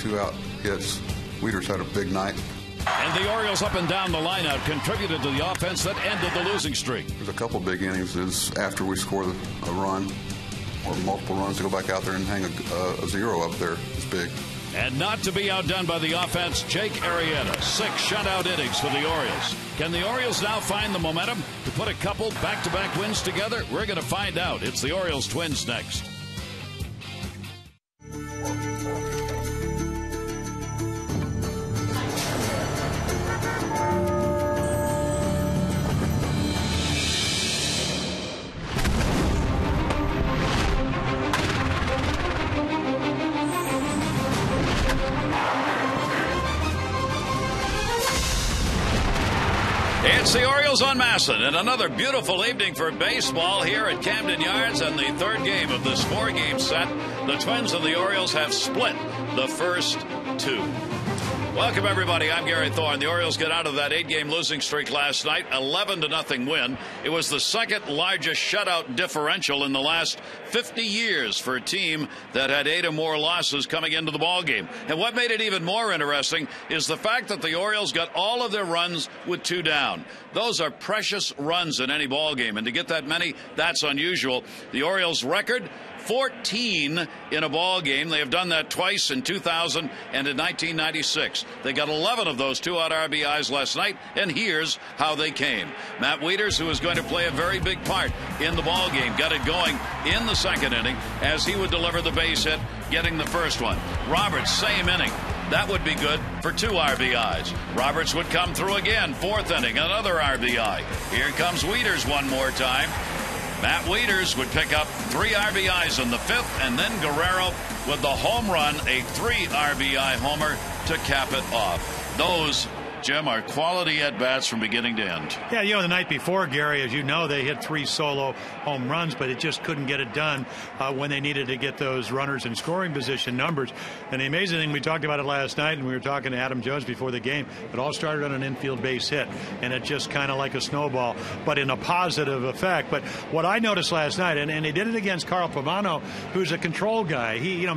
2-out hits. Weeders had a big night. And the Orioles up and down the lineup contributed to the offense that ended the losing streak. There's a couple big innings is after we score a run or multiple runs to go back out there and hang a zero up there is big. And not to be outdone by the offense, Jake Arrieta, 6 shutout innings for the Orioles. Can the Orioles now find the momentum to put a couple back-to-back wins together? We're going to find out. It's the Orioles Twins next. It's the Orioles on Masson, and another beautiful evening for baseball here at Camden Yards, and the third game of this 4-game set. The Twins and the Orioles have split the first 2. Welcome, everybody. I'm Gary Thorne. The Orioles get out of that 8-game losing streak last night, 11-0 win. It was the second largest shutout differential in the last 50 years for a team that had 8 or more losses coming into the ballgame. And what made it even more interesting is the fact that the Orioles got all of their runs with 2 down. Those are precious runs in any ballgame, and to get that many, that's unusual. The Orioles' record, 14 in a ball game. They have done that twice in 2000 and in 1996. They got 11 of those 2-out RBIs last night, and here's how they came. Matt Wieters, who is going to play a very big part in the ball game, got it going in the second inning as he would deliver the base hit, getting the first one. Roberts, same inning. That would be good for 2 RBIs. Roberts would come through again, 4th inning, another RBI. Here comes Wieters one more time. Matt Wieters would pick up 3 RBIs in the 5th, and then Guerrero with the home run, a 3 RBI homer to cap it off. Those, Jim, are quality at-bats from beginning to end. Yeah, the night before, Gary, as you know, they hit 3 solo home runs, but it just couldn't get it done when they needed to get those runners in scoring position numbers. And the amazing thing, we talked about it last night, and we were talking to Adam Jones before the game, it all started on an infield base hit, and it just kind of like a snowball, but in a positive effect. But what I noticed last night, and they did it against Carl Pavano, who's a control guy. He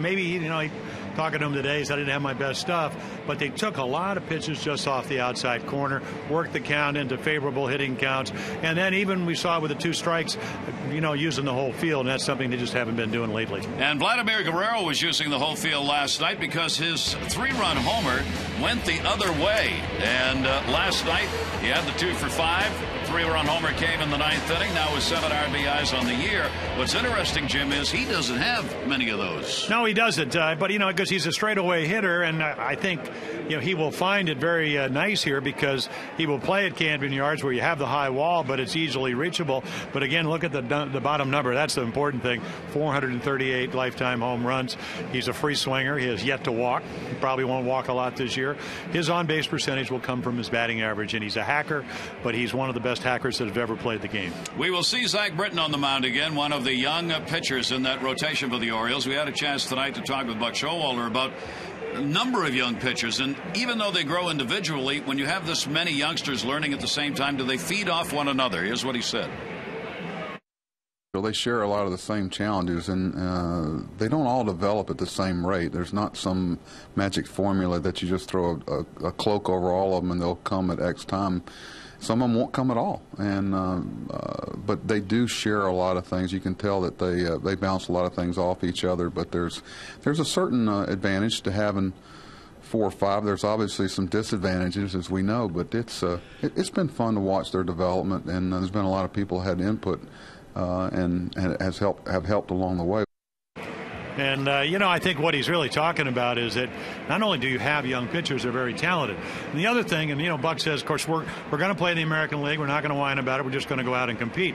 talking to him today, he said I didn't have my best stuff, but they took a lot of pitches just off the outside corner, worked the count into favorable hitting counts, and then even we saw with the 2 strikes, using the whole field, and that's something they just haven't been doing lately. And Vladimir Guerrero was using the whole field last night because his 3-run homer went the other way, and last night he had the 2 for 5. 3-run homer came in the 9th inning, now with 7 RBIs on the year. What's interesting, Jim, is he doesn't have many of those. No, he doesn't, but because he's a straightaway hitter, and I think he will find it very nice here because he will play at Camden Yards where you have the high wall, but it's easily reachable. But again, look at the bottom number. That's the important thing. 438 lifetime home runs. He's a free swinger. He has yet to walk. He probably won't walk a lot this year. His on-base percentage will come from his batting average, and he's a hacker, but he's one of the best hackers that have ever played the game. We will see Zach Britton on the mound again, one of the young pitchers in that rotation for the Orioles. We had a chance tonight to talk with Buck Showalter about a number of young pitchers, and even though they grow individually, when you have this many youngsters learning at the same time, do they feed off one another? Here's what he said. Well, they share a lot of the same challenges, and they don't all develop at the same rate. There's not some magic formula that you just throw a cloak over all of them and they'll come at X time. Some of them won't come at all, and but they do share a lot of things. You can tell that they bounce a lot of things off each other. But there's a certain advantage to having 4 or 5. There's obviously some disadvantages, as we know, but it's been fun to watch their development, and there's been a lot of people who had input and have helped along the way. And, I think what he's really talking about is that not only do you have young pitchers, they're very talented. And the other thing, and, Buck says, of course, we're going to play in the American League. We're not going to whine about it. We're just going to go out and compete.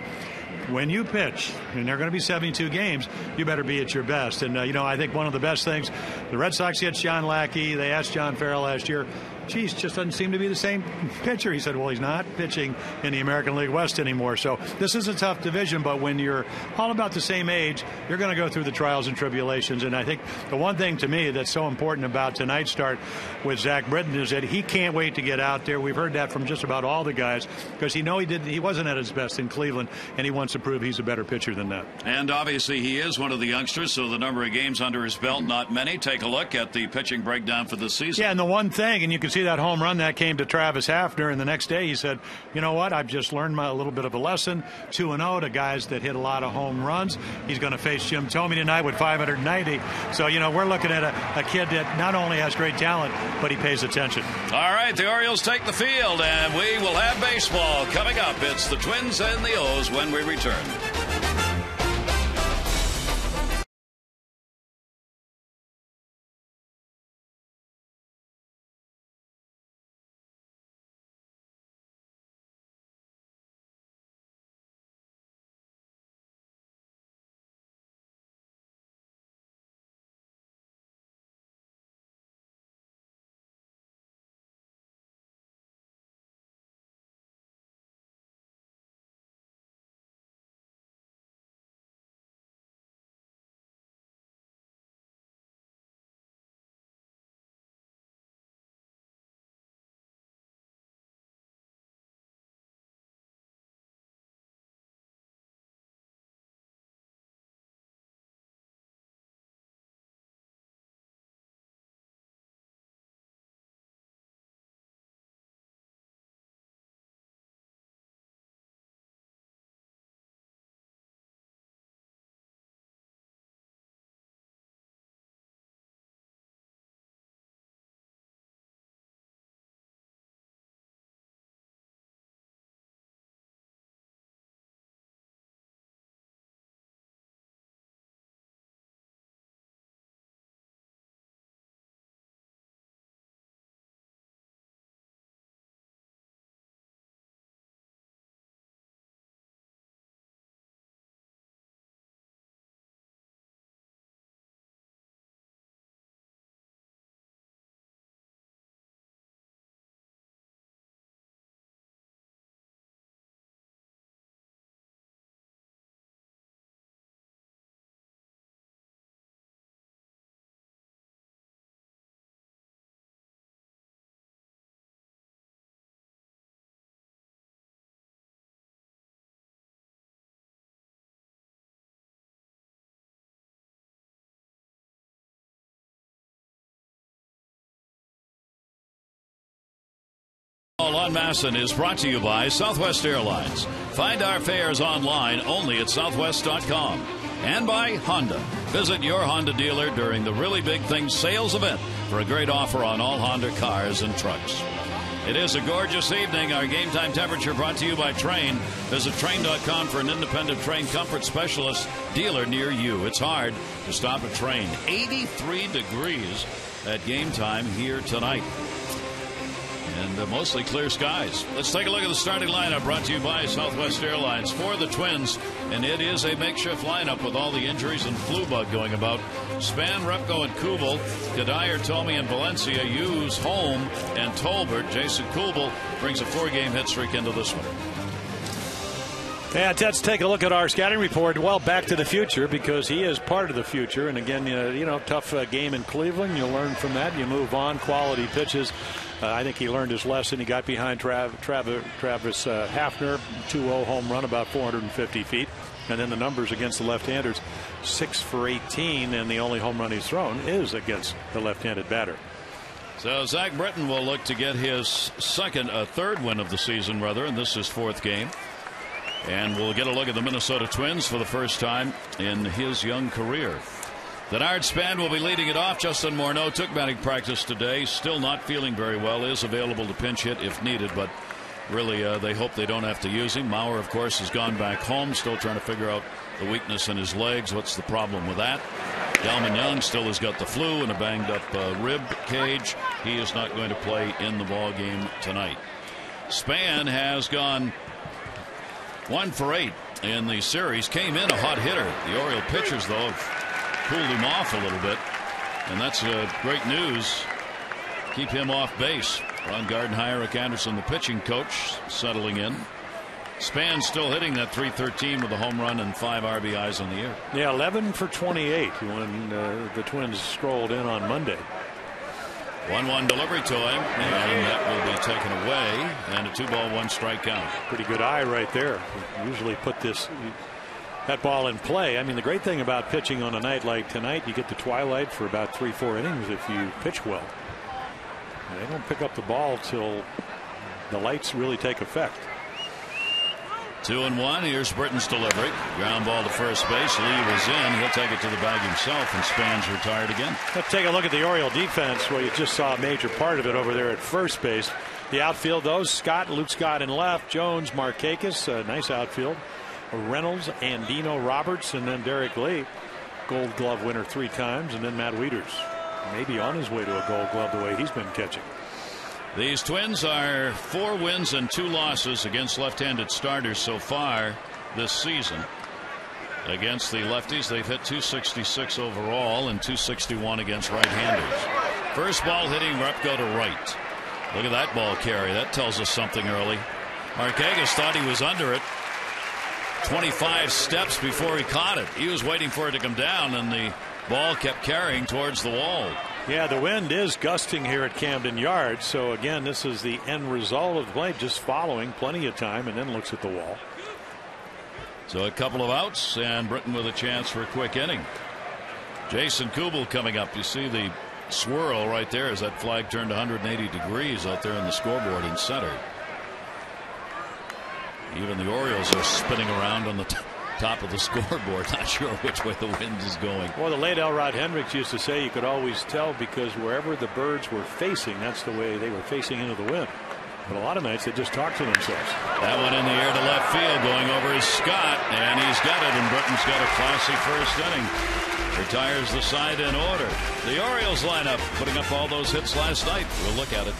When you pitch, and there are going to be 72 games, you better be at your best. And, I think one of the best things, the Red Sox get John Lackey. They asked John Farrell last year, geez, just doesn't seem to be the same pitcher. He said, well, he's not pitching in the American League West anymore. So this is a tough division, but when you're all about the same age, you're going to go through the trials and tribulations. And I think the one thing to me that's so important about tonight's start with Zach Britton is that he can't wait to get out there. We've heard that from just about all the guys because he wasn't at his best in Cleveland, and he wants to prove he's a better pitcher than that. And obviously he is one of the youngsters, so the number of games under his belt, not many. Take a look at the pitching breakdown for the season. Yeah, and the one thing, and you can see that home run that came to Travis Hafner, and the next day he said, you know what, I've just learned a little bit of a lesson. 2-0 to guys that hit a lot of home runs. He's going to face Jim Thome tonight with 590. So, we're looking at a kid that not only has great talent, but he pays attention. All right, the Orioles take the field, and we will have baseball coming up. It's the Twins and the O's when we return. On Masson is brought to you by Southwest Airlines. Find our fares online only at southwest.com. And by Honda. Visit your Honda dealer during the Really Big Things sales event for a great offer on all Honda cars and trucks. It is a gorgeous evening. Our game time temperature brought to you by Train. Visit Train.com for an independent Train comfort specialist dealer near you. It's hard to stop a Train. 83 degrees at game time here tonight. And mostly clear skies. Let's take a look at the starting lineup brought to you by Southwest Airlines for the Twins. And it is a makeshift lineup with all the injuries and flu bug going about. Span, Repko, and Kubel. Kadire, Thome, and Valencia use Home and Tolbert. Jason Kubel brings a 4-game hit streak into this one. Yeah, let's take a look at our scouting report. Well, back to the future because he is part of the future. And again, tough game in Cleveland. You'll learn from that. You move on. Quality pitches. I think he learned his lesson. He got behind Travis Hafner, 2-0 home run, about 450 feet. And then the numbers against the left-handers, 6 for 18, and the only home run he's thrown is against the left-handed batter. So Zach Britton will look to get his third win of the season, and this is 4th game. And we'll get a look at the Minnesota Twins for the first time in his young career. Denard Span will be leading it off. Justin Morneau took batting practice today. Still not feeling very well. Is available to pinch hit if needed, but really they hope they don't have to use him. Mauer, of course, has gone back home. Still trying to figure out the weakness in his legs. What's the problem with that? Delman Young still has got the flu and a banged up rib cage. He is not going to play in the ball game tonight. Span has gone 1 for 8 in the series. Came in a hot hitter. The Oriole pitchers, though, have cooled him off a little bit, and that's great news. Keep him off base. Ron Gardenhire, Rick Anderson, the pitching coach, settling in. Span still hitting that .313 with a home run and 5 RBIs on the year. Yeah, 11 for 28 when the Twins strolled in on Monday. 1-1 delivery to him, and that will be taken away, and a 2-ball, 1 strikeout. Pretty good eye right there. Usually put that ball in play. I mean, the great thing about pitching on a night like tonight, you get the twilight for about 3-4 innings if you pitch well. And they don't pick up the ball till the lights really take effect. 2-1. Here's Britton's delivery. Ground ball to first base. Lee was in. He'll take it to the bag himself, and Span's retired again. Let's take a look at the Oriole defense. Well, you just saw a major part of it over there at first base. The outfield, though, Luke Scott in left, Jones, Markakis, nice outfield. Reynolds, Andino, Roberts, and then Derek Lee, Gold Glove winner 3 times, and then Matt Wieters, maybe on his way to a Gold Glove the way he's been catching. These Twins are 4 wins and 2 losses against left-handed starters so far this season. Against the lefties, they've hit .266 overall and .261 against right-handers. First ball hitting rep go to right. Look at that ball carry. That tells us something early. Markakis thought he was under it. 25 steps before he caught it. He was waiting for it to come down, and the ball kept carrying towards the wall. Yeah, the wind is gusting here at Camden Yards. So again, this is the end result of the play, just following plenty of time, and then looks at the wall. So a couple of outs, and Britton with a chance for a quick inning. Jason Kubel coming up. You see the swirl right there as that flag turned 180 degrees out there on the scoreboard in center. Even the Orioles are spinning around on the top of the scoreboard, not sure which way the wind is going. Well, the late Elrod Hendricks used to say you could always tell because wherever the birds were facing, that's the way they were facing into the wind. But a lot of nights they just talk to themselves. That one in the air to left field, going over is Scott, and he's got it, and Britton's got a classy first inning. Retires the side in order. The Orioles lineup putting up all those hits last night. We'll look at it.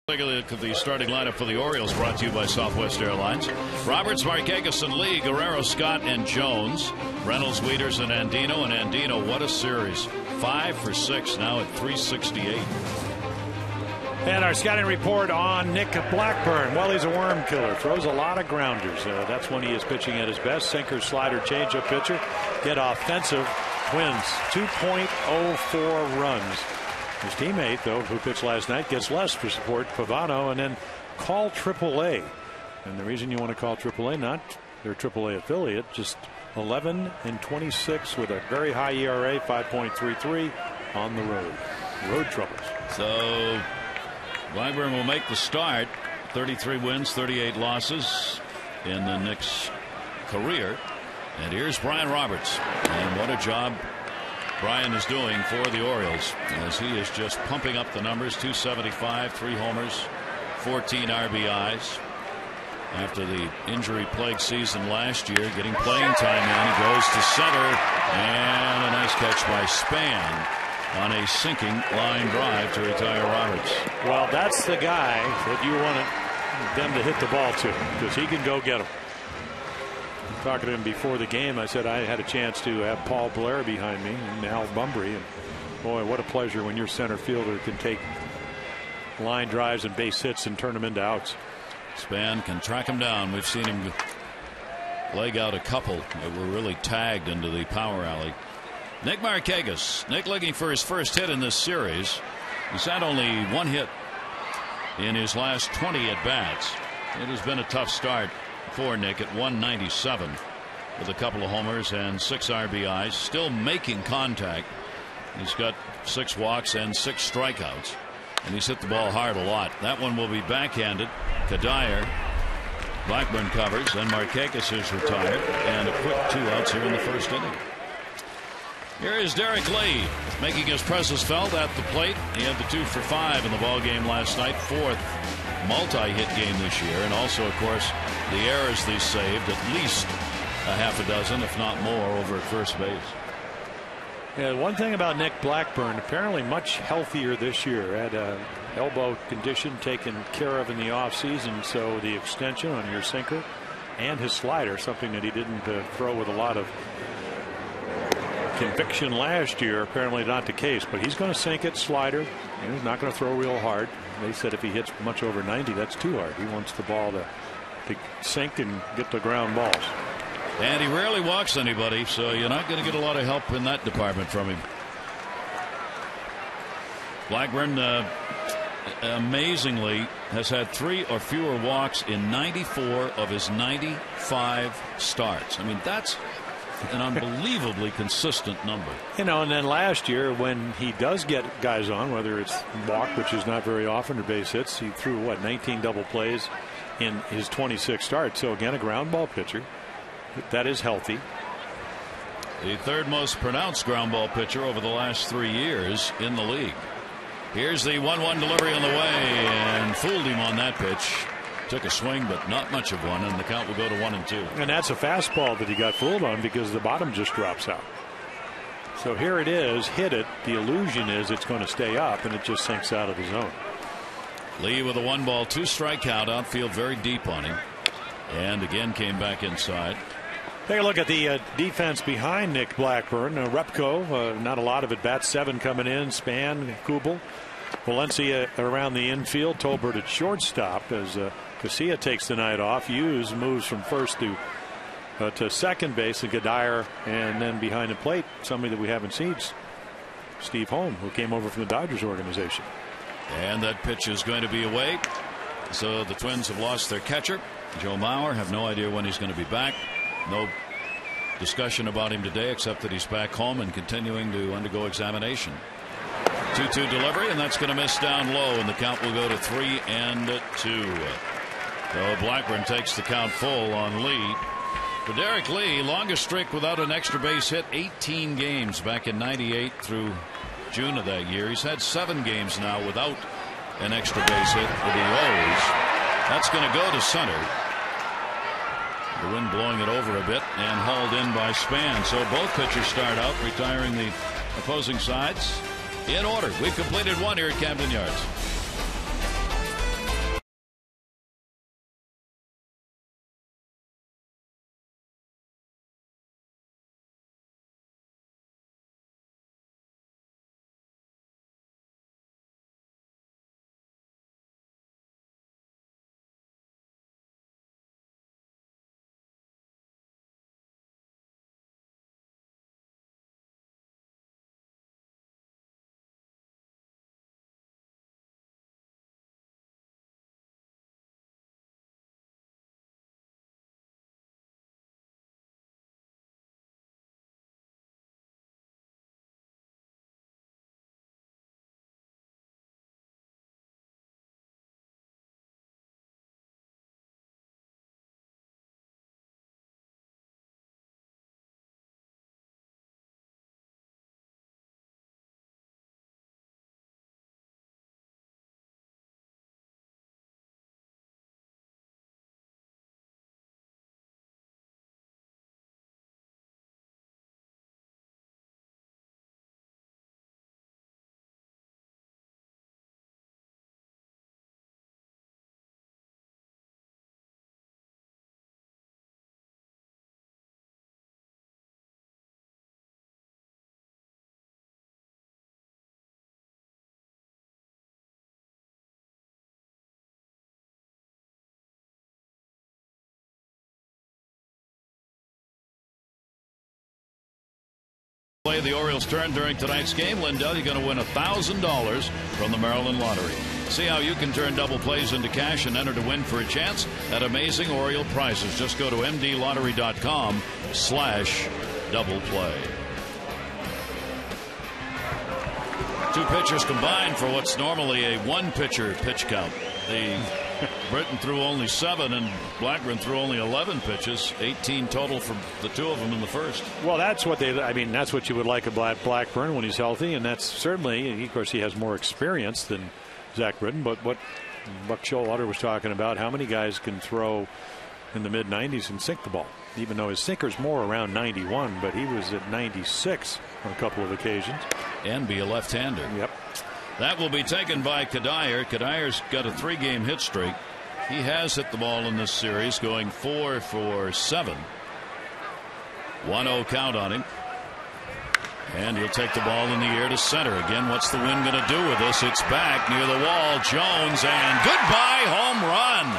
Take a look at the starting lineup for the Orioles, brought to you by Southwest Airlines. Roberts, Markakis, and Lee, Guerrero, Scott, and Jones. Reynolds, Wieters, and Andino. And Andino, what a series. 5 for 6 now at .368. And our scouting report on Nick Blackburn. Well, he's a worm killer. Throws a lot of grounders. That's when he is pitching at his best. Sinker, slider, changeup pitcher. Get offensive. Twins, 2.04 runs. His teammate, though, who pitched last night, gets less for support, Pavano, and then call AAA. And the reason you want to call AAA, not their AAA affiliate, just 11 and 26 with a very high ERA, 5.33 on the road. Road troubles. So Blackburn will make the start. 33 wins, 38 losses in the Knicks' career. And here's Brian Roberts. And what a job Brian is doing for the Orioles, as he is just pumping up the numbers. 275, 3 homers, 14 RBIs. after the injury-plagued season last year, getting playing time in. He goes to center, and a nice catch by Span on a sinking line drive to retire Roberts. Well, that's the guy that you want them to hit the ball to, because he can go get them. Talking to him before the game, I said I had a chance to have Paul Blair behind me and Al Bumbry, and boy, what a pleasure when your center fielder can take line drives and base hits and turn them into outs. Span can track him down. We've seen him leg out a couple that were really tagged into the power alley. Nick Markakis. Nick looking for his first hit in this series. He's had only one hit in his last 20 at bats. It has been a tough start for Nick at 197 with a couple of homers and 6 RBIs. Still making contact. He's got 6 walks and 6 strikeouts. And he's hit the ball hard a lot. That one will be backhanded. Kadire. Blackburn covers, and Markakis is retired. And a quick 2 outs here in the first inning. Here is Derek Lee making his presence felt at the plate. He had the 2 for 5 in the ball game last night. 4th multi-hit game this year. And also, of course, the errors they saved, at least a half a dozen, if not more, over at first base. Yeah, one thing about Nick Blackburn, apparently much healthier this year. Had a elbow condition taken care of in the offseason, so the extension on your sinker and his slider, something that he didn't throw with a lot of conviction last year, apparently not the case. But he's going to sink it, slider, and he's not going to throw real hard. They said if he hits much over 90, that's too hard. He wants the ball to sink and get the ground balls. And he rarely walks anybody, so you're not going to get a lot of help in that department from him. Blackburn amazingly has had 3 or fewer walks in 94 of his 95 starts. I mean, that's an unbelievably consistent number. You know, and then last year when he does get guys on, whether it's walk, which is not very often, or base hits, he threw 19 double plays in his 26 starts. So again, a ground ball pitcher. That is healthy. The 3rd most pronounced ground ball pitcher over the last 3 years in the league. Here's the 1-1 delivery on the way, and fooled him on that pitch. Took a swing, but not much of one, and the count will go to 1-2. And that's a fastball that he got fooled on because the bottom just drops out. So here it is, hit it. The illusion is it's going to stay up, and it just sinks out of the zone. Lee with a 1-ball, 2-strike count, outfield very deep on him, and again came back inside. Take a look at the defense behind Nick Blackburn. Repko, not a lot of at bats, 7 coming in. Span, Kubel, Valencia around the infield. Tolbert at shortstop as Casilla takes the night off. Hughes moves from first to second base, and Gadire, and then behind the plate, somebody that we haven't seen, Steve Holm, who came over from the Dodgers organization. And that pitch is going to be away. So the Twins have lost their catcher, Joe Mauer. Have no idea when he's going to be back. No discussion about him today except that he's back home and continuing to undergo examination. 2-2 delivery, and that's going to miss down low, and the count will go to 3-2. So Blackburn takes the count full on Lee. For Derek Lee, longest streak without an extra base hit, 18 games back in '98 through June of that year. He's had 7 games now without an extra base hit with the O's. That's going to go to center. The wind blowing it over a bit and hauled in by Span. So both pitchers start out retiring the opposing sides in order. We've completed 1 here at Camden Yards. Play the Orioles' turn during tonight's game. Lindell, you're going to win $1,000 from the Maryland Lottery. See how you can turn double plays into cash and enter to win for a chance at amazing Oriole prizes. Just go to mdlottery.com/double play. Two pitchers combined for what's normally a one-pitcher pitch count. Britton threw only 7 and Blackburn threw only 11 pitches, 18 total from the two of them in the first. Well, that's what that's what you would like about Blackburn when he's healthy, and that's certainly, of course, he has more experience than Zach Britton. But what Buck Showalter was talking about, how many guys can throw in the mid-90s and sink the ball, even though his sinker's more around 91, but he was at 96 on a couple of occasions. And be a left-hander. Yep. That will be taken by Kadire. Kadire's got a 3-game hit streak. He has hit the ball in this series, going 4 for 7. 1-0 count on him. And he'll take the ball in the air to center. Again, what's the wind going to do with this? It's back near the wall. Jones, and goodbye home run.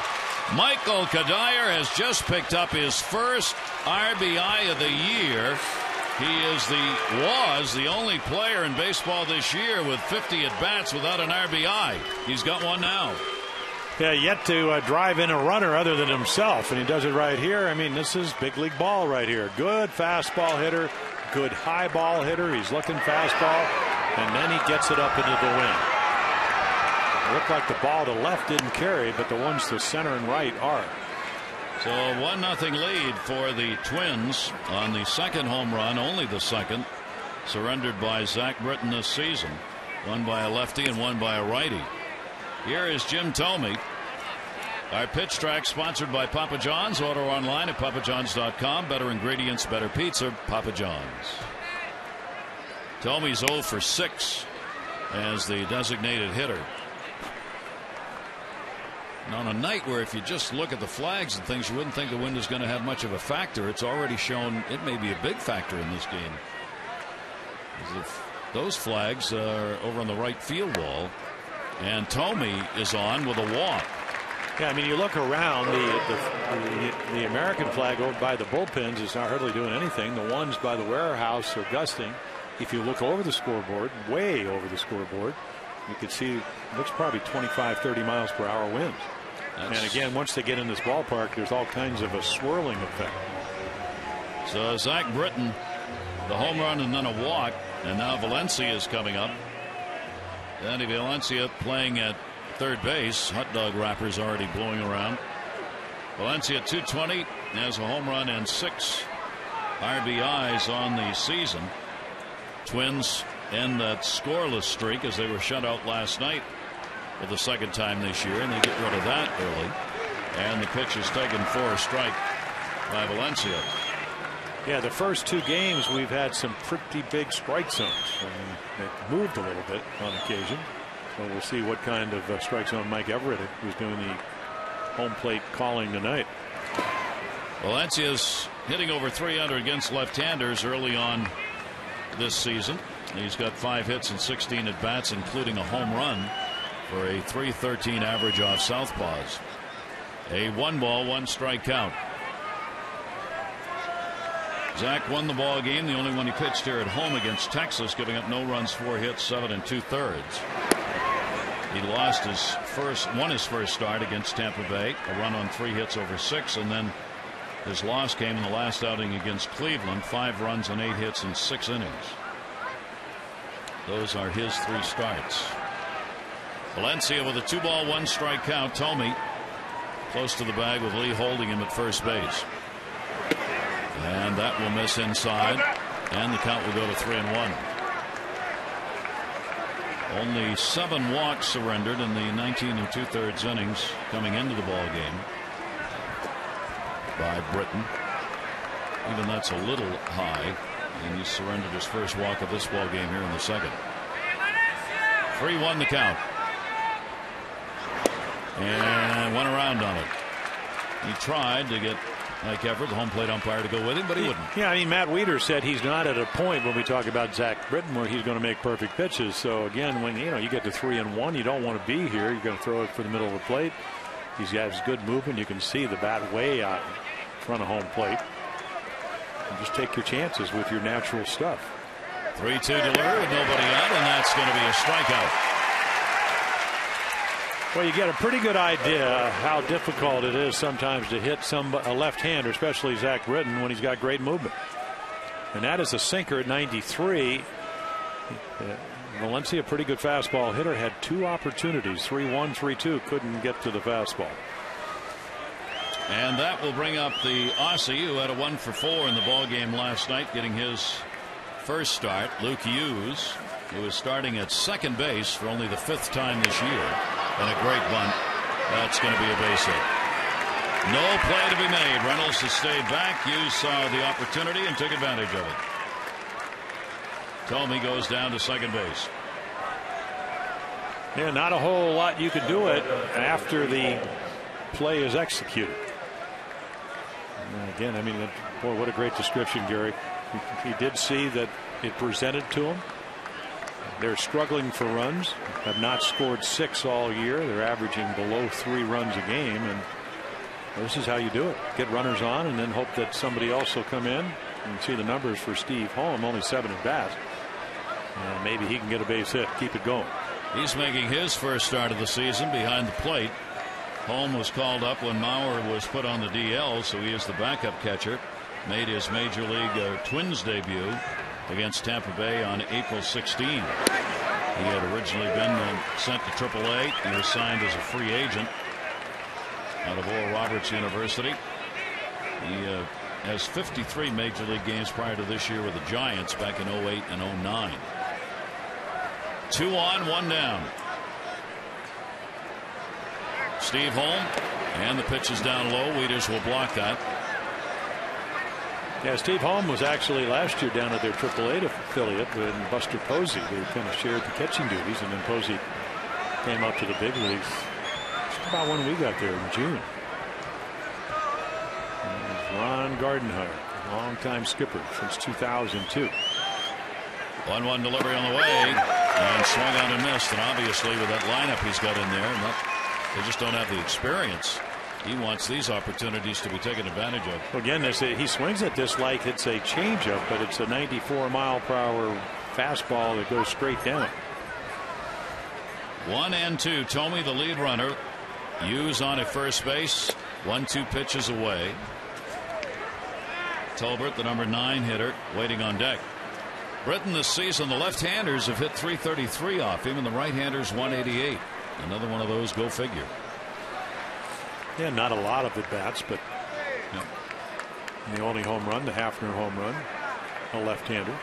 Michael Kadire has just picked up his first RBI of the year. He was the only player in baseball this year with 50 at-bats without an RBI. He's got one now. Yeah, yet to drive in a runner other than himself, and he does it right here. I mean, this is big league ball right here. Good fastball hitter, good high ball hitter. He's looking fastball, and then he gets it up into the wind. It looked like the ball to left didn't carry, but the ones to center and right are. So 1-0 lead for the Twins on the second home run, only the second, surrendered by Zach Britton this season. One by a lefty and one by a righty. Here is Jim Thome. Our pitch track sponsored by Papa John's. Order online at papajohns.com. Better ingredients, better pizza, Papa John's. Thome's 0 for 6 as the designated hitter. And on a night where if you just look at the flags and things, you wouldn't think the wind is going to have much of a factor. It's already shown it may be a big factor in this game. If those flags are over on the right field wall, and Thome is on with a walk. Yeah, I mean, you look around, the American flag over by the bullpens is not hardly doing anything. The ones by the warehouse are gusting. If you look over the scoreboard, way over the scoreboard, you can see it looks probably 25, 30 miles per hour winds. And again, once they get in this ballpark, there's all kinds of a swirling effect. So Zach Britton, the home run and then a walk, and now Valencia is coming up. Danny Valencia playing at third base. Hot dog wrappers already blowing around. Valencia 220 has a home run and 6 RBIs on the season. Twins end that scoreless streak as they were shut out last night for the second time this year, and they get rid of that early. And the pitch is taken for a strike by Valencia. Yeah, the first 2 games we've had some pretty big strike zones. They've moved a little bit on occasion. So we'll see what kind of strike zone Mike Everett, who's doing the home plate calling tonight. Valencia's hitting over 300 against left-handers early on this season. He's got 5 hits and 16 at bats, including a home run, for a .313 average off southpaws. A 1-ball, 1-strike count. Zach won the ball game, the only one he pitched here at home against Texas, giving up no runs, 4 hits, 7 2/3. He won his first start against Tampa Bay, a run on 3 hits over 6, and then his loss came in the last outing against Cleveland, 5 runs and 8 hits in 6 innings. Those are his 3 starts. Valencia with a 2-ball, 1-strike count. Thome close to the bag with Lee holding him at first base. And that will miss inside, and the count will go to 3-1. Only 7 walks surrendered in the 19 2/3 innings coming into the ball game by Britton. Even that's a little high, and he surrendered his first walk of this ball game here in the second. 3-1 the count, and went around on it. He tried to get Mike Everett, the home plate umpire, to go with him, but he wouldn't. Yeah, I mean, Matt Wieters said he's not at a point when we talk about Zach Britton where he's going to make perfect pitches. So again, when you get to 3-1, you don't want to be here. You're going to throw it for the middle of the plate. He's got good movement. You can see the bat way out in front of home plate. And just take your chances with your natural stuff. 3-2 delivery with nobody out, and that's going to be a strikeout. Well, you get a pretty good idea how difficult it is sometimes to hit a left-hander, especially Zach Britton, when he's got great movement. And that is a sinker at 93. Valencia, a pretty good fastball hitter, had 2 opportunities, 3-1, 3-2, couldn't get to the fastball. And that will bring up the Aussie, who had a 1 for 4 in the ball game last night, getting his first start. Luke Hughes, who is starting at second base for only the 5th time this year. And a great bunt. That's going to be a base hit. No play to be made. Reynolds has stayed back. Hughes saw the opportunity and took advantage of it. Thome goes down to second base. Yeah, not a whole lot you could do it after the play is executed. And again, I mean, boy, what a great description, Gary. He did see that it presented to him. They're struggling for runs, have not scored 6 all year. They're averaging below 3 runs a game, and this is how you do it. Get runners on and then hope that somebody else will come in. You can see the numbers for Steve Holm, only 7 at bats. And maybe he can get a base hit, keep it going. He's making his first start of the season behind the plate. Holm was called up when Mauer was put on the DL, so he is the backup catcher. Made his Major League Twins debut against Tampa Bay on April 16. He had originally been sent to AAA. He was signed as a free agent out of Oral Roberts University. He has 53 Major League games prior to this year with the Giants back in 08 and 09. 2 on, 1 down. Steve Holm, and the pitch is down low. Wieters will block that. Yeah, Steve Holm was actually last year down at their AAA affiliate with Buster Posey. They kind of shared the catching duties, and then Posey came up to the big leagues just about when we got there in June. Ron Gardenhire, longtime skipper since 2002. 1-1 delivery on the way, and swung on and missed. And obviously, with that lineup he's got in there, they just don't have the experience. He wants these opportunities to be taken advantage of. Well, again, he swings at this like it's a changeup, but it's a 94-mile-per-hour fastball that goes straight down. 1-2. Thome, the lead runner. Hughes on at first base. 1-2 pitches away. Tolbert, the number 9 hitter, waiting on deck. Britton this season, the left-handers have hit 333 off him, and the right-handers 188. Another one of those, go figure. Yeah, not a lot of at-bats, but the only home run, the Hafner home run, a left-hander.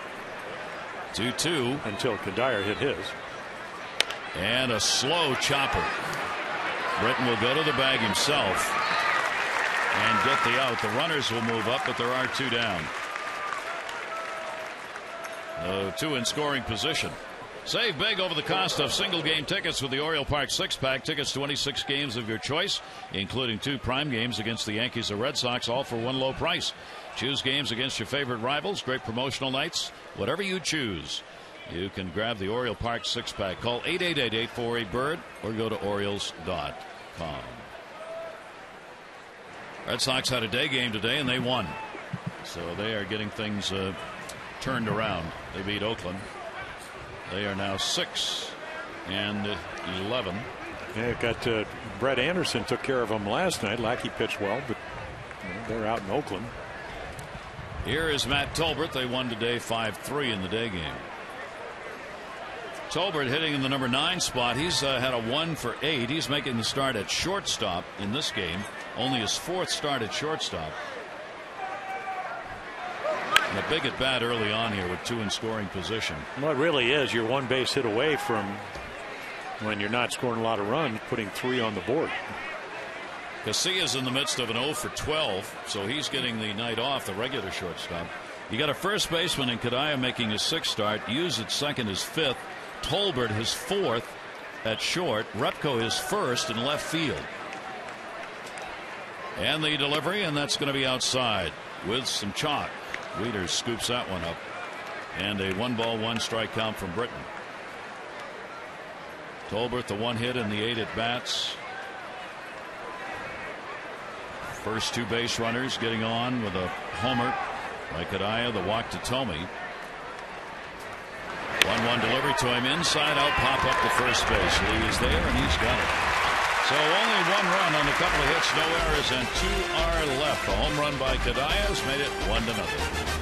2-2. Until Kadire hit his. And a slow chopper. Britton will go to the bag himself and get the out. The runners will move up, but there are 2 down. 2 in scoring position. Save big over the cost of single game tickets with the Oriole Park 6-pack. Tickets to 26 games of your choice, including 2 prime games against the Yankees or Red Sox, all for one low price. Choose games against your favorite rivals, great promotional nights, whatever you choose. You can grab the Oriole Park 6-pack. Call 888-848-BIRD or go to Orioles.com. Red Sox had a day game today and they won. So they are getting things turned around. They beat Oakland. They are now 6-11. Yeah, got Brett Anderson took care of them last night. Lackey pitched well, but they're out in Oakland. Here is Matt Tolbert. They won today 5-3 in the day game. Tolbert hitting in the number 9 spot. He's had a 1 for 8. He's making the start at shortstop in this game. Only his 4th start at shortstop. And a big at bat early on here with 2 in scoring position. Well, it really is. You're 1 base hit away from, when you're not scoring a lot of runs, putting 3 on the board. Casillas in the midst of an 0 for 12, so he's getting the night off, the regular shortstop. You got a first baseman in Kadire making his 6th start. Hughes at second, his 5th. Tolbert his 4th at short. Repko his 1st in left field. And the delivery, and that's going to be outside with some chalk. Wieters scoops that one up. And a 1-ball-1-strike count from Britton. Tolbert, the 1 hit in the 8 at bats. First 2 base runners getting on with a homer by Kadire, the walk to Thome. 1-1 delivery to him. Inside out, pop up to first base. Lee is there, and he's got it. So only 1 run on a couple of hits, no errors, and 2 are left. A home run by Cadillas made it 1-0.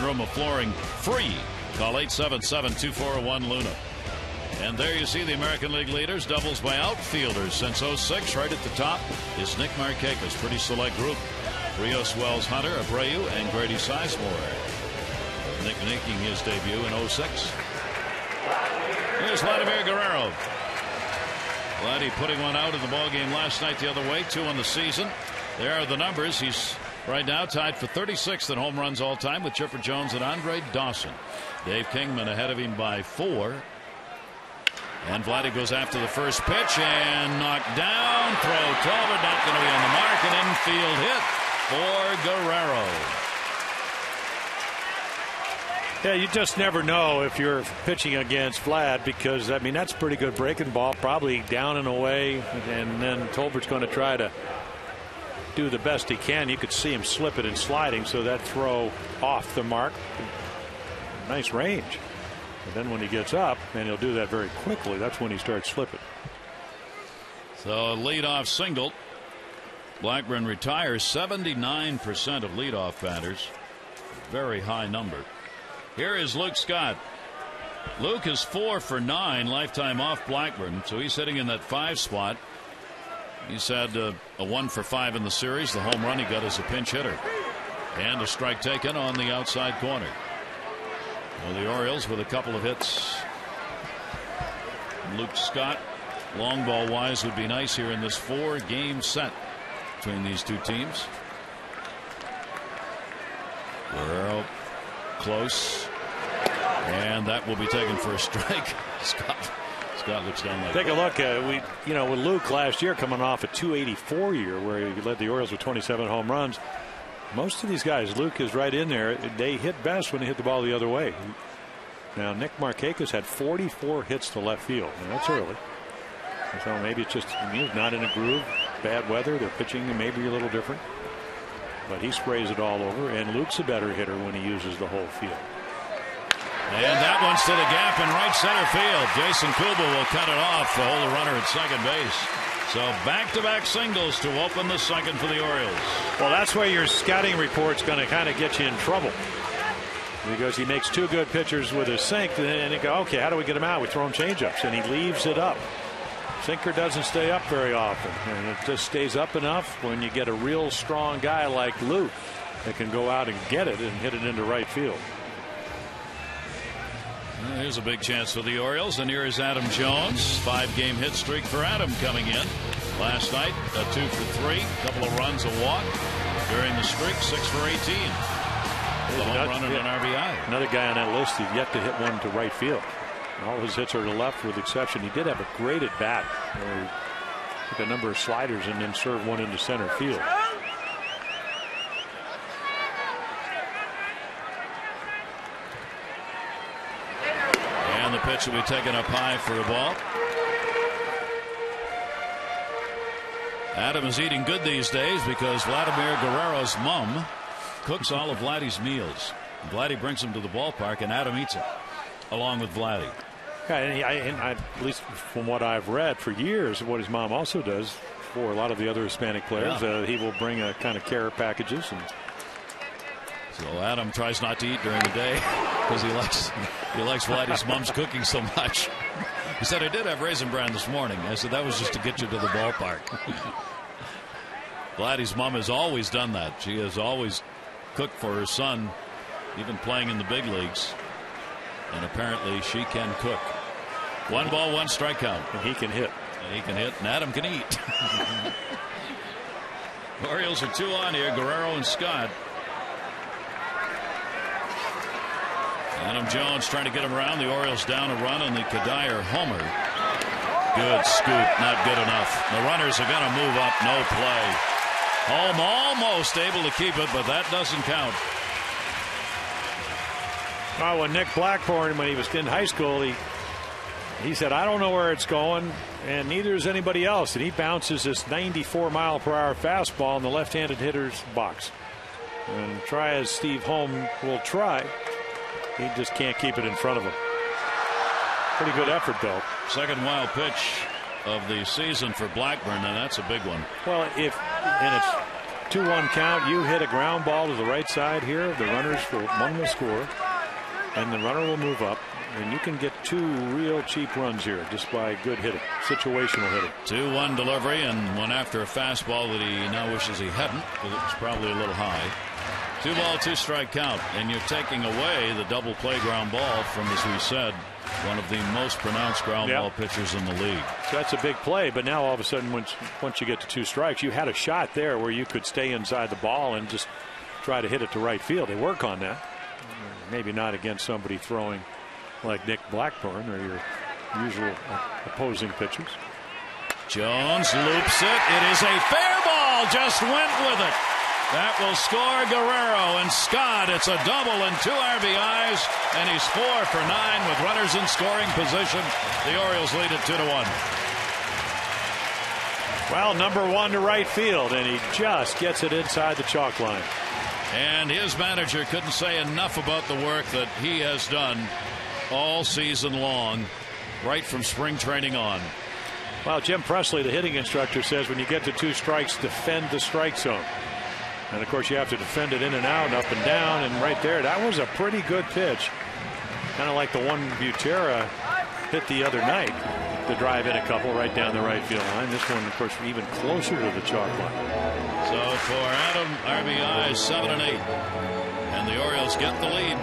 Room of flooring free. Call 877-2401-LUNA. And there you see the American League leaders, doubles by outfielders since 06. Right at the top is Nick Markakis. Pretty select group. Rios, Wells, Hunter, Abreu, and Grady Sizemore. Nick making his debut in 06. Here's Vladimir Guerrero. Vladdy putting one out in the ballgame last night the other way. 2 on the season. There are the numbers. He's right now tied for 36th in home runs all time with Chipper Jones and Andre Dawson. Dave Kingman ahead of him by 4. And Vladdy goes after the first pitch and knocked down. Throw Talbot, not going to be on the mark. An infield hit for Guerrero. Yeah, you just never know if you're pitching against Vlad, because, I mean, that's pretty good breaking ball, probably down and away, and then Tolbert's going to try to do the best he can. You could see him slip it and sliding, so that throw off the mark. Nice range. And then when he gets up, and he'll do that very quickly, that's when he starts slipping. So a leadoff single. Blackburn retires 79% of leadoff batters. Very high number. Here is Luke Scott. Luke is 4 for 9 lifetime off Blackburn, so he's sitting in that 5 spot. He's had a 1 for 5 in the series. The home run he got as a pinch hitter. And a strike taken on the outside corner. Well, the Orioles with a couple of hits. Luke Scott, long ball wise, would be nice here in this 4-game set between these two teams. Guerrero close. And that will be taken for a strike. Scott looks down like Take a look. With Luke last year coming off a 284 year where he led the Orioles with 27 home runs. Most of these guys, Luke is right in there. They hit best when they hit the ball the other way. Now, Nick Markakis had 44 hits to left field. And that's early. So maybe it's just he's not in a groove. Bad weather. They're pitching maybe a little different. But he sprays it all over. And Luke's a better hitter when he uses the whole field. And that one's to the gap in right center field. Jason Kubel will cut it off to hold the runner at second base. So back-to-back singles to open the second for the Orioles. Well, that's where your scouting report's going to kind of get you in trouble. Because he makes 2 good pitchers with his sink, and you go, okay, how do we get him out? We throw him changeups, and he leaves it up. Sinker doesn't stay up very often, and it just stays up enough when you get a real strong guy like Luke that can go out and get it and hit it into right field. Here's a big chance for the Orioles, and here is Adam Jones. 5-game hit streak for Adam coming in. Last night, a 2 for 3, couple of runs, a walk. During the streak, 6 for 18. The home run and an RBI. Another guy on that list who's yet to hit one to right field. All his hits are to left with exception. He did have a great at bat. a number of sliders and then serve one into center field. And the pitch will be taken up high for a ball. Adam is eating good these days because Vladimir Guerrero's mom cooks all of Vladdy's meals. Vladdy brings him to the ballpark, and Adam eats it along with Vladdy. Yeah, and at least from what I've read for years, what his mom also does for a lot of the other Hispanic players, he will bring a kind of care packages. And so Adam tries not to eat during the day because he likes Vladdy's mom's cooking so much. He said, I did have Raisin Bran this morning. I said, that was just to get you to the ballpark. Vladdy's mom has always done that. She has always cooked for her son, even playing in the big leagues. And apparently she can cook. 1 ball, 1 strikeout. And he can hit. And he can hit, and Adam can eat. Orioles are 2 on here, Guerrero and Scott. Adam Jones trying to get him around. The Orioles down a run on the Kadire homer. Good scoop, not good enough. The runners are going to move up, no play. Home almost able to keep it, but that doesn't count. Well, when Nick Blackburn, when he was in high school, he said, I don't know where it's going, and neither is anybody else. And he bounces this 94-mile-per-hour fastball in the left-handed hitter's box. And try as Steve Holm will try, he just can't keep it in front of him. Pretty good effort, though. Second wild pitch of the season for Blackburn, and that's a big one. Well, and it's 2-1 count. You hit a ground ball to the right side here. The runners will score, and the runner will move up. And you can get 2 real cheap runs here just by good hitting, situational hitting. 2-1 delivery, and one after a fastball that he now wishes he hadn't, because it was probably a little high. 2 ball, 2 strike count, and you're taking away the double play ground ball from, as we said, one of the most pronounced ground ball pitchers in the league. So that's a big play, but now all of a sudden once you get to 2 strikes, you had a shot there where you could stay inside the ball and just try to hit it to right field. They work on that. Maybe not against somebody throwing like Nick Blackburn or your usual opposing pitchers. Jones loops it. It is a fair ball. Just went with it. That will score Guerrero and Scott. It's a double and 2 RBIs, and he's 4 for 9 with runners in scoring position. The Orioles lead it 2-1. Well, number 1 to right field, and he just gets it inside the chalk line. And his manager couldn't say enough about the work that he has done all season long, right from spring training on. Well, Jim Presley, the hitting instructor, says when you get to 2 strikes, defend the strike zone. And, of course, you have to defend it in and out and up and down. And right there, that was a pretty good pitch. Kind of like the one Butera hit the other night to drive in a couple right down the right field line. This one, of course, even closer to the chalk line. So for Adam, RBIs 7 and 8. And the Orioles get the lead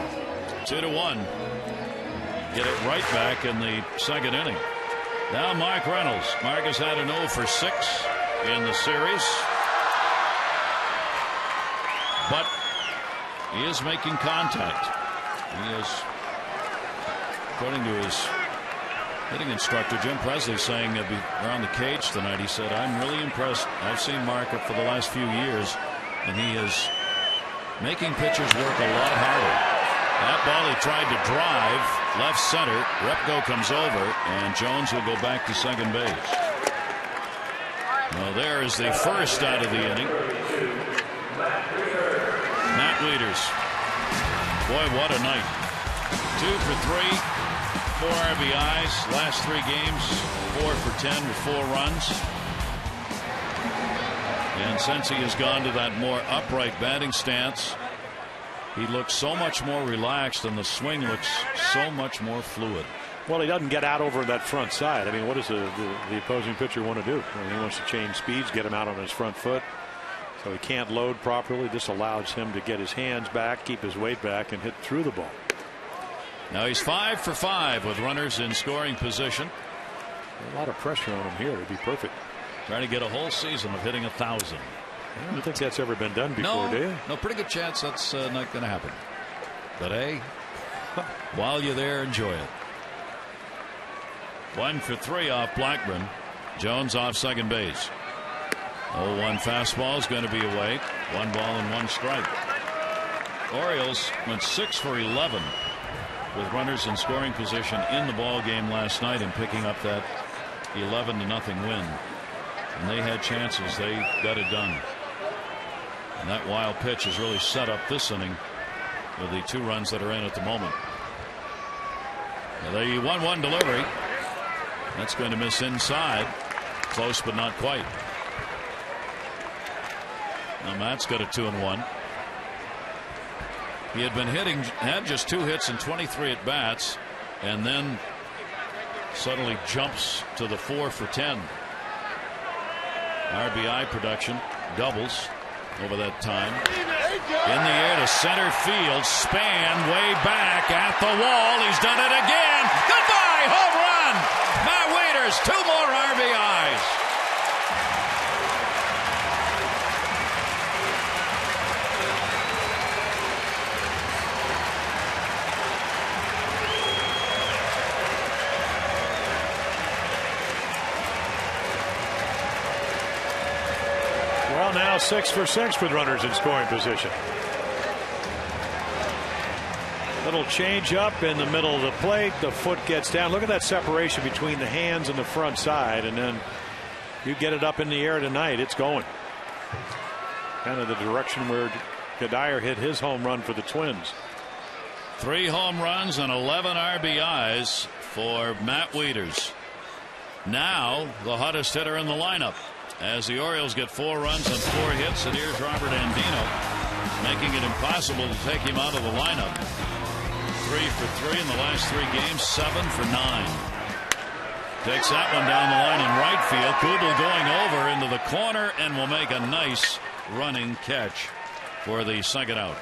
2-1. Get it right back in the second inning. Now Mark Reynolds. Mark has had an 0 for 6 in the series. But he is making contact. He is, according to his hitting instructor, Jim Presley, saying around the cage tonight, he said, I'm really impressed. I've seen Mark for the last few years, and he is making pitchers work a lot harder. That ball he tried to drive left center. Repko comes over, and Jones will go back to second base. Well, there is the first out of the inning. Matt Wieters. Boy, what a night. 2 for 3, 4 RBIs. Last 3 games, 4 for 10 with 4 runs. And since he has gone to that more upright batting stance, he looks so much more relaxed, and the swing looks so much more fluid. Well, he doesn't get out over that front side. I mean, what does the opposing pitcher want to do? I mean, he wants to change speeds, get him out on his front foot. So he can't load properly. This allows him to get his hands back, keep his weight back, and hit through the ball. Now he's 5 for 5 with runners in scoring position. A lot of pressure on him here. It'd be perfect. Trying to get a whole season of hitting 1,000. I don't think that's ever been done before, do you? No, pretty good chance that's not going to happen. But hey, while you're there, enjoy it. 1 for 3 off Blackburn. Jones off second base. 0-1 fastball is going to be away. 1 ball and 1 strike. Orioles went 6 for 11 with runners in scoring position in the ball game last night and picking up that 11-0 win. And they had chances. They got it done. And that wild pitch has really set up this inning with the 2 runs that are in at the moment. Now the 1-1 delivery. That's going to miss inside. Close but not quite. Now Matt's got a 2-1. He had been hitting, had just 2 hits and 23 at bats, and then suddenly jumps to the 4 for 10. RBI production doubles over that time. In the air to center field. Span way back at the wall. He's done it again. Goodbye. Home run. Matt Wieters, 2 more RBIs. Well, now 6 for 6 with runners in scoring position. Little change up in the middle of the plate. The foot gets down. Look at that separation between the hands and the front side. And then you get it up in the air tonight. It's going. Kind of the direction where Gadire hit his home run for the Twins. 3 home runs and 11 RBIs for Matt Wieters. Now the hottest hitter in the lineup, as the Orioles get 4 runs and 4 hits. And here's Robert Andino, making it impossible to take him out of the lineup. 3 for 3 in the last 3 games, 7 for 9. Takes that one down the line in right field. Kubel going over into the corner and will make a nice running catch for the second out.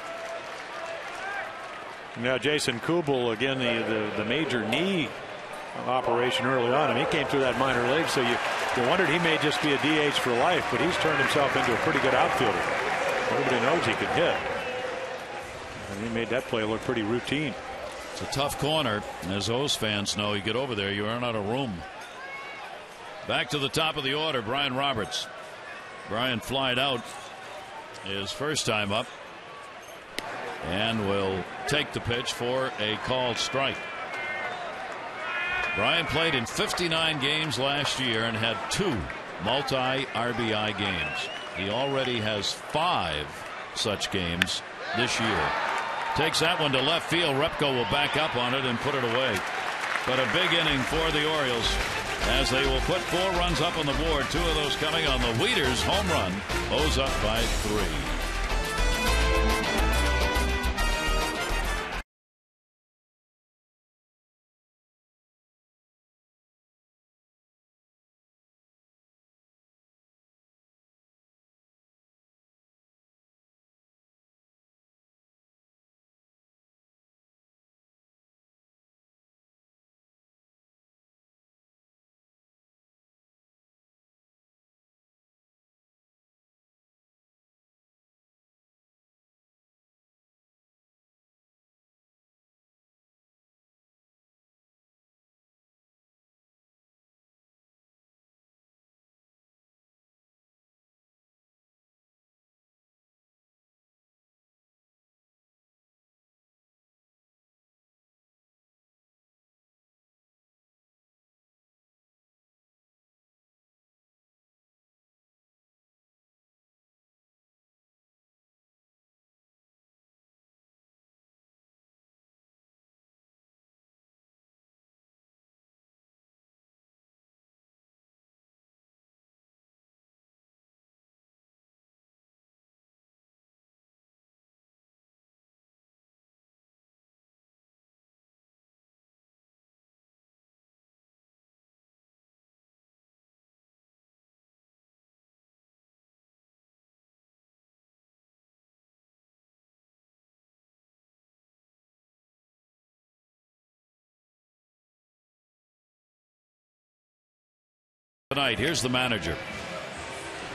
Now Jason Kubel, again, the major knee operation early on, and he came through that minor league, so you wondered he may just be a DH for life, but he's turned himself into a pretty good outfielder. Everybody knows he can hit, and he made that play look pretty routine. It's a tough corner, and as O's fans know, you get over there, you run out of room. Back to the top of the order, Brian Roberts. Brian flied out his first time up and will take the pitch for a called strike. Brian played in 59 games last year and had 2 multi-RBI games. He already has 5 such games this year. Takes that one to left field. Repko will back up on it and put it away. But a big inning for the Orioles, as they will put 4 runs up on the board. 2 of those coming on the Wieters home run. O's up by 3. Tonight, here's the manager.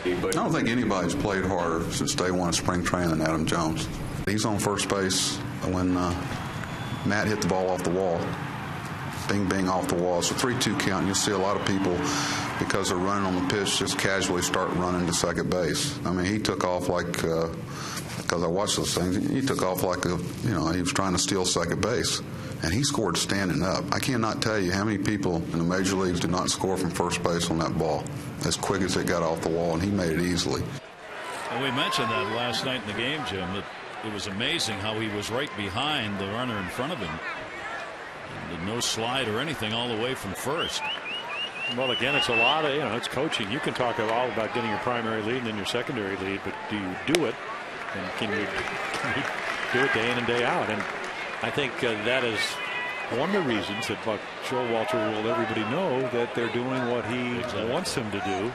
I don't think anybody's played harder since day one of spring training than Adam Jones. He's on first base when Matt hit the ball off the wall. Bing, bing, off the wall. It's a 3-2 count. You'll see a lot of people because they're running on the pitch, just casually start running to second base. I mean, he took off like, because I watched those things, he took off like he was trying to steal second base. And he scored standing up. I cannot tell you how many people in the major leagues did not score from first base on that ball as quick as it got off the wall, and he made it easily. And we mentioned that last night in the game, Jim, that it was amazing how he was right behind the runner in front of him. And no slide or anything all the way from first. Well, again, it's a lot of, it's coaching. You can talk all about getting your primary lead and then your secondary lead, but do you do it? And can you do it day in and day out? And I think that is one of the reasons that Buck Showalter will let everybody know that they're doing what he wants them to do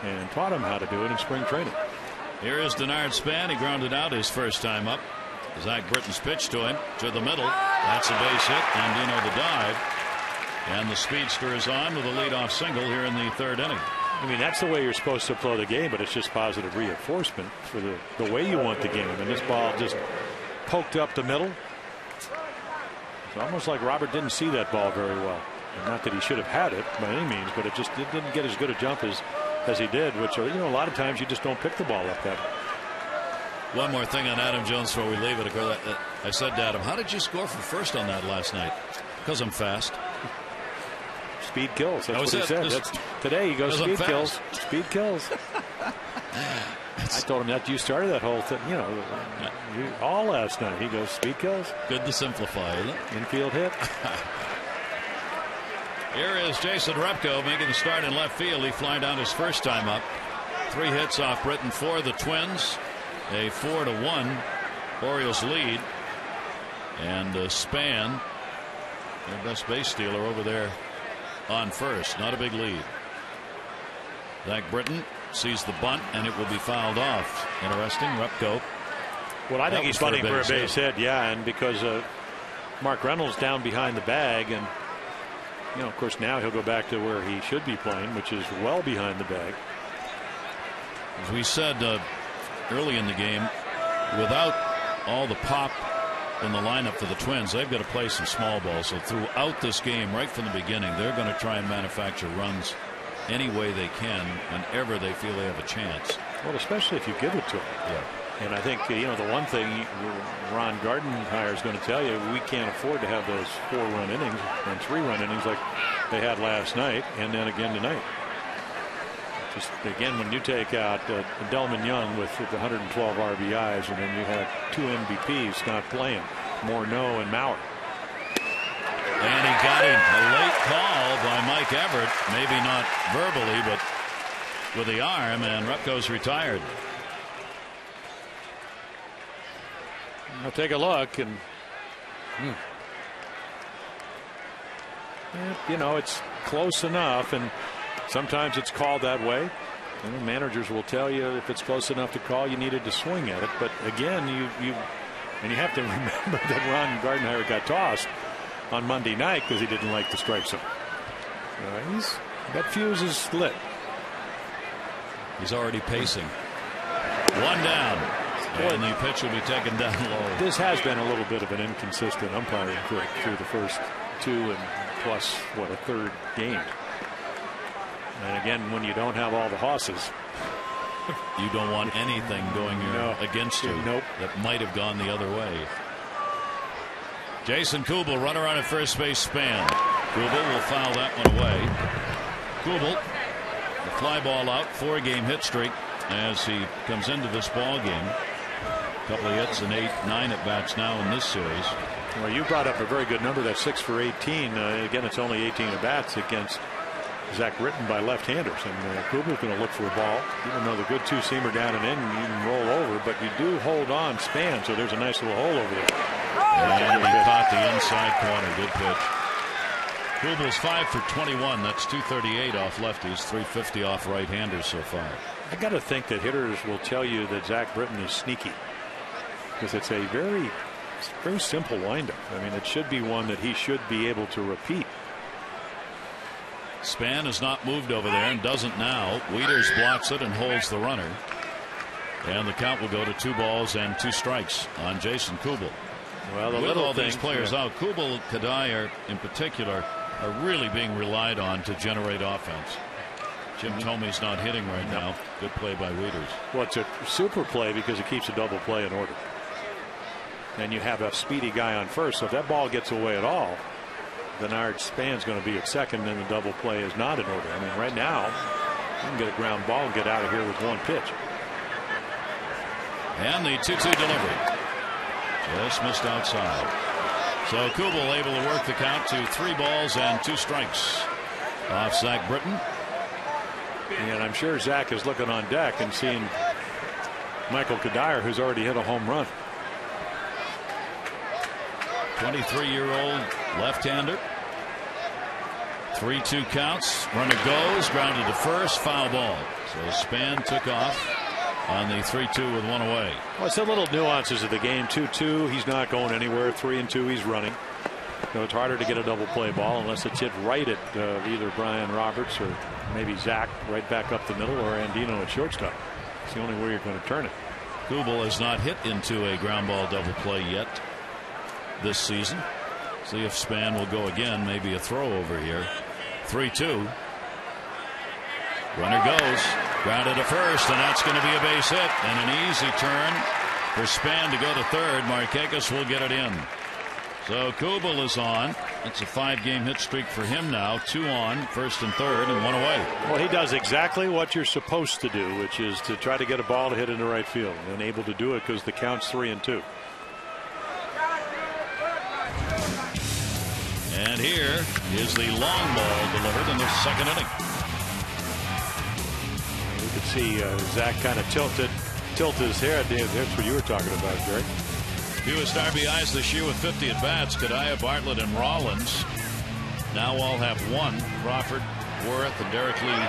and taught him how to do it in spring training. Here is Denard Span. He grounded out his first time up. Zach Britton's pitch to him to the middle. That's a base hit, and Dino the dive. And the speedster is on with a leadoff single here in the third inning. I mean, that's the way you're supposed to play the game, but it's just positive reinforcement for the way you want the game. And this ball just poked up the middle. It's almost like Robert didn't see that ball very well. And not that he should have had it by any means, but it didn't get as good a jump as he did, which a lot of times you just don't pick the ball up that. One more thing on Adam Jones before we leave it. I said to Adam, how did you score for first on that last night? Because I'm fast. Speed kills. That's what he said. Today he goes speed kills. Speed kills. I told him that you started that whole thing, all last night. He goes speed kills. Good to simplify, isn't it? Infield hit. Here is Jason Repko making the start in left field. He flied out his first time up. 3 hits off Britton for the Twins. A 4-1 Orioles lead. And Span, their best base stealer, over there on first. Not a big lead. Zach Britton sees the bunt, and it will be fouled off. Interesting. Repko. Well, I think he's bunting for a base hit. Yeah, and because Mark Reynolds down behind the bag, and of course now he'll go back to where he should be playing, which is well behind the bag. As we said early in the game, without all the pop in the lineup for the Twins, they've got to play some small ball. So throughout this game, right from the beginning, they're going to try and manufacture runs any way they can whenever they feel they have a chance. Well, especially if you give it to them. Yeah. And I think the one thing Ron Gardenhire is going to tell you, we can't afford to have those 4-run innings and 3-run innings like they had last night and then again tonight. Just again, when you take out Delman Young with the 112 RBIs, and then you have 2 MVPs not playing, Morneau and Mauer. And he got him. A late call by Mike Everett, maybe not verbally, but with the arm, and Repko's retired. I'll take a look, and it's close enough, and sometimes it's called that way. Managers will tell you if it's close enough to call, you needed to swing at it. But again, you have to remember that Ron Gardenhire got tossed on Monday night because he didn't like the strike zone. That fuse is lit. He's already pacing. 1 down. And the pitch will be taken down low. This has been a little bit of an inconsistent umpiring through the first 2 and plus a third game. And again, when you don't have all the hosses, you don't want anything going against you. Nope. That might have gone the other way. Jason Kubel, runner on at first base, Span. Kubel will foul that one away. Kubel, the fly ball out, 4-game hit streak as he comes into this ball game. A couple of hits and 8-9 at bats now in this series. Well, you brought up a very good number. That's 6 for 18. Again, it's only 18 at bats against Zach Britton by left-handers, and Kubel's going to look for a ball. Even though the good 2-seamer down and in, you can roll over, but you do hold on Span, so there's a nice little hole over there. And he caught the inside corner. Good pitch. Kubel's 5 for 21. That's 238 off lefties, 350 off right-handers so far. I got to think that hitters will tell you that Zach Britton is sneaky, because it's a very simple windup. I mean, it should be one that he should be able to repeat. Span has not moved over there and doesn't now. Wieters blocks it and holds the runner. And the count will go to 2 balls and 2 strikes on Jason Kubel. Well, with all these players out, Kubel, Kadai in particular, are really being relied on to generate offense. Jim Thomey's not hitting right now. Good play by Wieters. Well, it's a super play because it keeps a double play in order. And you have a speedy guy on first, so if that ball gets away at all, then our Span's going to be at second, and the double play is not in order. I mean, right now, you can get a ground ball and get out of here with one pitch. And the 2-2 delivery. Just missed outside. So Kubel able to work the count to 3 balls and 2 strikes off Zach Britton. And I'm sure Zach is looking on deck and seeing Michael Kadire, who's already hit a home run. 23-year-old left-hander. 3-2 counts. Runner goes. Grounded to first. Foul ball. So Span took off on the 3-2 with 1 away. Well, it's the little nuances of the game. 2-2. He's not going anywhere. 3-2. He's running. So it's harder to get a double play ball unless it's hit right at either Brian Roberts or maybe Zach right back up the middle, or Andino at shortstop. It's the only way you're going to turn it. Kubel has not hit into a ground ball double play yet this season. See if Span will go again. Maybe a throw over here. 3-2. Runner goes. Grounded to first, and that's going to be a base hit and an easy turn for Span to go to third. Markakis will get it in. So Kubel is on. It's a 5-game hit streak for him now. 2 on, first and third, and 1 away. Well, he does exactly what you're supposed to do, which is to try to get a ball to hit into right field, and able to do it because the count's 3-2. And here is the long ball delivered in the second inning. You could see Zach kind of tilt his head. That's what you were talking about, Gary. Fewest RBIs this year with 50 at bats. Kadire, Bartlett, and Rollins now all have 1. Crawford, Worth, and Derek Lee,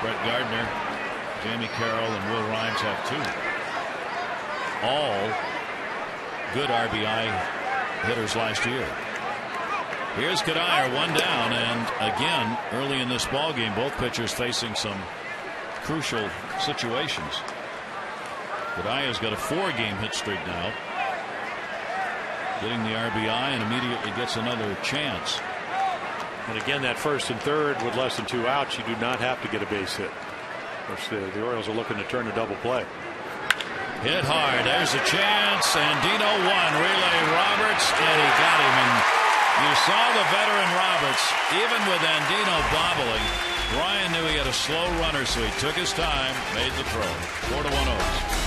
Brett Gardner, Jamie Carroll, and Will Rhymes have 2. All good RBI hitters last year. Here's Kadire, 1 down, and again early in this ball game, both pitchers facing some crucial situations. Kadire's got a 4-game hit streak now, getting the RBI, and immediately gets another chance. And again, that first and third with less than 2 outs, you do not have to get a base hit. Of course, the Orioles are looking to turn a double play. Hit hard. There's a chance. Andino won. Relay Roberts, and he got him. And you saw the veteran Roberts, even with Andino bobbling. Ryan knew he had a slow runner, so he took his time, made the throw. 4-1 O's.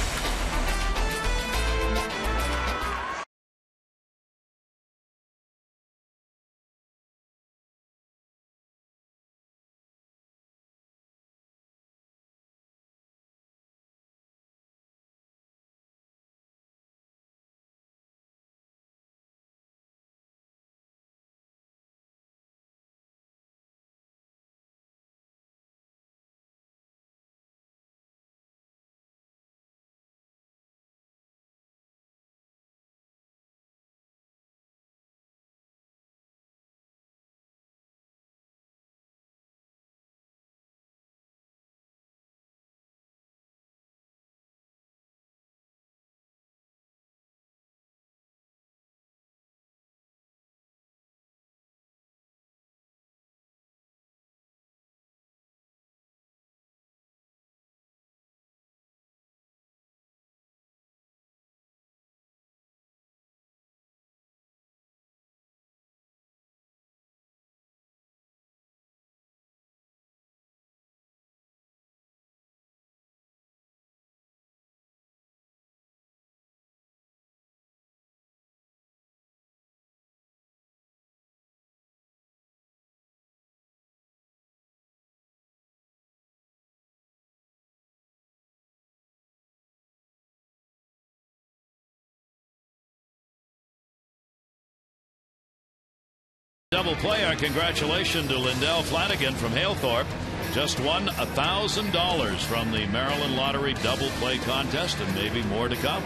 Double play. Our congratulations to Lindell Flanagan from Halethorpe. Just won $1,000 from the Maryland Lottery double play contest, and maybe more to come.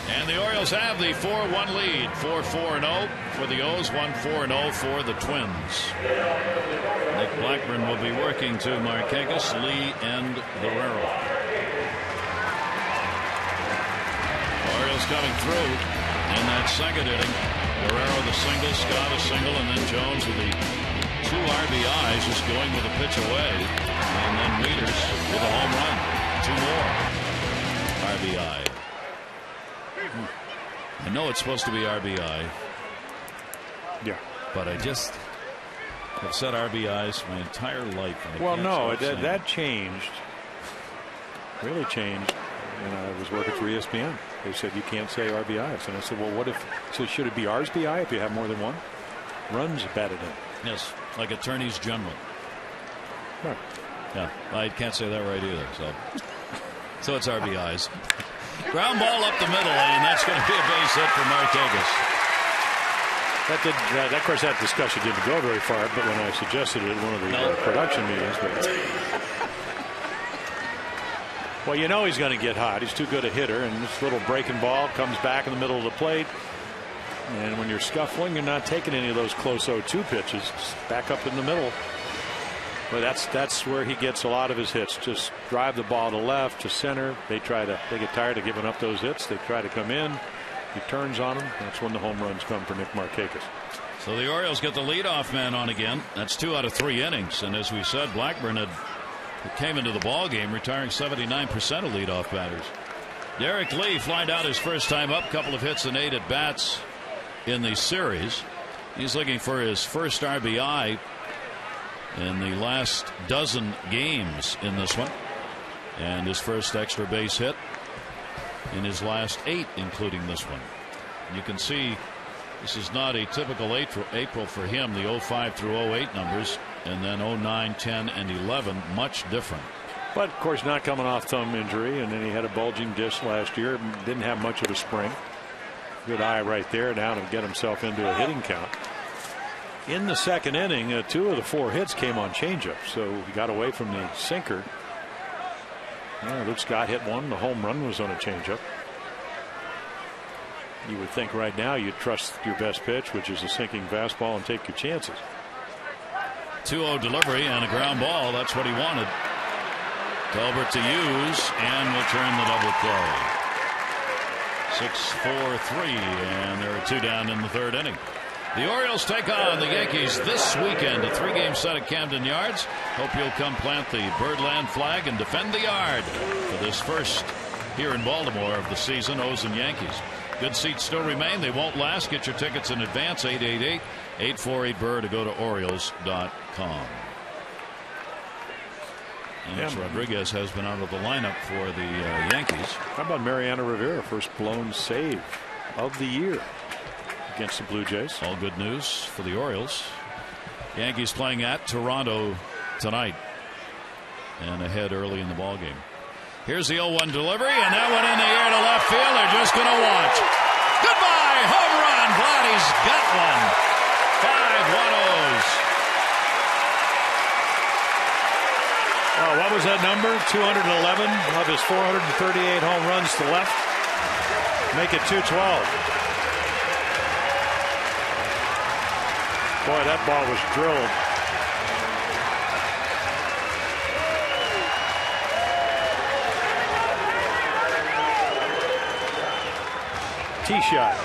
And the Orioles have the 4-1 lead. 4-4-0 for the O's, 1-4-0 for the Twins. Nick Blackburn will be working to Markakis, Lee, and Guerrero. Orioles coming through in that second inning. Guerrero the single, Scott a single, and then Jones with the 2 RBIs just going with a pitch away. And then Wieters with a home run. 2 more RBI. I know it's supposed to be RBI. Yeah. But I just have said RBIs my entire life. Well, no, that changed. Really changed. And I was working for ESPN. They said you can't say RBIs. And I said, well, what if? So should it be RBI if you have more than one? Runs batted in. Yes, like attorneys general. Right. Yeah, I can't say that right either. So it's RBIs. Ground ball up the middle, and that's going to be a base hit for Markakis. That of course, that discussion didn't go very far, but when I suggested it at one of the production meetings. Well, you know he's going to get hot. He's too good a hitter, and this little breaking ball comes back in the middle of the plate. And when you're scuffling, you're not taking any of those close 0-2 pitches. Just back up in the middle. But that's where he gets a lot of his hits. Just drive the ball to left, to center. They get tired of giving up those hits. They try to come in. He turns on them. That's when the home runs come for Nick Markakis. So the Orioles get the leadoff man on again. That's 2 out of 3 innings. And as we said, Blackburn came into the ball game retiring 79% of leadoff batters. Derek Lee flying out his first time up. Couple of hits and 8 at bats in the series. He's looking for his first RBI in the last dozen games in this one, and his first extra base hit in his last 8, including this one. You can see this is not a typical April for him. The 05 through 08 numbers, and then 09, 10, and 11 much different. But of course, not coming off thumb injury, and then he had a bulging disc last year. Didn't have much of a spring. Good eye right there now to get himself into a hitting count. In the second inning, 2 of the 4 hits came on changeup, so he got away from the sinker. Luke Scott hit one. The home run was on a changeup. You would think right now you'd trust your best pitch, which is a sinking fastball, and take your chances. 2-0 delivery and a ground ball. That's what he wanted. Talbot to use, and will turn the double play. 6-4-3, and there are 2 down in the third inning. The Orioles take on the Yankees this weekend. A 3-game set at Camden Yards. Hope you'll come plant the Birdland flag and defend the yard for this first here in Baltimore of the season. O's and Yankees. Good seats still remain. They won't last. Get your tickets in advance. 888-848-BIRD to go to Orioles.com. Alex Rodriguez has been out of the lineup for the Yankees. How about Mariano Rivera, first blown save of the year against the Blue Jays? All good news for the Orioles. Yankees playing at Toronto tonight, and ahead early in the ball game. Here's the 0-1 delivery, and that one in the air to left field. They're just going to watch. Goodbye, home run. Vladdy's got one. 5 1-0s. Oh, what was that number? 211 of his 438 home runs to left. Make it 212. Boy, that ball was drilled. Tee shot.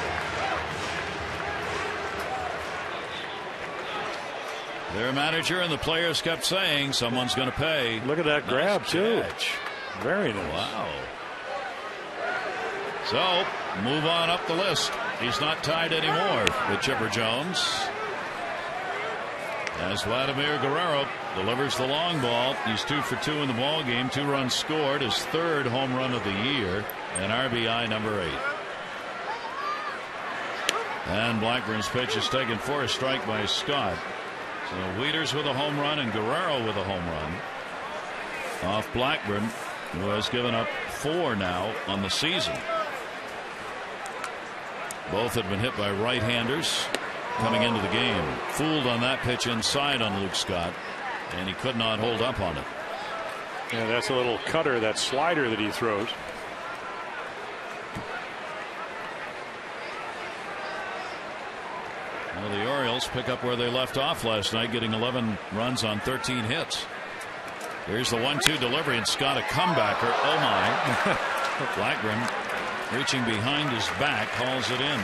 Their manager and the players kept saying someone's going to pay. Look at that grab, nice too. Catch. Very nice. Wow. So, move on up the list. He's not tied anymore with Chipper Jones. As Vladimir Guerrero delivers the long ball. He's 2 for 2 in the ball game. 2 runs scored. His 3rd home run of the year. And RBI number 8. And Blackburn's pitch is taken for a strike by Scott. So Wieters with a home run and Guerrero with a home run off Blackburn, who has given up 4 now on the season. Both had been hit by right-handers coming into the game. Fooled on that pitch inside on Luke Scott, and he could not hold up on it. Yeah, that's a little cutter, that slider that he throws. Well, the Orioles pick up where they left off last night, getting 11 runs on 13 hits. Here's the 1-2 delivery, and Scott a comebacker. Oh my. Blackburn reaching behind his back, hauls it in.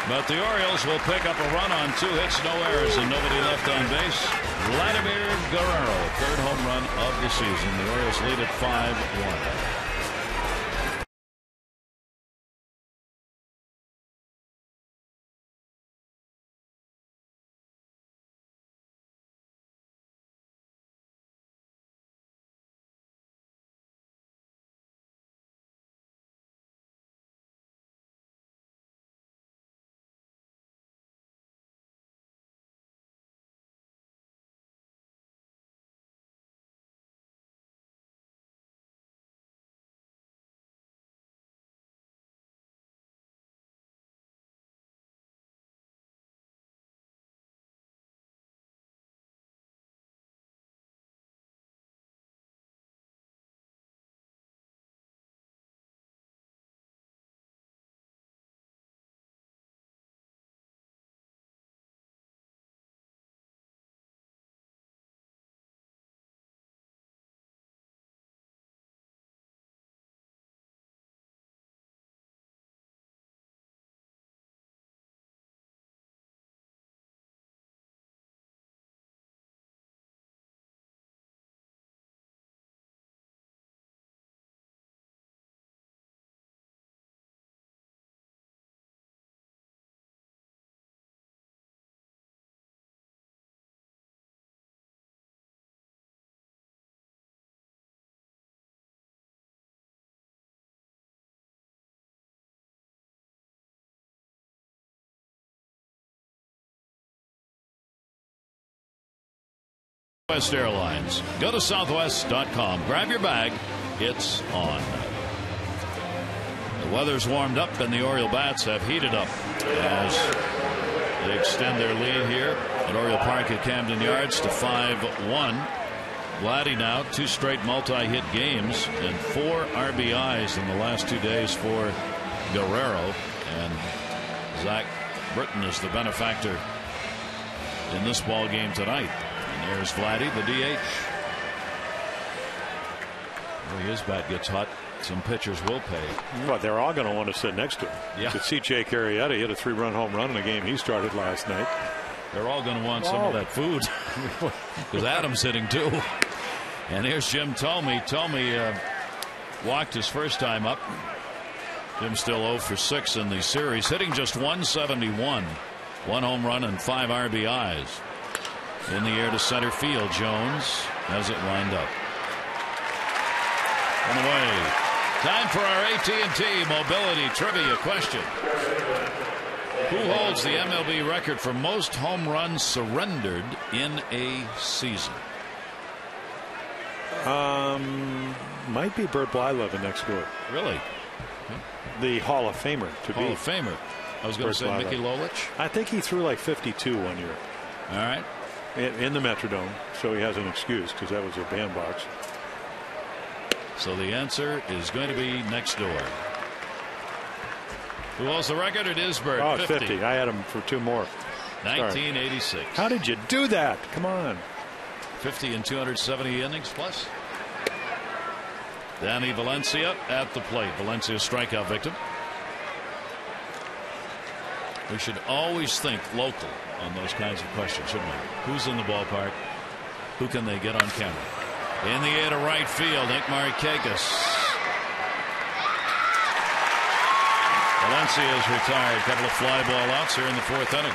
But the Orioles will pick up a run on 2 hits, no errors, and nobody left on base. Vladimir Guerrero, 3rd home run of the season. The Orioles lead at 5-1. Southwest Airlines. Go to southwest.com. Grab your bag. It's on. The weather's warmed up and the Oriole bats have heated up as they extend their lead here at Oriole Park at Camden Yards to 5-1. Vladdy now 2 straight multi-hit games and 4 RBIs in the last 2 days for Guerrero, and Zach Britton is the benefactor in this ball game tonight. And there's Vladdy, the DH. Well, his bat gets hot. Some pitchers will pay. Well, they're all going to want to sit next to him. Yeah. You could see Jake Arrieta hit a 3-run home run in a game he started last night. They're all going to want some of that food because Adam's hitting too. And here's Jim Thome. Thome walked his first time up. Jim's still 0 for 6 in the series, hitting just 171. 1 home run and 5 RBIs. In the air to center field. Jones has it lined up. On the way. Time for our AT&T Mobility Trivia question. Who holds the MLB record for most home runs surrendered in a season? Might be Bert Blyleven next door. Really? The Hall of Famer to be. Hall of Famer. I was going to say Mickey Lolich. I think he threw like 52 one year. All right. In the Metrodome, so he has an excuse because that was a bandbox. So the answer is going to be next door. Who holds the record? It is Bert. Oh, 50. I had him for 2 more. 1986. How did you do that? Come on. 50 in 270 innings plus. Danny Valencia at the plate. Valencia's strikeout victim. We should always think local on those kinds of questions, shouldn't we? Who's in the ballpark? Who can they get on camera? In the air to right field, Nick Markakis. Valencia is retired. Couple of fly ball outs here in the 4th inning.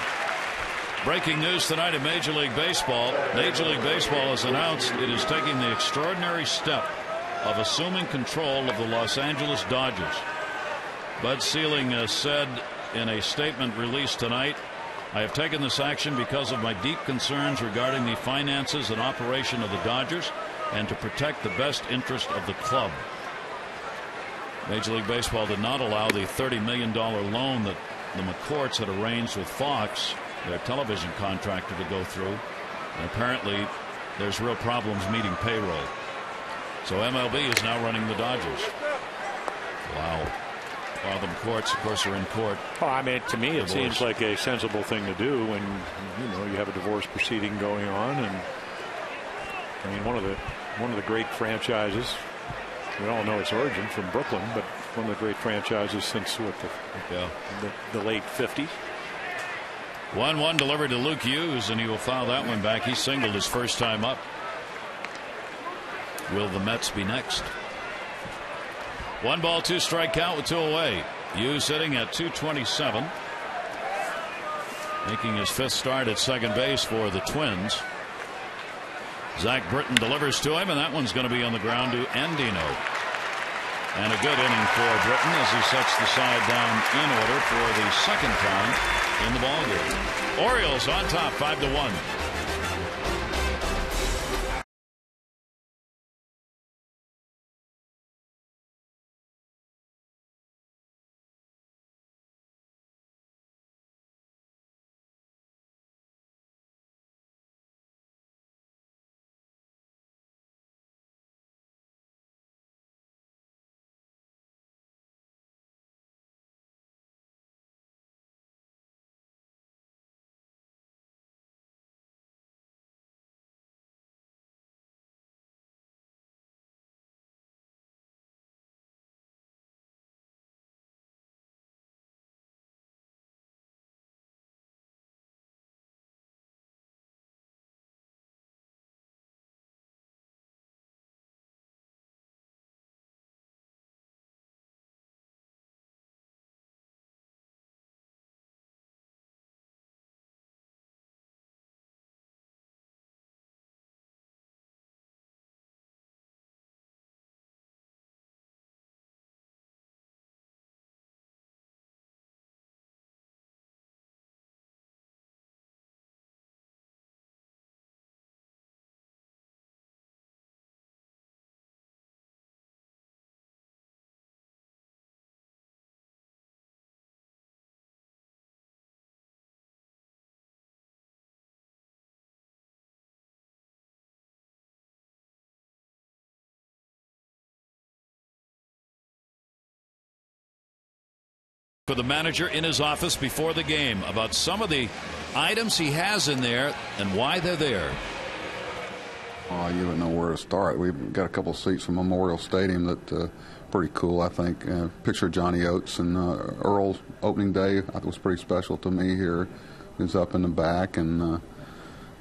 Breaking news tonight in Major League Baseball. Major League Baseball has announced it is taking the extraordinary step of assuming control of the Los Angeles Dodgers. Bud Selig said in a statement released tonight, "I have taken this action because of my deep concerns regarding the finances and operation of the Dodgers and to protect the best interest of the club." Major League Baseball did not allow the $30 million loan that the McCourts had arranged with Fox, their television contractor, to go through. And apparently there's real problems meeting payroll. So MLB is now running the Dodgers. Wow. While the McCourts, of course, are in court. Well, I mean, to me, it seems like a sensible thing to do when you have a divorce proceeding going on. And I mean, one of the great franchises. We all know its origin from Brooklyn, but one of the great franchises since the late 50s. 1-1 delivered to Luke Hughes, and he will foul that one back. He singled his first time up. Will the Mets be next? 1 ball, 2 strike count with 2 away. Hughes sitting at 227. Making his 5th start at second base for the Twins. Zach Britton delivers to him, and that one's going to be on the ground to Andino. And a good inning for Britton as he sets the side down in order for the second time in the ballgame. Orioles on top, 5-1. For the manager in his office before the game about some of the items he has in there and why they're there. Oh, you don't know where to start. We've got a couple of seats from Memorial Stadium that pretty cool, I think. Picture Johnny Oates and Earl's opening day. I thought was pretty special to me here. He's up in the back, and I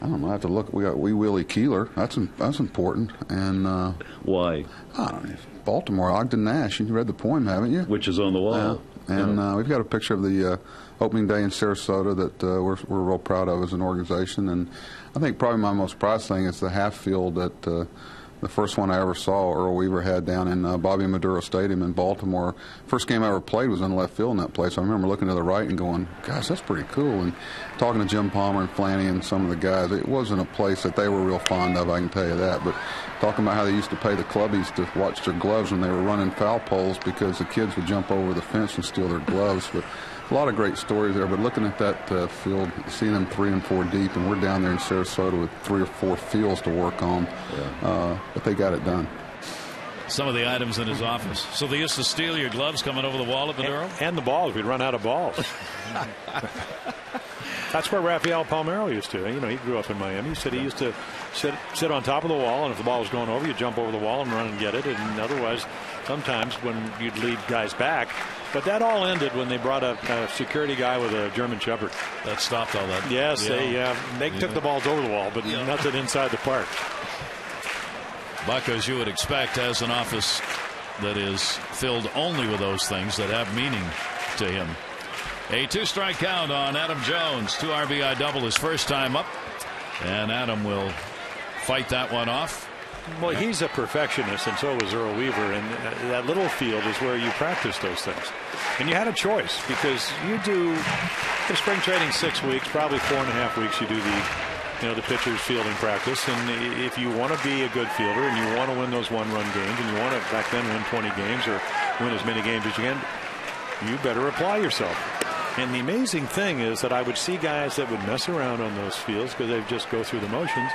don't know. I have to look. We got Wee Willie Keeler. That's important. And why? I don't know. Baltimore, Ogden Nash. You read the poem, haven't you? Which is on the wall. And we've got a picture of the opening day in Sarasota that we're real proud of as an organization. And I think probably my most prized thing is the half field that the first one I ever saw Earl Weaver had down in Bobby Maduro Stadium in Baltimore. First game I ever played was in left field in that place. I remember looking to the right and going, gosh, that's pretty cool. And talking to Jim Palmer and Flanny and some of the guys, it wasn't a place that they were real fond of, I can tell you that. But talking about how they used to pay the clubbies to watch their gloves when they were running foul poles because the kids would jump over the fence and steal their gloves. But a lot of great stories there. But looking at that field, seeing them 3 and 4 deep, and we're down there in Sarasota with 3 or 4 fields to work on. But they got it done. Some of the items in his office. So they used to steal your gloves coming over the wall at Maduro? And the balls. We'd run out of balls. That's where Rafael Palmeiro used to. You know, he grew up in Miami. He said he used to sit on top of the wall, and if the ball was going over, you'd jump over the wall and run and get it. And otherwise, sometimes when you'd lead guys back. But that all ended when they brought a security guy with a German Shepherd. That stopped all that. Yes, they took the balls over the wall, but nothing inside the park. Buck, as you would expect, has an office that is filled only with those things that have meaning to him. A 2-strike count on Adam Jones. 2 RBI double his first time up. And Adam will fight that one off. Well, he's a perfectionist, and so was Earl Weaver. And that little field is where you practice those things. And you had a choice because you do the spring training 6 weeks, probably 4.5 weeks. You do the pitcher's fielding practice. And if you want to be a good fielder and you want to win those one-run games and you want to back then win 20 games or win as many games as you can, you better apply yourself. And the amazing thing is that I would see guys that would mess around on those fields because they just go through the motions.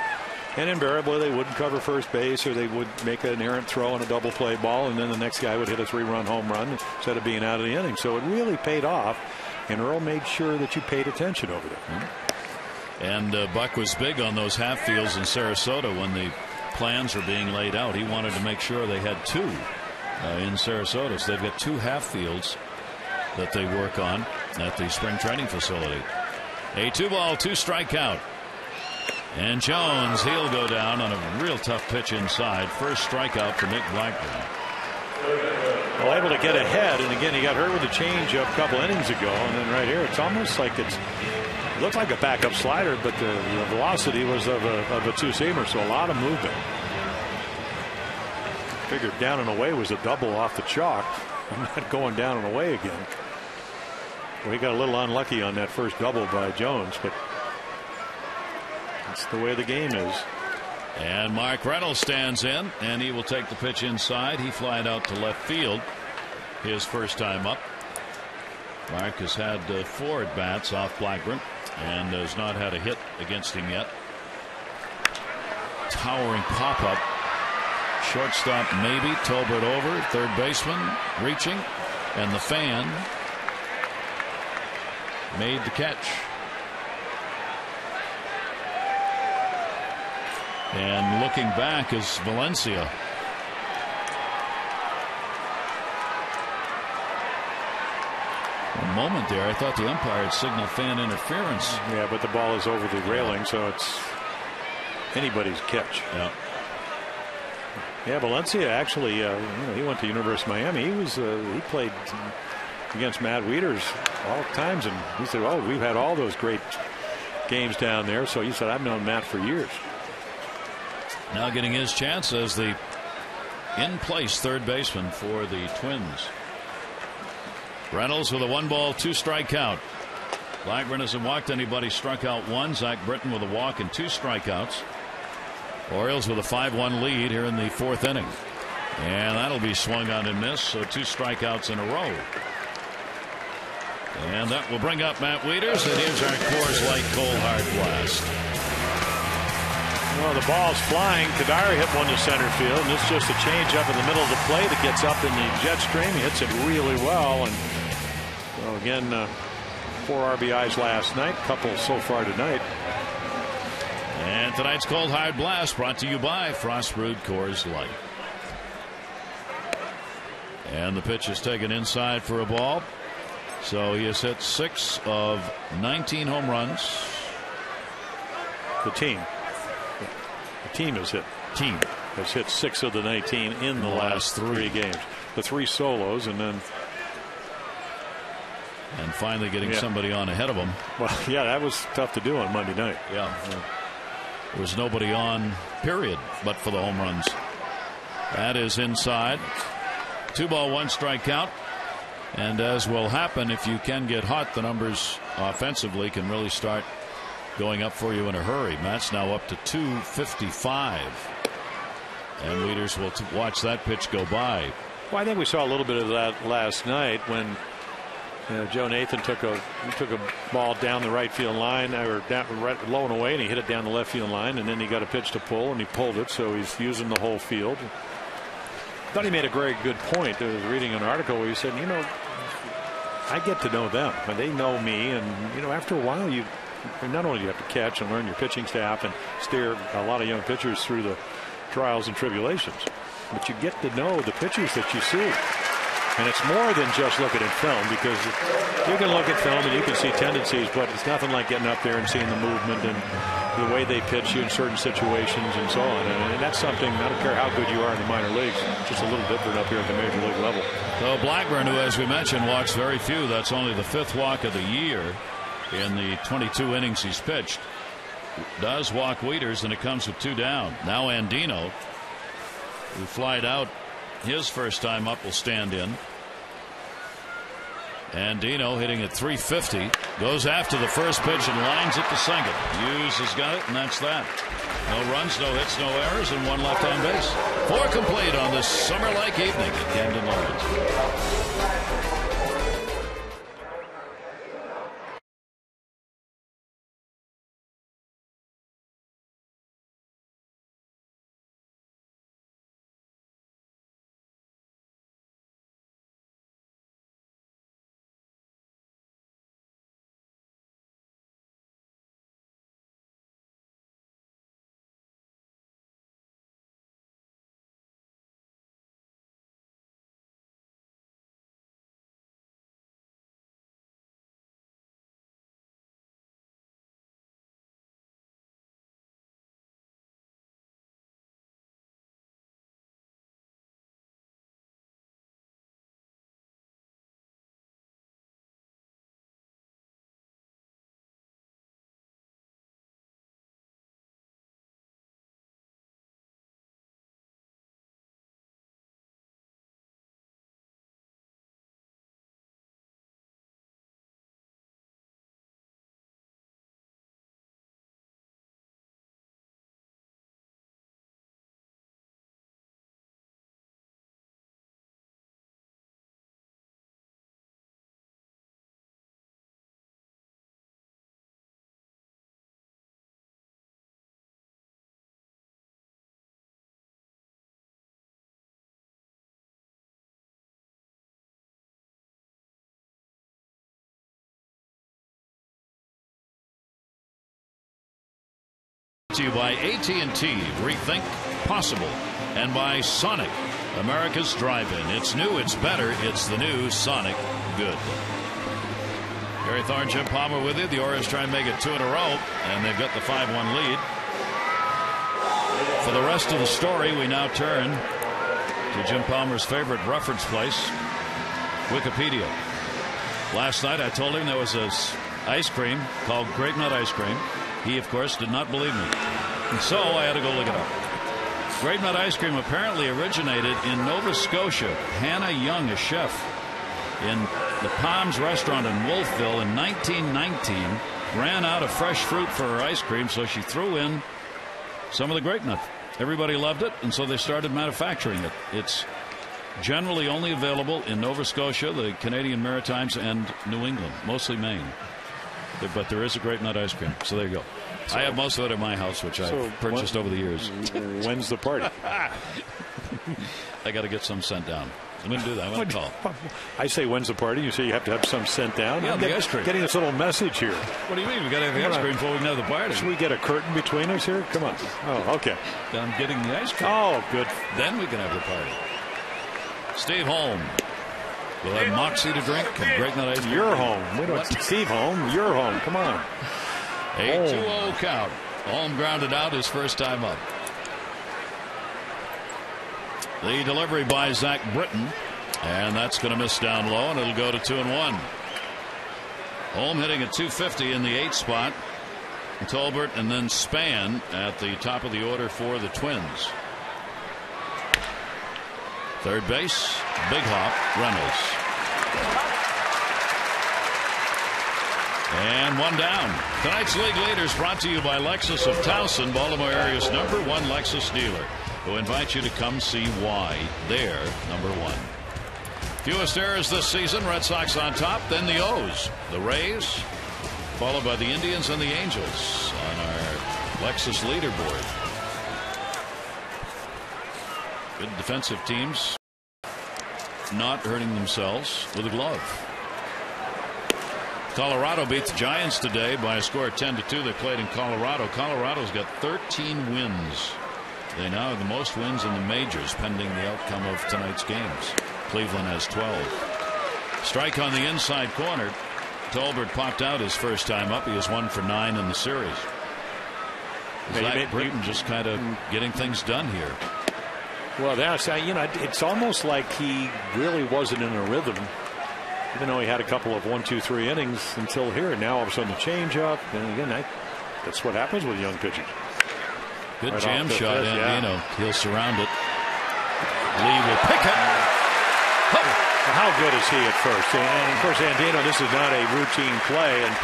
And invariably they wouldn't cover first base, or they would make an errant throw on a double play ball, and then the next guy would hit a 3-run home run instead of being out of the inning. So it really paid off, and Earl made sure that you paid attention over there. And Buck was big on those half fields in Sarasota when the plans were being laid out. He wanted to make sure they had 2 in Sarasota. So they've got 2 half fields that they work on at the spring training facility. A 2-ball, 2-strike count. And Jones, he'll go down on a real tough pitch inside. First strikeout for Nick Blackburn. Well, able to get ahead, and again he got hurt with a changeup a couple innings ago, and then right here it's almost like it looks like a backup slider, but the velocity was of a two-seamer, so a lot of movement. Figured down and away was a double off the chalk. I'm not going down and away again. Well, he got a little unlucky on that first double by Jones, but that's the way the game is. And Mark Reynolds stands in, and he will take the pitch inside. He flied out to left field his first time up. Mark has had 4 at-bats off Blackburn and has not had a hit against him yet. Towering pop-up. Shortstop maybe. Tolbert over. Third baseman reaching. And the fan made the catch. And looking back is Valencia. A moment there, I thought the umpire had signaled fan interference. Yeah, but the ball is over the railing, so it's anybody's catch. Yeah. Yeah, Valencia actually, he went to University of Miami. He played against Matt Wieters all times, and he said, "Oh, we've had all those great games down there." So he said, "I've known Matt for years." Now getting his chance as the in-place third baseman for the Twins. Reynolds with a 1-ball, 2-strike count. Blackburn hasn't walked anybody, struck out 1. Zach Britton with a walk and 2 strikeouts. Orioles with a 5-1 lead here in the 4th inning. And that'll be swung on and missed, so 2 strikeouts in a row. And that will bring up Matt Wieters, and here's our Coors Light Cold Hard Blast. Well, the ball's flying. Kadari hit one to center field, and it's just a change up in the middle of the plate. It gets up in the jet stream. He hits it really well. And so again, 4 RBIs last night, couple so far tonight. And tonight's Cold Hard Blast brought to you by Frost Brewed Coors Light. And the pitch is taken inside for a ball. So he has hit 6 of 19 home runs. The team has hit 6 of the 19 in the last 3 games. The 3 solos, and finally getting somebody on ahead of him. Well, yeah, that was tough to do on Monday night. Yeah. There was nobody on, period, but for the home runs. That is inside. 2-ball, 1-strike count. And as will happen, if you can get hot, the numbers offensively can really start going up for you in a hurry. Matt's now up to 255. And Wieters will watch that pitch go by. Well, I think we saw a little bit of that last night when Joe Nathan took a ball down the right field line, or down right low and away, and he hit it down the left field line, and then he got a pitch to pull, and he pulled it, so he's using the whole field. I thought he made a very good point. I was reading an article where he said, I get to know them, and they know me, and after a while you not only do you have to catch and learn your pitching staff and steer a lot of young pitchers through the trials and tribulations, but you get to know the pitchers that you see. And it's more than just looking at film, because you can look at film and you can see tendencies, but it's nothing like getting up there and seeing the movement and the way they pitch you in certain situations and so on. And that's something, I don't care how good you are in the minor leagues, it's just a little different up here at the major league level. So Blackburn, who, as we mentioned, walks very few, that's only the 5th walk of the year in the 22 innings he's pitched, does walk Wieters, and it comes with 2 down. Now Andino, who flied out his first time up, will stand in. Andino hitting at 350, goes after the first pitch and lines it to second. Hughes has got it, and that's that. No runs, no hits, no errors, and 1 left on base. 4 complete on this summer-like evening at Camden Yards. to you by AT Rethink Possible, and by Sonic, America's drive-in. It's new, it's better, it's the new Sonic Good. Gary Thorne, Jim Palmer with you. The Orioles try and make it 2 in a row, and they've got the 5-1 lead. For the rest of the story, we now turn to Jim Palmer's favorite reference place, Wikipedia. Last night I told him there was this ice cream called Grape Nut Ice Cream. He, of course, did not believe me. And so I had to go look it up. Grape Nut Ice Cream apparently originated in Nova Scotia. Hannah Young, a chef in the Palms restaurant in Wolfville in 1919, ran out of fresh fruit for her ice cream, so she threw in some of the grape nut. Everybody loved it, and so they started manufacturing it. It's generally only available in Nova Scotia, the Canadian Maritimes, and New England, mostly Maine. But there is a grape nut ice cream, so there you go. So, I have most of it at my house, which I've purchased over the years. When's the party? I got to get some sent down. I'm going to do that. I'm going to call. I say, when's the party? You say you have to have some sent down? Yeah, the ice cream. Getting this little message here. What do you mean? We got to have the ice cream before we can have the party. Should we get a curtain between us here? Come on. Oh, okay. Then I'm getting the ice cream. Oh, good. Then we can have the party. Steve Holm will have Moxie to drink and Grape Nut Ice Cream. You're home. We don't. Steve Holm. You're home. Come on. 8-2-0 count. Holm grounded out his first time up. The delivery by Zach Britton, and that's going to miss down low, and it'll go to 2-1. Holm hitting at 250 in the 8th spot. Tolbert and then Span at the top of the order for the Twins. Third base, big hop, Reynolds. And one down. Tonight's league leaders brought to you by Lexus of Towson, Baltimore area's #1 Lexus dealer, who invite you to come see why they're #1. Fewest errors this season, Red Sox on top, then the O's, the Rays, followed by the Indians and the Angels on our Lexus leaderboard. Good defensive teams not hurting themselves with a glove. Colorado beat the Giants today by a score of 10-2. They played in Colorado. Colorado's got 13 wins. They now have the most wins in the majors pending the outcome of tonight's games. Cleveland has 12. Strike on the inside corner. Tolbert popped out his first time up. He is 1 for 9 in the series. Zach Britton just kind of getting things done here. Well, that's, it's almost like he really wasn't in a rhythm, even though he had a couple of 1, 2, 3 innings until here. Now all of a sudden the changeup, and again, that's what happens with young pitchers. Good right jam shot, Andino. He'll surround it. Lee will pick it. Oh. How good is he at first? And of course, Andino, this is not a routine play, and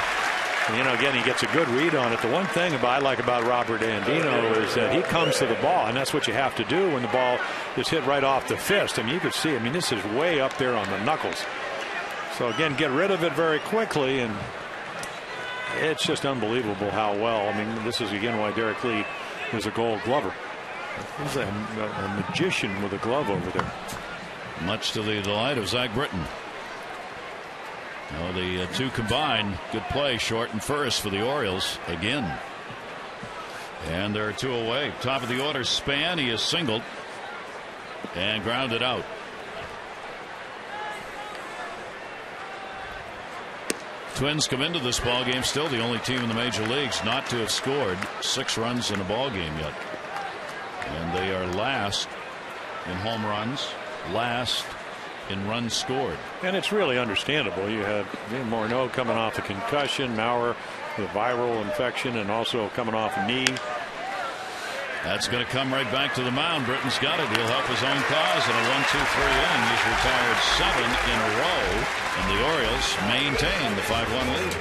again, he gets a good read on it. The one thing I like about Robert Andino is that he comes to the ball, and that's what you have to do when the ball is hit right off the fist. I mean, you could see, this is way up there on the knuckles. So again, get rid of it very quickly, and it's just unbelievable how well. This is again why Derek Lee is a Gold Glover. He's a magician with a glove over there. Much to the delight of Zach Britton. Now the two combined. Good play, short and first for the Orioles again. And there are 2 away. Top of the order, Span. He is singled and grounded out. Twins come into this ball game still the only team in the major leagues not to have scored 6 runs in a ball game yet. And they are last in home runs, last in runs scored. And it's really understandable. You have Morneau coming off a concussion, Maurer with a viral infection, and also coming off a knee. That's going to come right back to the mound. Britton's got it. He'll help his own cause in a 1-2-3 inning. He's retired 7 in a row, and the Orioles maintain the 5-1 lead.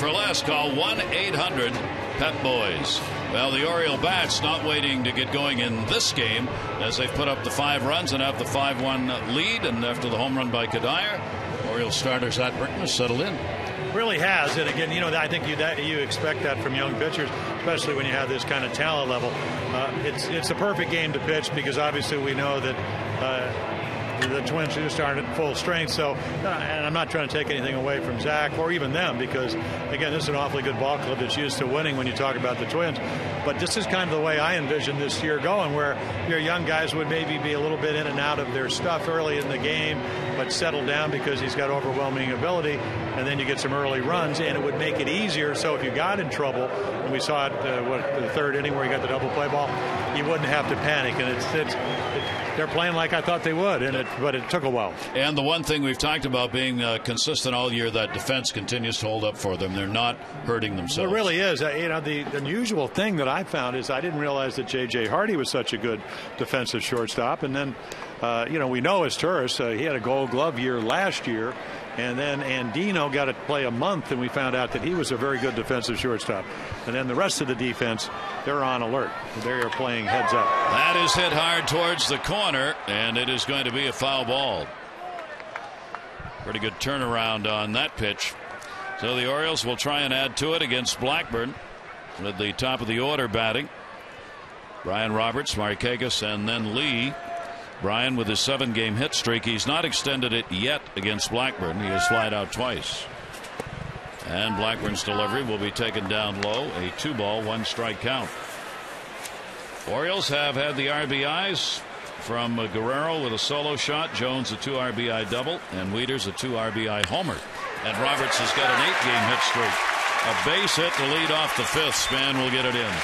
for less, call 1-800-PEP-BOYS. Well, the Oriole Bats not waiting to get going in this game as they've put up the 5 runs and have the 5-1 lead. And after the home run by Kadire, Orioles starters at Burton has settled in. Really has. And again, I think you expect that from young pitchers, especially when you have this kind of talent level. It's a perfect game to pitch because obviously we know that the Twins just aren't at full strength. So, and I'm not trying to take anything away from Zach or even them because, again, this is an awfully good ball club that's used to winning when you talk about the Twins. But this is kind of the way I envision this year going, where your young guys would maybe be a little bit in and out of their stuff early in the game, but settle down because he's got overwhelming ability, and then you get some early runs, and it would make it easier. So if you got in trouble, and we saw it the third inning where he got the double play ball, you wouldn't have to panic. And they're playing like I thought they would, but it took a while. And the one thing we've talked about being consistent all year, that defense continues to hold up for them. They're not hurting themselves. It really is. The unusual thing that I found is I didn't realize that J.J. Hardy was such a good defensive shortstop. And then, we know as tourists, he had a Gold Glove year last year. And then Andino got to play a month, and we found out that he was a very good defensive shortstop. And then the rest of the defense, they're on alert. They are playing heads up. That is hit hard towards the corner, and it is going to be a foul ball. Pretty good turnaround on that pitch. So the Orioles will try and add to it against Blackburn at the top of the order batting. Brian Roberts, Markakis, and then Lee. Brian with his 7-game hit streak. He's not extended it yet against Blackburn. He has flied out twice. And Blackburn's delivery will be taken down low. A 2-ball, 1-strike count. Orioles have had the RBIs from Guerrero with a solo shot, Jones a 2 RBI double, and Wieters a 2 RBI homer. And Roberts has got an 8-game hit streak. A base hit to lead off the 5th. Span will get it in.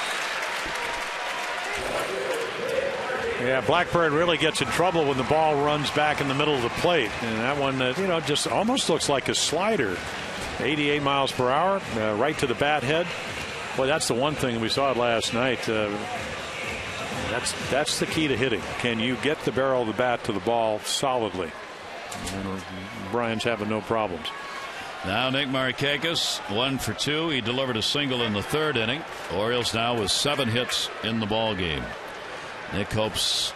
Yeah, Blackburn really gets in trouble when the ball runs back in the middle of the plate. And that one, just almost looks like a slider. 88 miles per hour, right to the bat head. Boy, that's the one thing we saw last night. That's the key to hitting. Can you get the barrel of the bat to the ball solidly? Brian's having no problems. Now Nick Markakis, 1 for 2. He delivered a single in the 3rd inning. Orioles now with 7 hits in the ball game. Nick hopes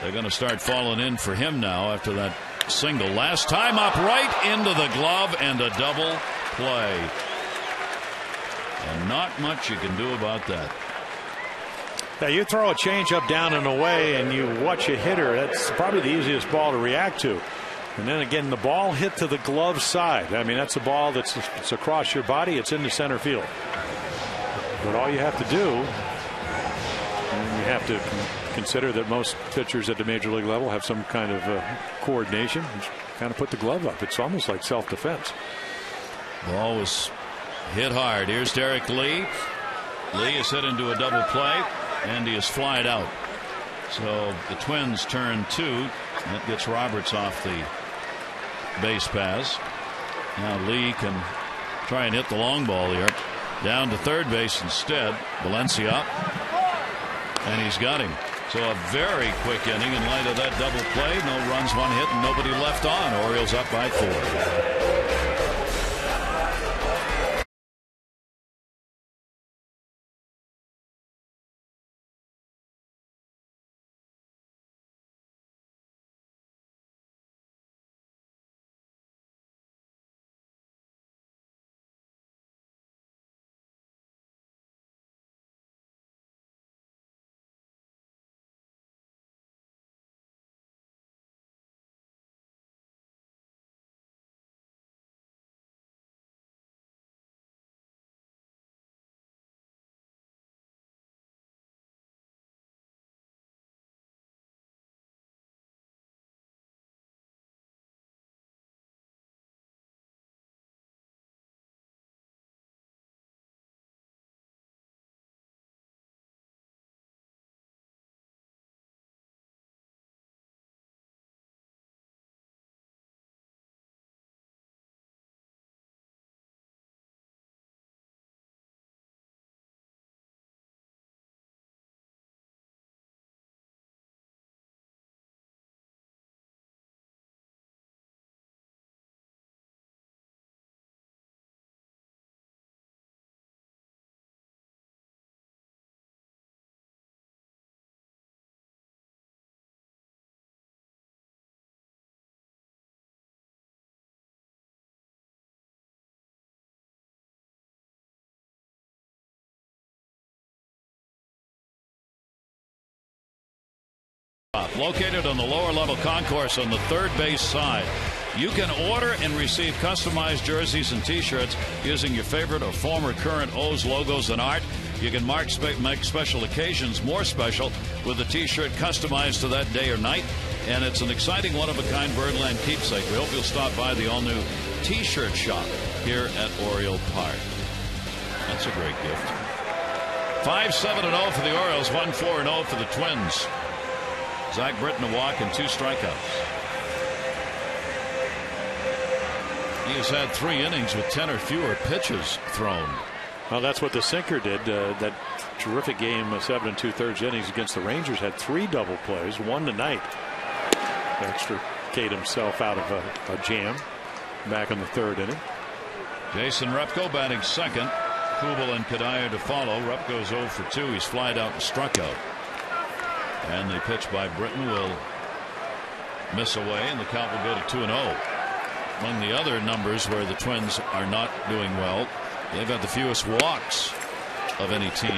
they're going to start falling in for him now after that single. Last time up, right into the glove, and a double play. And not much you can do about that. Yeah, you throw a changeup down and away and you watch a hitter. That's probably the easiest ball to react to. And then again, the ball hit to the glove side. I mean, that's a ball it's across your body. It's in the center field. But all you have to do, and you have to consider that most pitchers at the major league level have some kind of coordination. Just kind of put the glove up. It's almost like self-defense. Ball was hit hard. Here's Derek Lee. Lee is hit into a double play, and he is flied out. So the Twins turn 2. That gets Roberts off the base pass. Now Lee can try and hit the long ball here. Down to third base instead. Valencia. And he's got him. So a very quick inning in light of that double play. No runs, 1 hit, and nobody left on. Orioles up by 4. Located on the lower level concourse on the third base side. You can order and receive customized jerseys and t-shirts using your favorite or former current O's logos and art. You can make special occasions more special with a t-shirt customized to that day or night. And it's an exciting one-of-a-kind Birdland keepsake. We hope you'll stop by the all-new t-shirt shop here at Oriole Park. That's a great gift. 5-7-0 for the Orioles, 1-4-0 for the Twins. Zach Britton a walk and 2 strikeouts. He has had 3 innings with 10 or fewer pitches thrown. Well, that's what the sinker did. That terrific game, 7 2/3 innings against the Rangers, had 3 double plays, 1 tonight. Extricate himself out of a jam back in the 3rd inning. Jason Repko batting second. Kubel and Kadire to follow. Repko's 0 for 2. He's flied out and struck out. And the pitch by Britton will miss away, and the count will go to 2-0. Among the other numbers where the Twins are not doing well, they've had the fewest walks of any team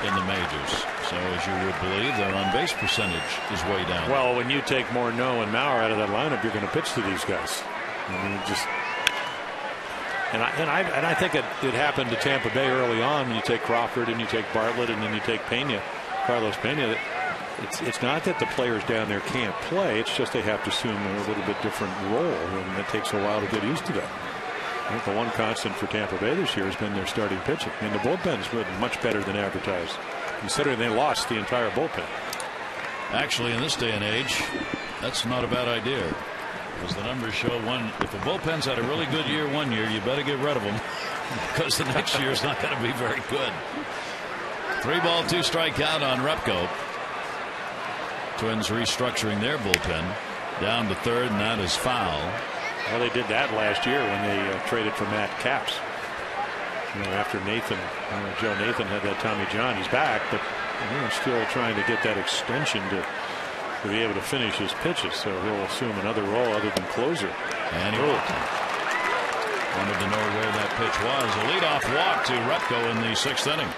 in the majors. So as you would believe, their on-base percentage is way down. Well, when you take Morneau and Mauer out of that lineup, you're going to pitch to these guys. I mean, and I think it happened to Tampa Bay early on. When you take Crawford and you take Bartlett and then you take Carlos Pena. It's not that the players down there can't play. It's just they have to assume a little bit different role, and it takes a while to get used to that. I think the one constant for Tampa Bay this year has been their starting pitching. And the bullpen's been much better than advertised, considering they lost the entire bullpen. Actually, in this day and age, that's not a bad idea. Because the numbers show if the bullpen's had a really good year one year, you better get rid of them. Because the next year is not going to be very good. 3-ball, 2-strike count on Repko. Twins restructuring their bullpen down to 3rd, and that is foul. Well, they did that last year when they traded for Matt Capps. After Joe Nathan had that Tommy John, he's back, but still trying to get that extension to be able to finish his pitches. So he'll assume another role other than closer. And he wanted to know where that pitch was. A leadoff walk to Repko in the 6th inning.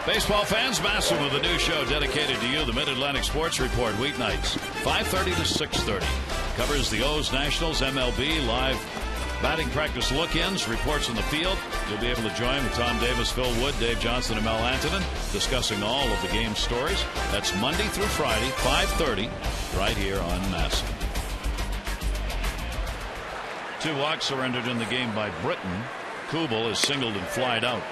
Baseball fans, Massive with a new show dedicated to you, the Mid-Atlantic Sports Report, weeknights, 5:30 to 6:30. Covers the O's, Nationals, MLB, live batting practice look-ins, reports on the field. You'll be able to join with Tom Davis, Phil Wood, Dave Johnson, and Mel Antonin, discussing all of the game stories. That's Monday through Friday, 5:30, right here on Massive. 2 walks surrendered in the game by Britton. Kubel is singled and flied out.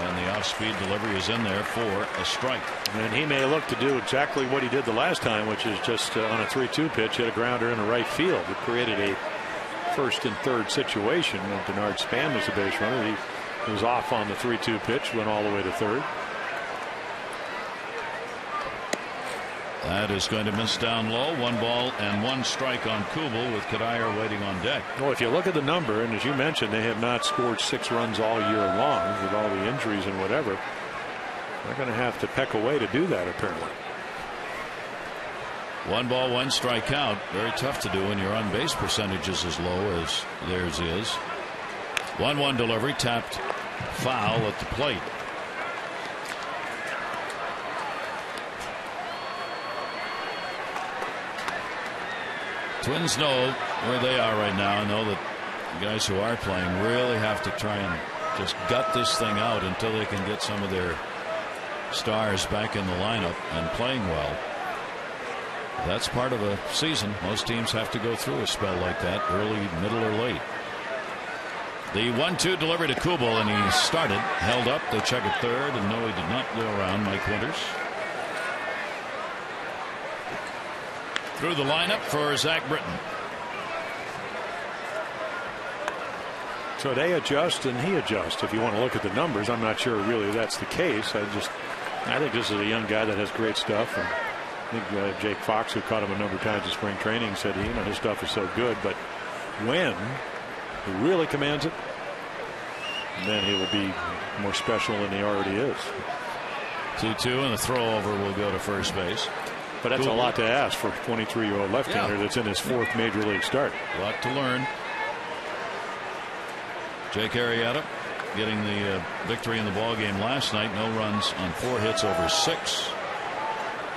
And the off-speed delivery is in there for a strike. And he may look to do exactly what he did the last time, which is just on a 3-2 pitch, hit a grounder into right field. It created a 1st and 3rd situation when Denard Span was the base runner. He was off on the 3-2 pitch, went all the way to 3rd. That is going to miss down low. 1 ball and 1 strike on Kubel with Kadire waiting on deck. Well, if you look at the number, and as you mentioned, they have not scored 6 runs all year long with all the injuries and whatever. They're going to have to peck away to do that, apparently. 1 ball, 1 strike count. Very tough to do when your on base percentage is as low as theirs is. 1-1 delivery, tapped foul at the plate. Twins know where they are right now and know that the guys who are playing really have to try and just gut this thing out until they can get some of their stars back in the lineup and playing well. That's part of a season. Most teams have to go through a spell like that, early, middle, or late. The 1-2 delivery to Kubel, and he started, held up. They check at 3rd, and no, he did not go around Mike Winters. Through the lineup for Zach Britton. So they adjust and he adjusts. If you want to look at the numbers, I'm not sure really that's the case. I think this is a young guy that has great stuff. And I think Jake Fox, who caught him a number of times in spring training, said his stuff is so good. But when he really commands it, then he will be more special than he already is. 2-2 and the throw over will go to first base. But that's a lot to ask for a 23-year-old left-hander that's in his 4th major league start. A lot to learn. Jake Arrieta getting the victory in the ball game last night. No runs on 4 hits over 6.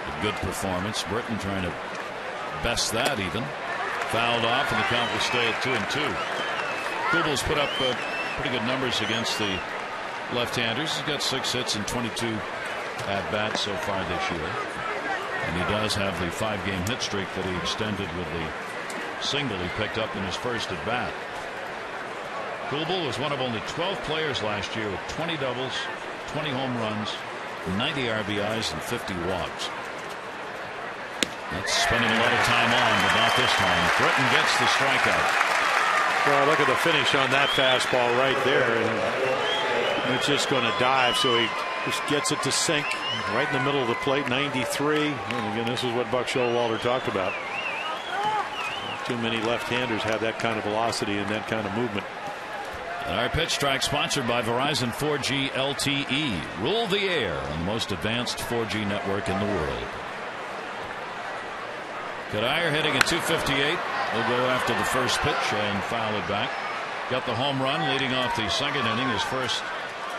A good performance. Britton trying to best that even. Fouled off, and the count will stay at 2-2. Kubel's put up pretty good numbers against the left-handers. He's got 6 hits and 22 at-bats so far this year. And he does have the 5-game hit streak that he extended with the single he picked up in his first at-bat. Kubel was one of only 12 players last year with 20 doubles, 20 home runs, 90 RBIs, and 50 walks. That's spending a lot of time on, but not this time. Britton gets the strikeout. Well, look at the finish on that fastball right there. And it's just going to dive, so he just gets it to sink right in the middle of the plate. 93. And again, this is what Buck Showalter talked about. Too many left-handers have that kind of velocity and that kind of movement. And our pitch track sponsored by Verizon 4G LTE. Rule the air on the most advanced 4G network in the world. Kadire hitting at 258. Will go after the first pitch and foul it back. Got the home run leading off the second inning. His first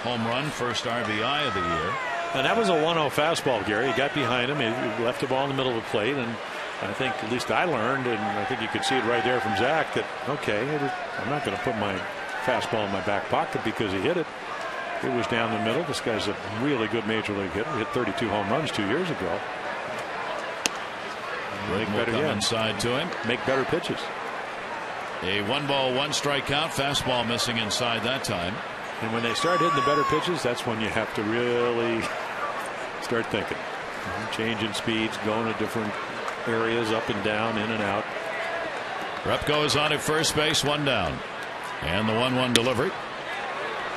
home run, first RBI of the year. And that was a 1-0 fastball, Gary. He got behind him. He left the ball in the middle of the plate. And I think, at least I learned, and I think you could see it right there from Zach, that, okay, I'm not going to put my fastball in my back pocket because he hit it. It was down the middle. This guy's a really good major league hitter. He hit 32 home runs 2 years ago. Make better inside to him. Make better pitches. A 1-ball, 1-strike count. Fastball missing inside that time. And when they start hitting the better pitches, that's when you have to really start thinking. Changing speeds, going to different areas, up and down, in and out. Repko is on at first base, 1 down. And the 1-1 delivery.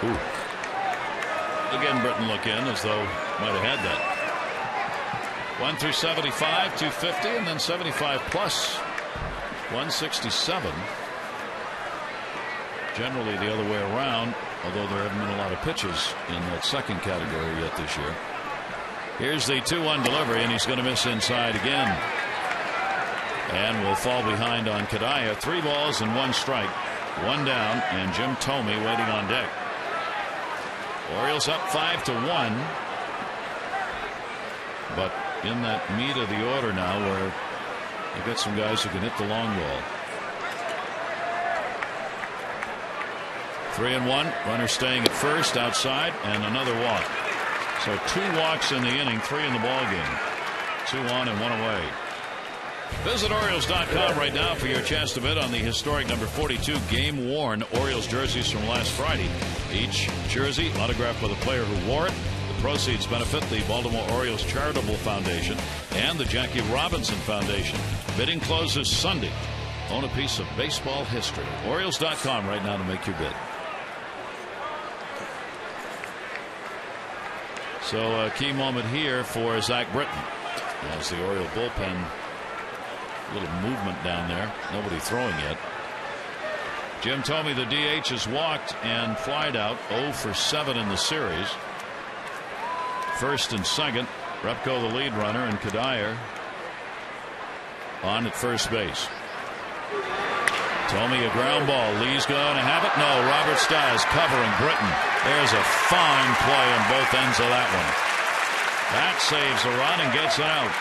Ooh. Again, Britton look in as though might have had that. 1 through 75, 250, and then 75 plus 167. Generally the other way around, although there haven't been a lot of pitches in that second category yet this year. Here's the 2-1 delivery, and he's going to miss inside again. And will fall behind on Kadire. 3 balls and 1 strike. 1 down, and Jim Thome waiting on deck. Orioles up 5-1. But in that meat of the order now, where they got some guys who can hit the long ball. 3-1. Runner staying at first outside, and another walk. So 2 walks in the inning, 3 in the ball game. 2 on and 1 away. Visit Orioles.com right now for your chance to bid on the historic number 42 game-worn Orioles jerseys from last Friday. Each jersey autographed by the player who wore it. The proceeds benefit the Baltimore Orioles Charitable Foundation and the Jackie Robinson Foundation. Bidding closes Sunday. Own a piece of baseball history. Orioles.com right now to make your bid. So a key moment here for Zach Britton as the Oriole bullpen. A little movement down there. Nobody throwing yet. Jim Thome, the DH, has walked and flied out 0 for 7 in the series. First and second. Repko the lead runner, and Kadire on at first base. Thome a ground ball. Lee's going to have it. No, Robert Stiles covering Britton. There's a fine play on both ends of that one. That saves a run and gets it out.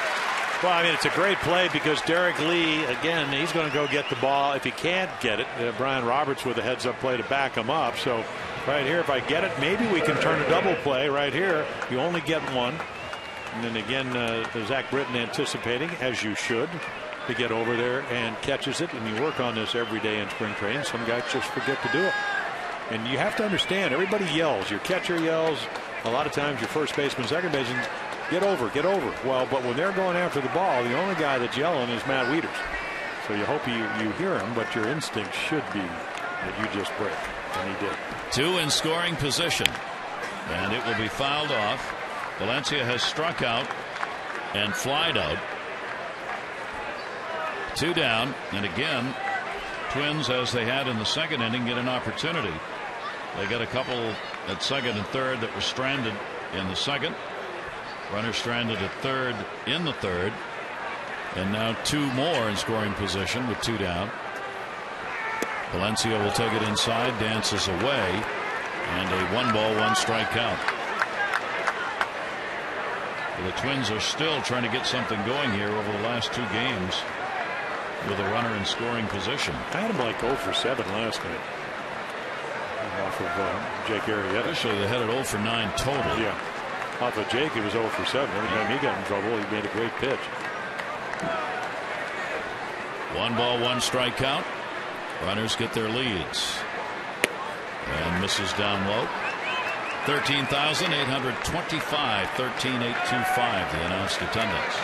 Well, I mean, it's a great play because Derek Lee, again, he's going to go get the ball. If he can't get it, Brian Roberts with a heads-up play to back him up. So right here, if I get it, maybe we can turn a double play right here. You only get one. And then again, Zach Britton anticipating, as you should, to get over there and catches it. And you work on this every day in spring training. Some guys just forget to do it. And you have to understand, everybody yells. Your catcher yells. A lot of times your first baseman, second baseman, get over, get over. Well, but when they're going after the ball, the only guy that's yelling is Matt Wieters. So you hope you hear him, but your instinct should be that you just break. And he did. 2 in scoring position. And it will be fouled off. Valencia has struck out and flied out. 2 down. And again, Twins, as they had in the second inning, get an opportunity. They got a couple at second and third that were stranded in the second. Runner stranded at third in the third. And now 2 more in scoring position with 2 down. Valencia will take it inside, dances away, and a 1-ball, 1-strike count. The Twins are still trying to get something going here over the last 2 games with a runner in scoring position. I had him like 0 for 7 last night. Off of Jake Arrieta. Officially, they had it 0 for 9 total. Yeah. Off of Jake, he was 0 for 7. Every time he got in trouble, he made a great pitch. 1 ball, 1 strike count. Runners get their leads. And misses down low. 13,825, 13,825, the announced attendance.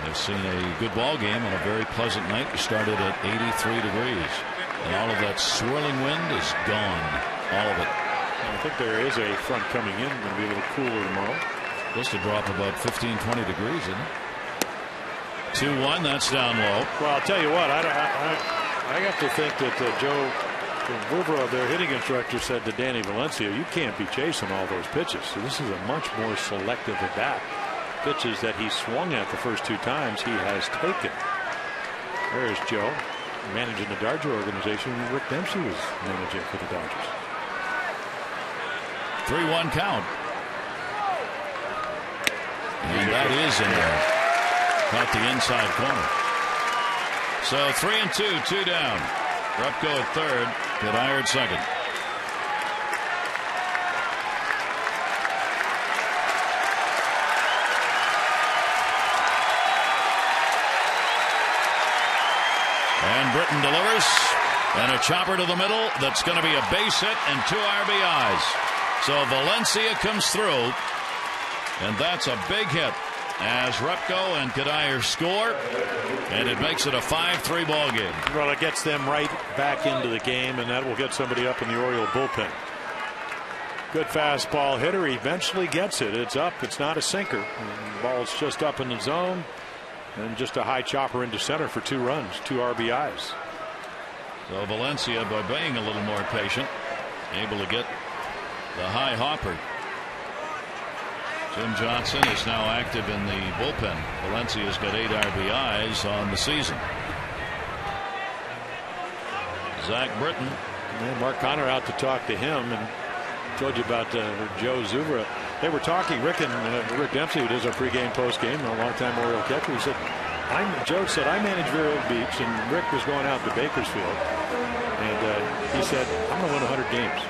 They've seen a good ball game on a very pleasant night. We started at 83 degrees. And all of that swirling wind is gone. All of it. I think there is a front coming in. Going to be a little cooler tomorrow. Supposed to drop about 15, 20 degrees, isn't it? 2-1. That's down low. Well, I'll tell you what. I have to think that Joe Vuvra, their hitting instructor, said to Danny Valencia, "You can't be chasing all those pitches." So this is a much more selective at bat. Pitches that he swung at the first 2 times, he has taken. There's Joe, managing the Dodger organization. Rick Dempsey was managing for the Dodgers. 3-1 count. And that is in there. Caught the inside corner. So 3-2, 2 down. Repko at third, Kadire at second. And Britton delivers, and a chopper to the middle that's going to be a base hit and 2 RBIs. So Valencia comes through, and that's a big hit as Repko and Kadire score, and it makes it a 5-3 ball game. Well, it gets them right back into the game, and that will get somebody up in the Oriole bullpen. Good fastball hitter. He eventually gets it. It's up. It's not a sinker. The ball's just up in the zone. And just a high chopper into center for 2 runs, 2 RBIs. So Valencia, by being a little more patient, able to get the high hopper. Jim Johnson is now active in the bullpen. Valencia's got 8 RBIs on the season. Zach Britton. And Mark Connor out to talk to him, and told you about Joe Zubra. They were talking, Rick Dempsey, who does our pregame, postgame, a long-time Oriole catcher. He said, Joe said, I manage Vero Beach, and Rick was going out to Bakersfield. And he said, I'm going to win 100 games.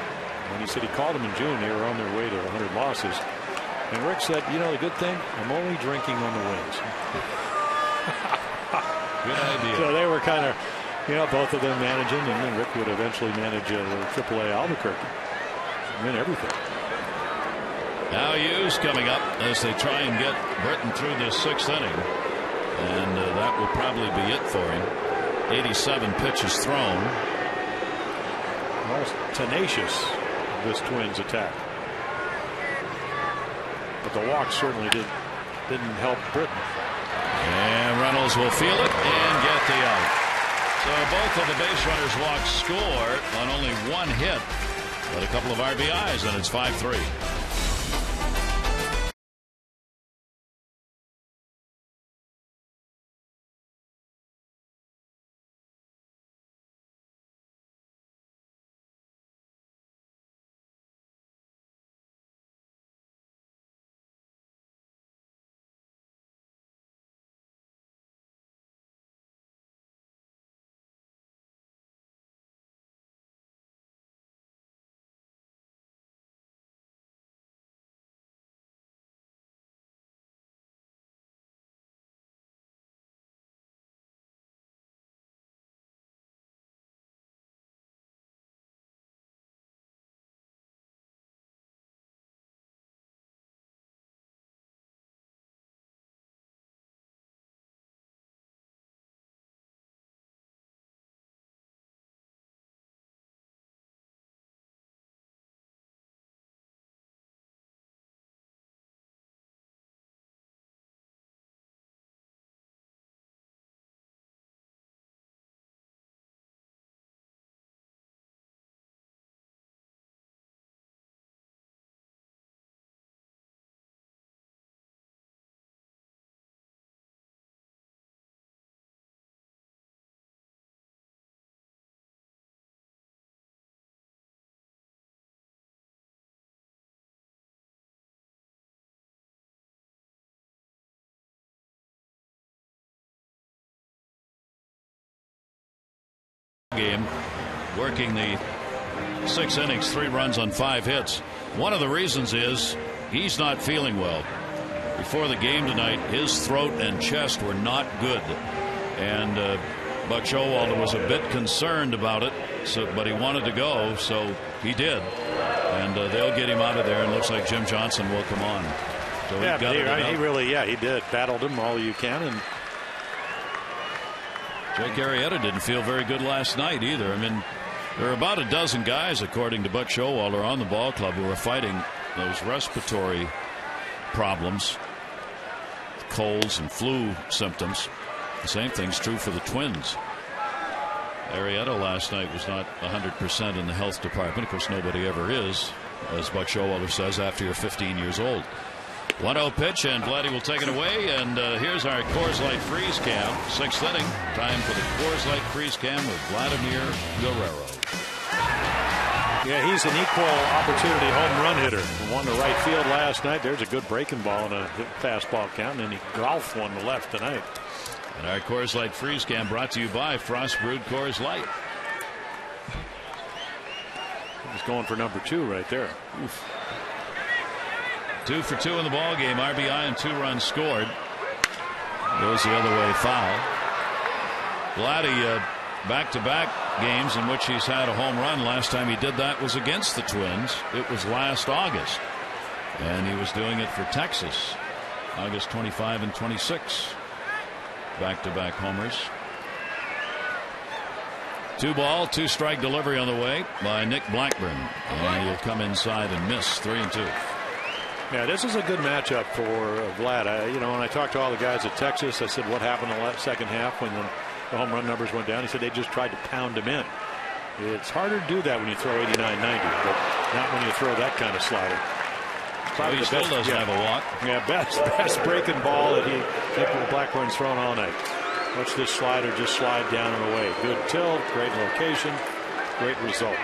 And he said he called them in June. They were on their way to 100 losses. And Rick said, you know, the good thing, I'm only drinking on the wins. Good idea. So they were kind of, both of them managing, and then Rick would eventually manage AAA Albuquerque. Win everything. Now Hughes coming up as they try and get Britton through this 6th inning. And that will probably be it for him. 87 pitches thrown. Most tenacious, this Twins attack. But the walk certainly didn't help Britton. And Reynolds will feel it and get the out. So both of the base runners walk score on only 1 hit, but a couple of RBIs, and it's 5-3. game, working the 6 innings, 3 runs on 5 hits. One of the reasons is he's not feeling well. Before the game tonight, his throat and chest were not good, and Buck Showalter was a bit concerned about it, but he wanted to go, so he did. And they'll get him out of there, and it looks like Jim Johnson will come on. So yeah, he did. Battled him all you can. And Jake Arrieta didn't feel very good last night either. I mean, there are about a dozen guys, according to Buck Showalter, on the ball club who are fighting those respiratory problems, colds and flu symptoms. The same thing's true for the Twins. Arrieta last night was not 100% in the health department. Of course, nobody ever is, as Buck Showalter says, after you're 15 years old. 1-0 pitch, and Vladdy will take it away. And here's our Coors Light Freeze Cam. 6th inning. Time for the Coors Light Freeze Cam with Vladimir Guerrero. Yeah, he's an equal opportunity home run hitter. Won to right field last night. There's a good breaking ball and a fastball count, and he golfed one to left tonight. And our Coors Light Freeze Cam brought to you by Frost Brewed Coors Light. He's going for number 2 right there. Oof. 2 for 2 in the ball game. RBI and 2 runs scored. Goes the other way, foul. Vladdy, back-to-back games in which he's had a home run. Last time he did that was against the Twins. It was last August, and he was doing it for Texas, August 25 and 26. Back-to-back homers. 2-ball, 2-strike delivery on the way by Nick Blackburn, and he'll come inside and miss. 3-2. Yeah, this is a good matchup for Vlad. When I talked to all the guys at Texas, I said, what happened in the second half when the home run numbers went down? He said they just tried to pound him in. It's harder to do that when you throw 89-90, but not when you throw that kind of slider. Probably he still doesn't have a walk. Yeah, best breaking ball that Nick Blackburn's thrown all night. Watch this slider just slide down and away. Good tilt, great location, great result.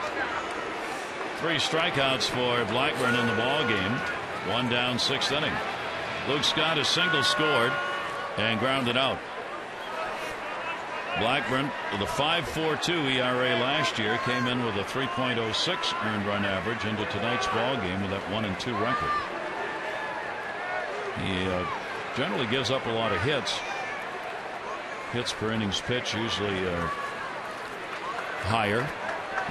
3 strikeouts for Blackburn in the ball game. 1 down, 6th inning. Luke Scott has single scored and grounded out. Blackburn, with a 5.42 ERA last year, came in with a 3.06 earned run average into tonight's ball game with that 1-2 record. He generally gives up a lot of hits. Hits per innings pitch usually higher,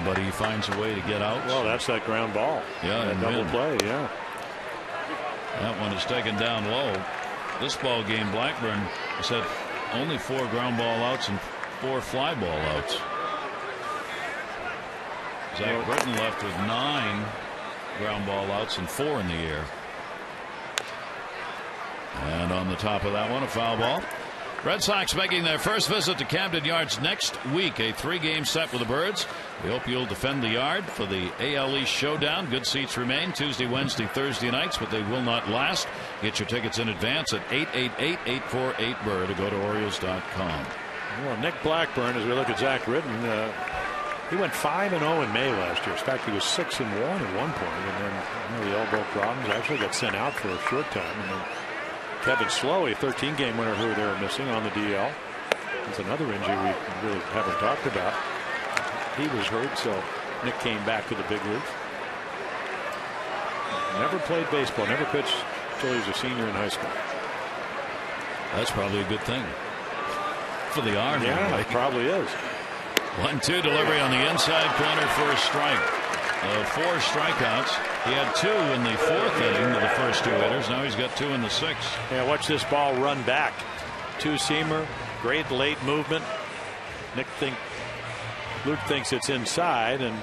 but he finds a way to get out. Well, that's that ground ball. Yeah, and double play. Yeah. That one is taken down low. This ball game, Blackburn has had only 4 ground ball outs and 4 fly ball outs. Zach Britton left with 9 ground ball outs and 4 in the air. And on the top of that one, a foul ball. Red Sox making their first visit to Camden Yards next week. A 3-game set with the Birds. We hope you'll defend the yard for the AL East Showdown. Good seats remain Tuesday, Wednesday, Thursday nights, but they will not last. Get your tickets in advance at 888-848-BIRD to go to Orioles.com. Well, Nick Blackburn, as we look at Zach Britton, he went 5-0 in May last year. In fact, he was 6-1 at one point, and then the elbow problems actually got sent out for a short time. And then Kevin Slowey, 13-game winner who they were missing on the DL. That's another injury we really haven't talked about. He was hurt, so Nick came back to the big leagues. Never played baseball, never pitched until he was a senior in high school. That's probably a good thing for the arm. Yeah, it probably is. 1-2 delivery on the inside corner for a strike. 4 strikeouts. He had 2 in the 4th inning to the first 2 hitters. Now he's got 2 in the 6th. Yeah, watch this ball run back. 2-seamer, great late movement. Luke thinks it's inside, and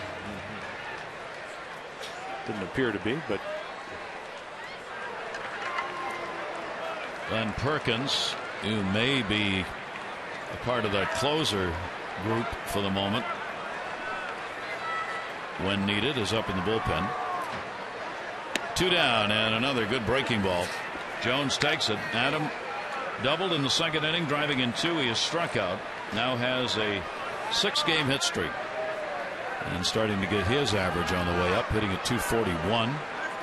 didn't appear to be, but Glenn Perkins, who may be a part of that closer group for the moment, when needed, is up in the bullpen. 2 down, and another good breaking ball. Jones takes it. Adam doubled in the 2nd inning, driving in 2. He has struck out. Now has a 6-game hit streak, and starting to get his average on the way up, hitting at 241.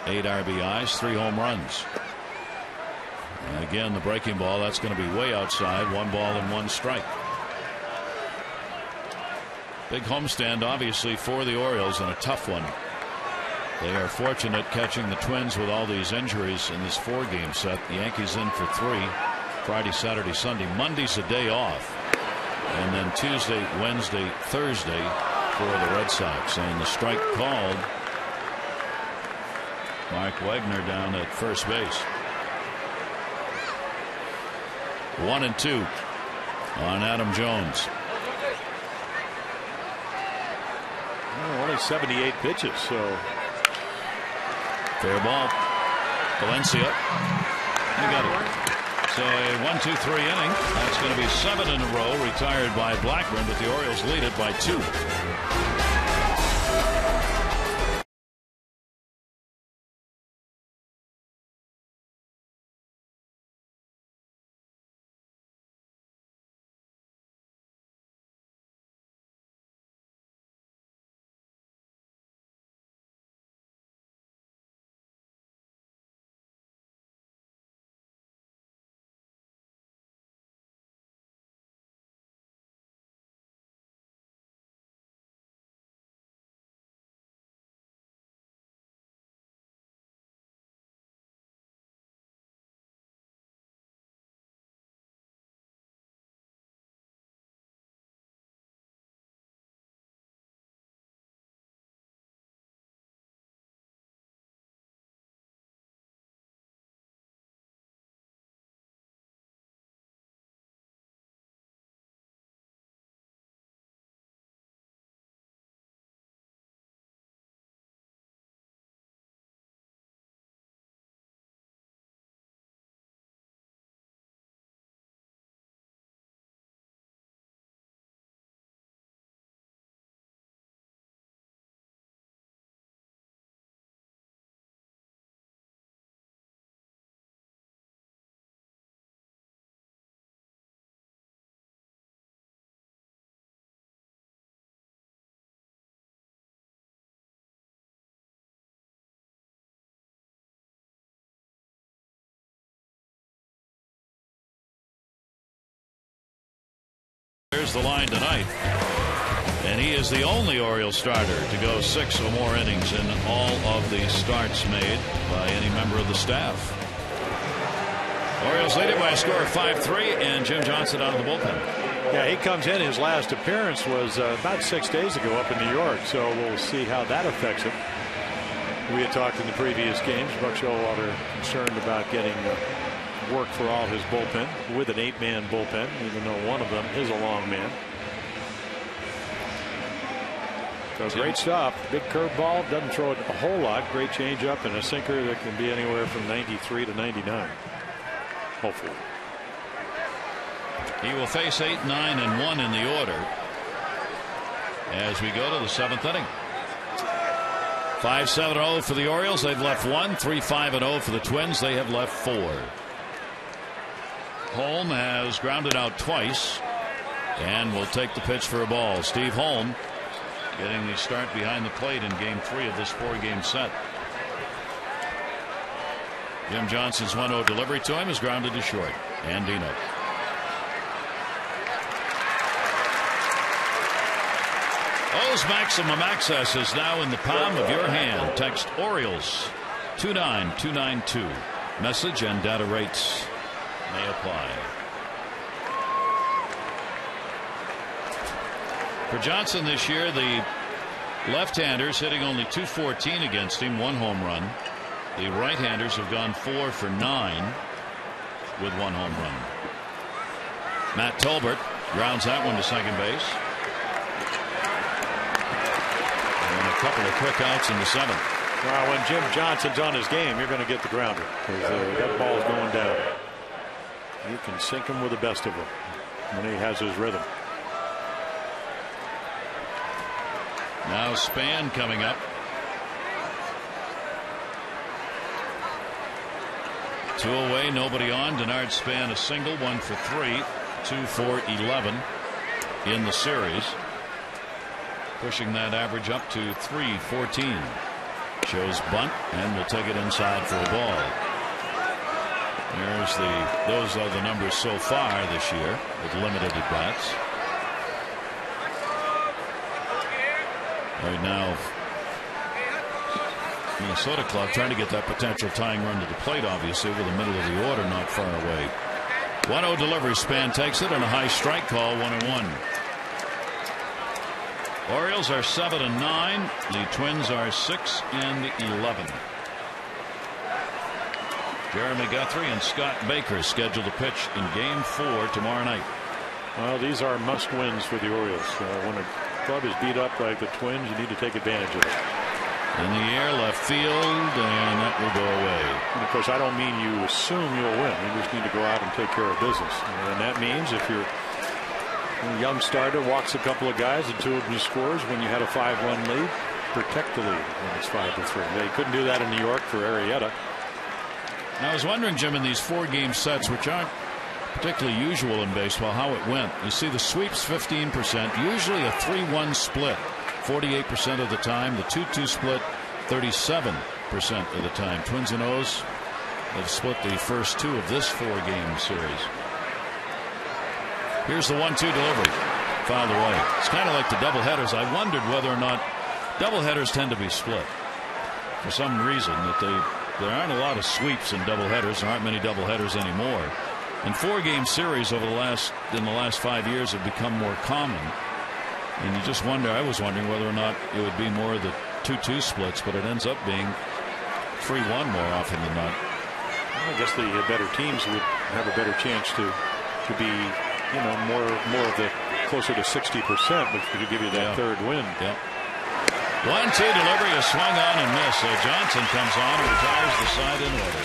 8 RBIs, 3 home runs. And again, the breaking ball, that's going to be way outside. 1 ball and 1 strike. Big homestand, obviously, for the Orioles, and a tough one. They are fortunate catching the Twins with all these injuries in this 4-game set. The Yankees in for 3 Friday, Saturday, Sunday. Monday's a day off, and then Tuesday, Wednesday, Thursday for the Red Sox. And the strike called. Mark Wagner down at first base. 1-2 on Adam Jones. Oh, only 78 pitches, so fair ball. Valencia, you got it. So a 1-2-3 inning. That's going to be 7 in a row retired by Blackburn, but the Orioles lead it by 2. Here's the line tonight, and he is the only Orioles starter to go 6 or more innings in all of the starts made by any member of the staff. Orioles lead it by a score of 5-3, and Jim Johnson out of the bullpen. Yeah, he comes in. His last appearance was about 6 days ago up in New York, so we'll see how that affects him. We had talked in the previous games. Buck Showalter concerned about getting work for all his bullpen with an 8-man bullpen, even though one of them is a long man. So great stop. Big curveball. Doesn't throw it a whole lot. Great changeup and a sinker that can be anywhere from 93 to 99. Hopefully. He will face 8, 9, and 1 in the order as we go to the 7th inning. 5-7-0 for the Orioles. They've left 1. 3-5-0 for the Twins. They have left 4. Holm has grounded out twice and will take the pitch for a ball. Steve Holm getting the start behind the plate in game 3 of this 4-game set. Jim Johnson's 1-0 delivery to him is grounded to short. Andino. O's maximum access is now in the palm of your hand. Text Orioles 29292. Message and data rates may apply. For Johnson this year, the left-handers hitting only .214 against him, 1 home run. The right-handers have gone 4 for 9 with 1 home run. Matt Tolbert grounds that one to second base. And a couple of quick outs in the 7th. Well, when Jim Johnson's on his game, you're going to get the grounder because that ball's going down. You can sink him with the best of them when he has his rhythm. Now Span coming up. 2 away, nobody on. Denard Span a single, 1 for 3, 2 for 11 in the series, pushing that average up to 314. Shows bunt and will take it inside for a ball. Those are the numbers so far this year with limited at bats. Right now, Minnesota club trying to get that potential tying run to the plate, obviously, with the middle of the order not far away. 1-0 delivery. Span takes it, and a high strike call, 1-1. Orioles are 7-9. The Twins are 6-11. Jeremy Guthrie and Scott Baker scheduled to pitch in Game 4 tomorrow night. Well, these are must-wins for the Orioles. When a club is beat up like the Twins, you need to take advantage of it. In the air, left field, and that will go away. And of course, I don't mean you assume you'll win. You just need to go out and take care of business. And that means if you're a young starter, walks a couple of guys, and 2 of them scores when you had a 5-1 lead, protect the lead when it's 5-3. They couldn't do that in New York for Arrieta. Now, I was wondering, Jim, in these 4-game sets, which aren't particularly usual in baseball, how it went. You see the sweeps 15%, usually a 3-1 split 48% of the time, the 2-2 split 37% of the time. Twins and O's have split the first 2 of this 4-game series. Here's the 1-2 delivery, fouled away. It's kind of like the doubleheaders. I wondered whether or not doubleheaders tend to be split for some reason, that there aren't a lot of sweeps in doubleheaders. There aren't many doubleheaders anymore. And 4-game series in the last 5 years have become more common. And you just wonder, I was wondering whether or not it would be more of the 2-2 splits, but it ends up being 3-1 more often than not. I guess the better teams would have a better chance to be, more of the closer to 60%, which would give you that third win. Yeah. 1-2 delivery, a swung on and miss. So Johnson comes on and retires the side in order.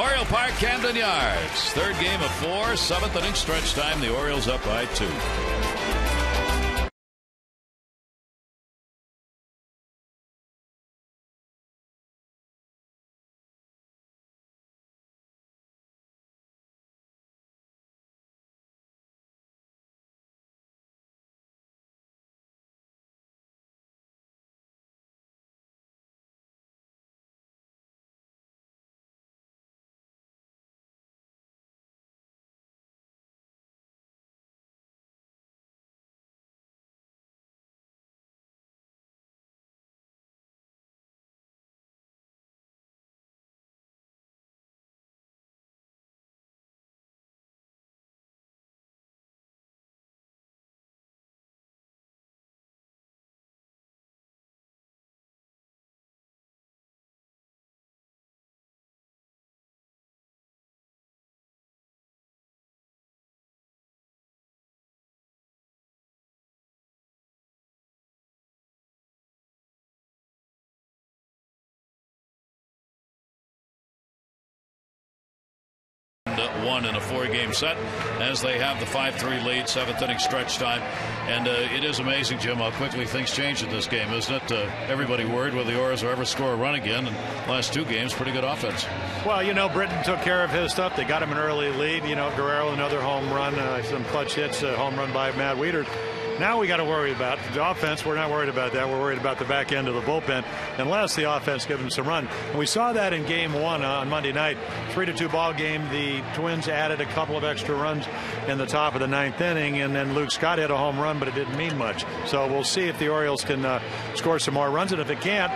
Oriole Park, Camden Yards. 3rd game of 4, 7th inning stretch time. The Orioles up by 2. One in a 4-game set as they have the 5-3 lead, 7th inning stretch time. And it is amazing, Jim, how quickly things change in this game, isn't it? Everybody worried whether the Orioles will ever score a run again. And last 2 games, pretty good offense. Well, Britton took care of his stuff. They got him an early lead. Guerrero, another home run, some clutch hits, home run by Matt Wieters. Now we got to worry about the offense. We're not worried about that. We're worried about the back end of the bullpen, unless the offense gives them some run. And we saw that in Game 1 on Monday night. 3-2 ball game. The Twins added a couple of extra runs in the top of the 9th inning, and then Luke Scott hit a home run, but it didn't mean much. So we'll see if the Orioles can score some more runs, and if it can't,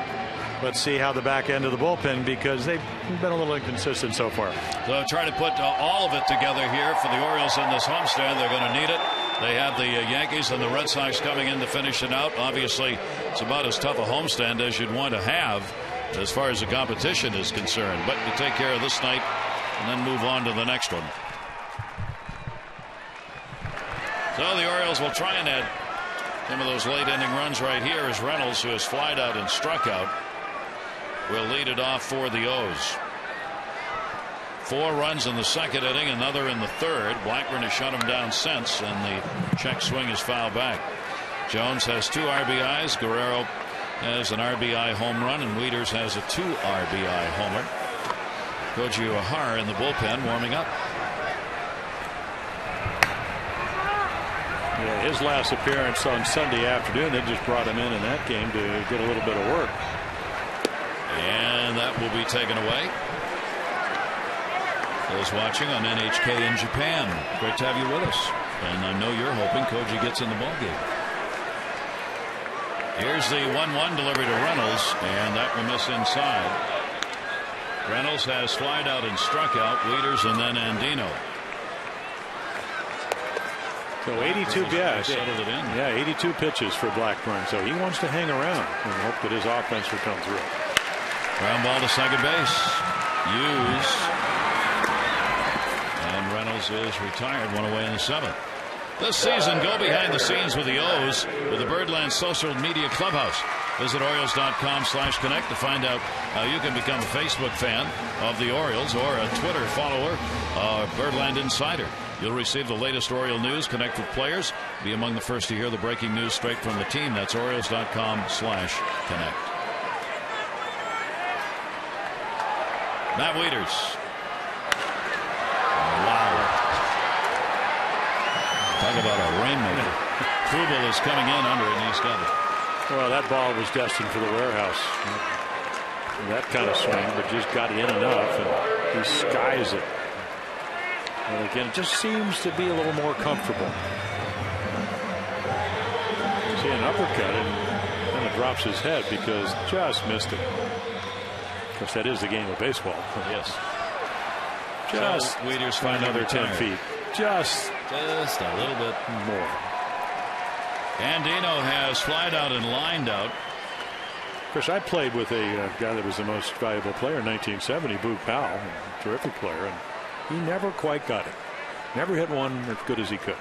let's see how the back end of the bullpen, because they've been a little inconsistent so far. So try to put all of it together here for the Orioles in this homestand. They're going to need it. They have the Yankees and the Red Sox coming in to finish it out. Obviously, it's about as tough a homestand as you'd want to have as far as the competition is concerned. But you take care of this night and then move on to the next one. So the Orioles will try and add some of those late inning runs right here as Reynolds, who has flied out and struck out, will lead it off for the O's. 4 runs in the 2nd inning, another in the 3rd. Blackburn has shut him down since, and the check swing is fouled back. Jones has 2 RBIs. Guerrero has an RBI home run, and Wieters has a 2 RBI homer. Koji Ohara in the bullpen warming up. Yeah, his last appearance on Sunday afternoon, they just brought him in that game to get a little bit of work. And that will be taken away. Those watching on NHK in Japan, great to have you with us. And I know you're hoping Koji gets in the ballgame. Here's the 1-1 delivery to Reynolds, and that will miss inside. Reynolds has flied out and struck out Wieters and then Andino. So 82, settled it in. Yeah, 82 pitches for Blackburn. So he wants to hang around and hope that his offense will come through. Ground ball to second base. Hughes. And Reynolds is retired, one away in the seventh. This season, go behind the scenes with the O's with the Birdland social media clubhouse. Visit Orioles.com/connect to find out how you can become a Facebook fan of the Orioles or a Twitter follower, Birdland Insider. You'll receive the latest Oriole news, connect with players, be among the first to hear the breaking news straight from the team. That's Orioles.com/connect. Matt Wieters. Wow. Talk about a rainmaker. Kubel is coming in under it, and he's got it. Well, that ball was destined for the warehouse. That kind of swing, but just got it in enough, and he skies it. And again, it just seems to be a little more comfortable. See an uppercut, and then it drops his head because just missed it. Of course, that is the game of baseball. Yes. Just so Wieters find another 10 feet. Just a little bit more. Andino has flied out and lined out. Of course, I played with a guy that was the most valuable player in 1970, Boo Powell, a terrific player, and he never quite got it. Never hit one as good as he could.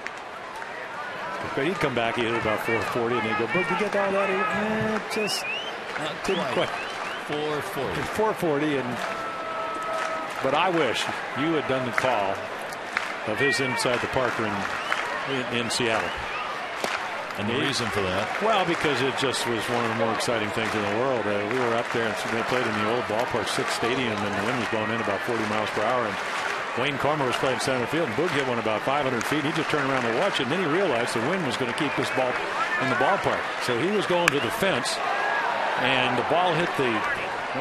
But he'd come back, he hit about 440, and they'd go, "Boog, you get all that?" Just didn't quite. 440. 440, but I wish you had done the call of his inside the Parker in Seattle. And the reason for that? Well, because it just was one of the more exciting things in the world. We were up there and they played in the old ballpark, 6 Stadium, and the wind was blowing in about 40 miles per hour. And Wayne Carmer was playing center field, and Boog hit one about 500 feet. He just turned around to watch it, and then he realized the wind was going to keep this ball in the ballpark. So he was going to the fence, and the ball hit they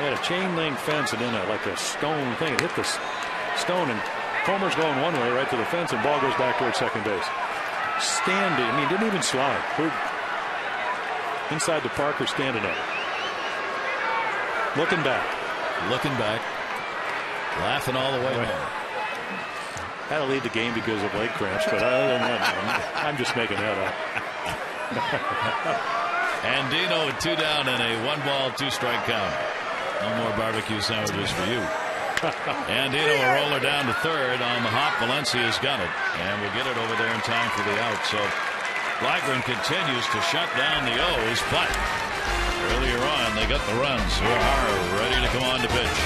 had a chain link fence and then like a stone thing. It hit the stone, and Comer's going one way right to the fence, and ball goes back towards second base. Standing, I mean, didn't even slide. Inside the Parker, standing up. Looking back. Laughing all the way home. Had to lead the game because of leg cramps, but other than that, I'm just making that up. Andino with 2 down and a 1-ball, 2-strike count. No more barbecue sandwiches for you. Andino a roller down to third on the hop. Valencia's got it, and will get it over there in time for the out. So Blackburn continues to shut down the O's, but earlier on they got the runs. O'Hara ready to come on to pitch.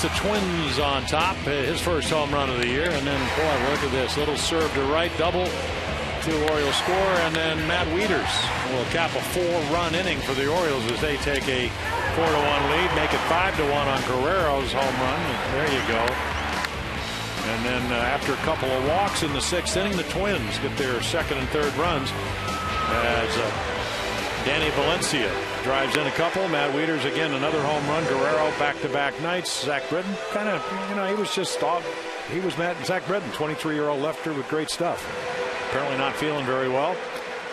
The Twins on top, his first home run of the year, and then boy, look at this little serve to right, double Two Orioles score, and then Matt Wieters will cap a 4-run inning for the Orioles as they take a 4-1 lead, make it 5-1 on Guerrero's home run. There you go. And then after a couple of walks in the 6th inning, the Twins get their 2nd and 3rd runs as Danny Valencia drives in a couple. Matt Wieters again another home run. Guerrero back-to-back nights. Zach Britton kind of, he was just off. He was Zach Britton, 23-year-old lefter with great stuff. Apparently not feeling very well.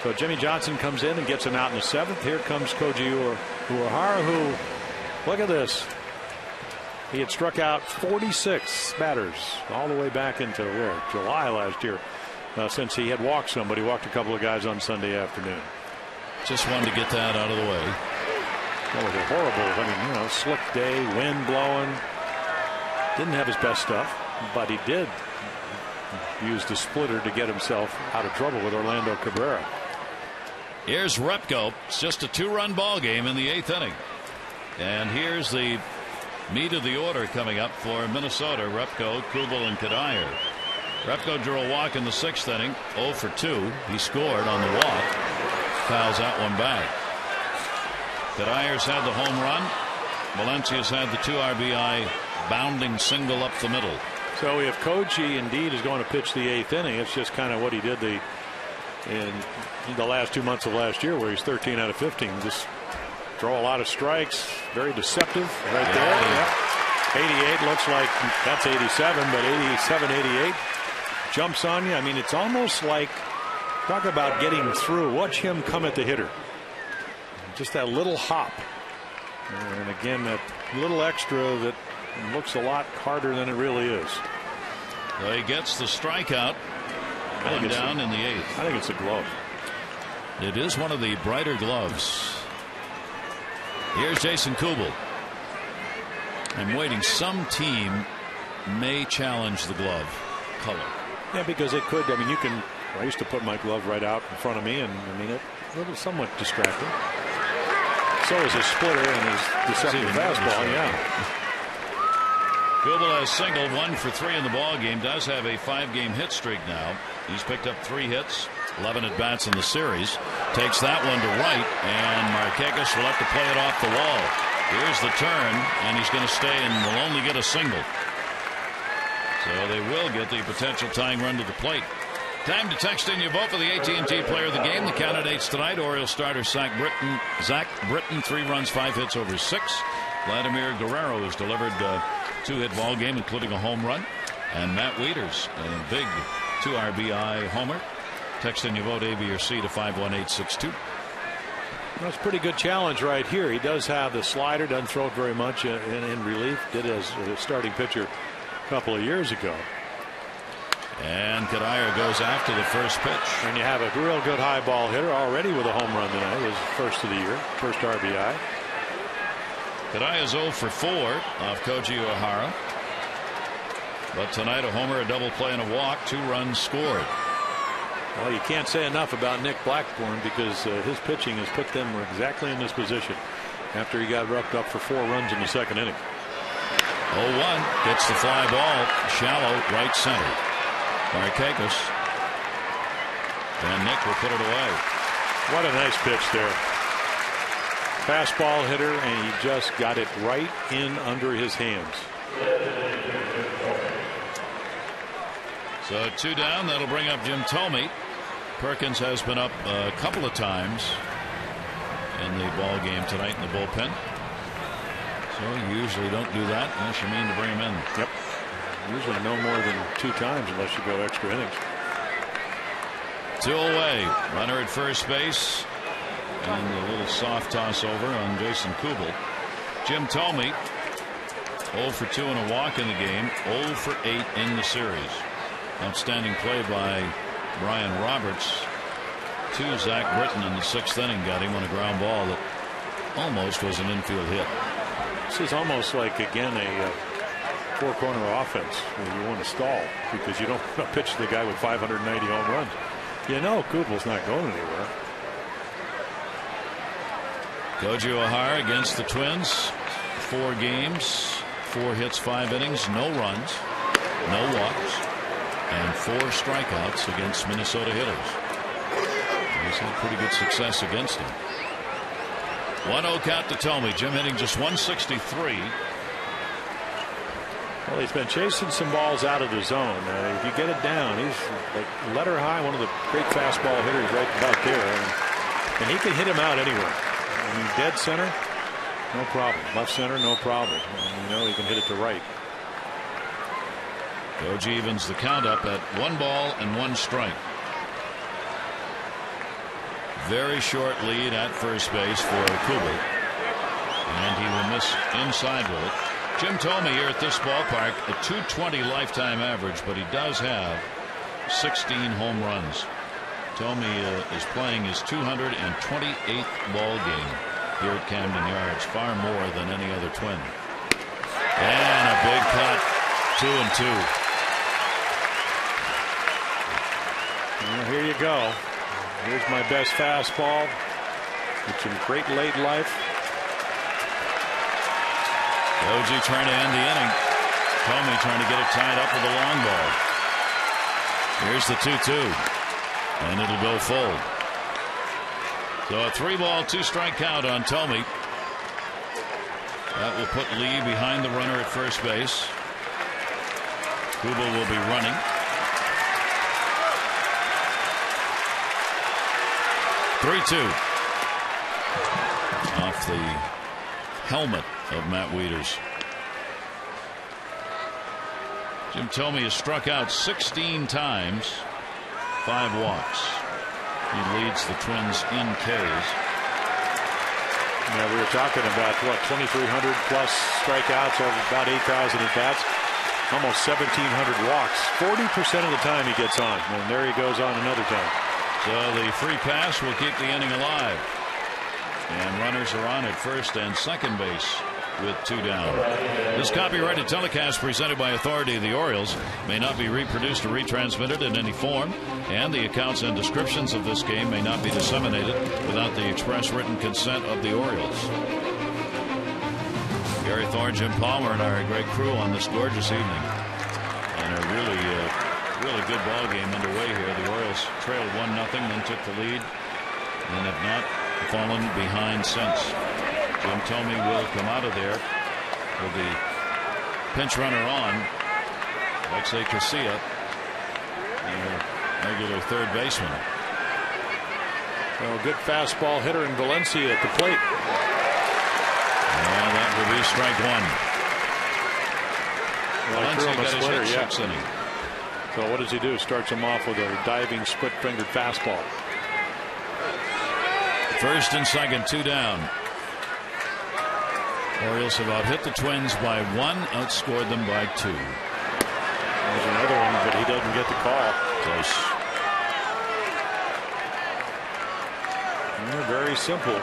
So Jimmy Johnson comes in and gets him out in the 7th. Here comes Koji Uehara, who, look at this. He had struck out 46 batters all the way back into July last year, since he had walked somebody. Walked a couple of guys on Sunday afternoon. Just wanted to get that out of the way. That was a horrible, slick day, wind blowing. Didn't have his best stuff, but he did use the splitter to get himself out of trouble with Orlando Cabrera. Here's Repko. It's just a 2-run ball game in the 8th inning. And here's the meat of the order coming up for Minnesota. Repko, Kubel, and Kadire. Repko drew a walk in the 6th inning, 0 for 2. He scored on the walk. Fouls that one back. Kadire's had the home run. Valencia's had the 2 RBI bounding single up the middle. So if Koji indeed is going to pitch the 8th inning, it's just kind of what he did in the last 2 months of last year, where he's 13 out of 15. Just throw a lot of strikes. Very deceptive right there. Yep. 88 looks like that's 87, but 87, 88 jumps on you. I mean, it's almost like, talk about getting through. Watch him come at the hitter. Just that little hop. And again, that little extra that looks a lot harder than it really is. Well, he gets the strikeout. One down in the 8th. I think it's a glove. It is one of the brighter gloves. Here's Jason Kubel. I'm waiting. Some team may challenge the glove color. Yeah, because it could. I mean, you can. I used to put my glove right out in front of me, and I mean, it was somewhat distracting. So is his splitter and his deceptive fastball. Yeah. Kubel has singled 1 for 3 in the ball game. Does have a 5-game hit streak now. He's picked up 3 hits, 11 at bats in the series. Takes that one to right, and Markakis will have to play it off the wall. Here's the turn, and he's going to stay and will only get a single. So they will get the potential tying run to the plate. Time to text in your vote for the AT&T Player of the Game. The candidates tonight: Orioles starter Zach Britton, 3 runs, 5 hits over 6. Vladimir Guerrero has delivered a 2-hit ball game, including a home run. And Matt Wieters, a big 2 RBI homer. Text in your vote, A, B, or C, to 51862. That's a pretty good challenge right here. He does have the slider, doesn't throw it very much in relief. Did as a starting pitcher a couple of years ago. And Kadire goes after the first pitch. And you have a real good high ball hitter already with a home run tonight. His first of the year, first RBI. Kadire is 0 for 4 off Koji Uehara. But tonight a homer, a double play, and a walk. 2 runs scored. Well, you can't say enough about Nick Blackburn, because his pitching has put them exactly in this position after he got roughed up for 4 runs in the 2nd inning. 0-1 gets the fly ball shallow right center. Markakis, and Nick will put it away. What a nice pitch there. Fastball hitter, and he just got it right in under his hands. So 2 down. That'll bring up Jim Thome. Perkins has been up a couple of times in the ball game tonight in the bullpen. So you usually don't do that unless you mean to bring him in. Yep. Usually no more than 2 times unless you go extra innings. 2 away. Runner at first base. And a little soft toss over on Jason Kubel. Jim Thome, 0 for 2 and a walk in the game. 0 for 8 in the series. Outstanding play by Brian Roberts to Zach Britton in the 6th inning. Got him on a ground ball that almost was an infield hit. This is almost like, again, a 4-corner offense where you want to stall because you don't want to pitch to the guy with 590 home runs. You know Kubel's not going anywhere. Koji Uehara against the Twins. 4 games, 4 hits, 5 innings, no runs, no walks, and 4 strikeouts against Minnesota hitters. He's had pretty good success against him. 1-0 count to Thome. Jim hitting just 163. Well, he's been chasing some balls out of the zone. If you get it down, he's like letter high, one of the great fastball hitters right about there. And he can hit him out anywhere. I mean, dead center, no problem. Left center, no problem. And, you know, he can hit it to right. Koji evens the count up at 1 ball and 1 strike. Very short lead at first base for Kubel. And he will miss inside with it. Jim Thome here at this ballpark, a .220 lifetime average, but he does have 16 home runs. Thome is playing his 228th ball game here at Camden Yards, far more than any other Twin. And a big cut, 2-2. Well, here you go. Here's my best fastball. It's in great late life. Koji trying to end the inning. Thome trying to get it tied up with a long ball. Here's the 2-2. And it'll go full. So a 3-ball, 2-strike count on Thome. That will put Lee behind the runner at first base. Kubel will be running. (3-2) off the helmet of Matt Wieters. Jim Thome has struck out 16 times, 5 walks. He leads the Twins in Ks. Yeah, we were talking about what, 2,300 plus strikeouts over about 8,000 at bats, almost 1,700 walks. 40% of the time he gets on, and there he goes on another time. So the free pass will keep the inning alive. And runners are on at first and second base with 2 down. This copyrighted telecast presented by authority of the Orioles may not be reproduced or retransmitted in any form, and the accounts and descriptions of this game may not be disseminated without the express written consent of the Orioles. Gary Thorne, Jim Palmer, and our great crew on this gorgeous evening. And a really good ball game underway here. The Orioles trailed 1-0, then took the lead, and have not fallen behind since. Jim Thome will come out of there with the pinch runner on. Alexei Casilla, regular third baseman. Well, good fastball hitter in Valencia at the plate. And that will be strike 1. Well, Valencia got his splitter, hit 6th inning. So what does he do? Starts him off with a diving split-fingered fastball. First and second, 2 down. Orioles have out hit the Twins by 1, outscored them by 2. There's another one, but he doesn't get the call. Close. Very simple.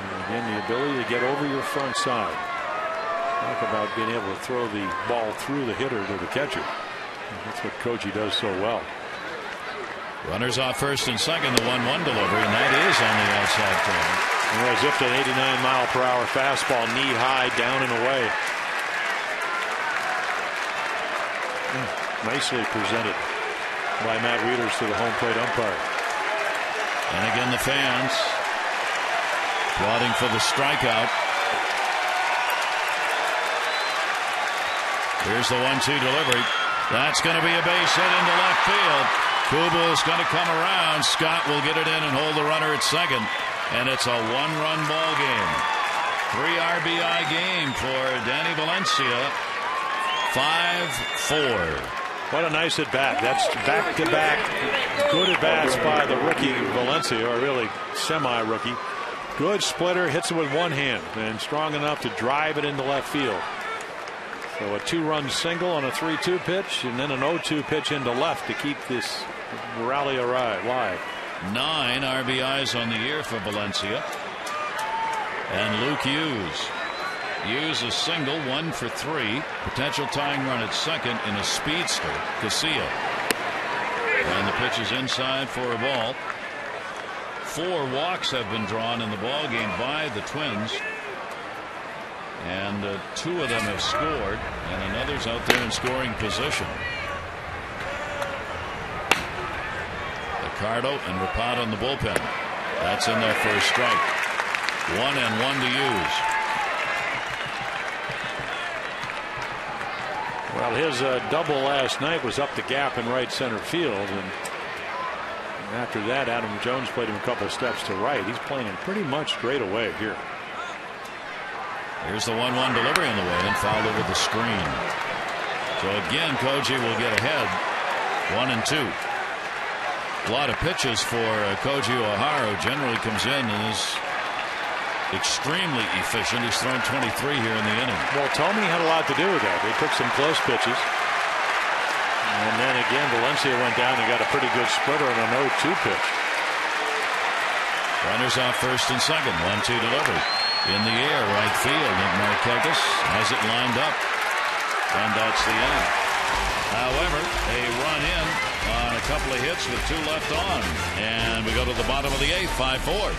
And again, the ability to get over your front side. Talk about being able to throw the ball through the hitter to the catcher. That's what Koji does so well. Runners off first and second, the 1-1 delivery, and that is on the outside corner. Well, zipped an 89-mile-per-hour fastball, knee high, down and away. Nicely presented by Matt Wieters to the home plate umpire. And again, the fans applauding for the strikeout. Here's the 1-2 delivery. That's going to be a base hit into left field. Kubel is going to come around. Scott will get it in and hold the runner at second. And it's a 1-run ball game. 3 RBI game for Danny Valencia. 5-4. What a nice at bat. That's back-to-back good at bats by the rookie Valencia, or really semi-rookie. Good splitter, hits it with one hand, and strong enough to drive it into left field. So a 2-run single on a 3-2 pitch, and then an 0-2 pitch into left to keep this rally alive. 9 RBIs on the year for Valencia. And Luke Hughes a single, 1 for 3. Potential tying run at second in a speedster, Casilla. And the pitch is inside for a ball. 4 walks have been drawn in the ball game by the Twins. And 2 of them have scored, and another's out there in scoring position. Ricardo and Rapada in the bullpen. That's in there for a strike. 1-1 to use. Well, his double last night was up the gap in right center field, and after that, Adam Jones played him a couple steps to right. He's playing him pretty much straight away here. Here's the 1-1 delivery on the way and fouled over the screen. So again, Koji will get ahead. 1-2. A lot of pitches for Koji O'Hara, who generally comes in and is extremely efficient. He's thrown 23 here in the inning. Well, Tomey had a lot to do with that. They took some close pitches. And then again, Valencia went down and got a pretty good splitter on an 0-2 pitch. Runners off first and second. 1-2 delivery. In the air, right field. Nick Markakis has it lined up. And that's the end. However, a run in on a couple of hits with 2 left on. And we go to the bottom of the 8th, 5-4.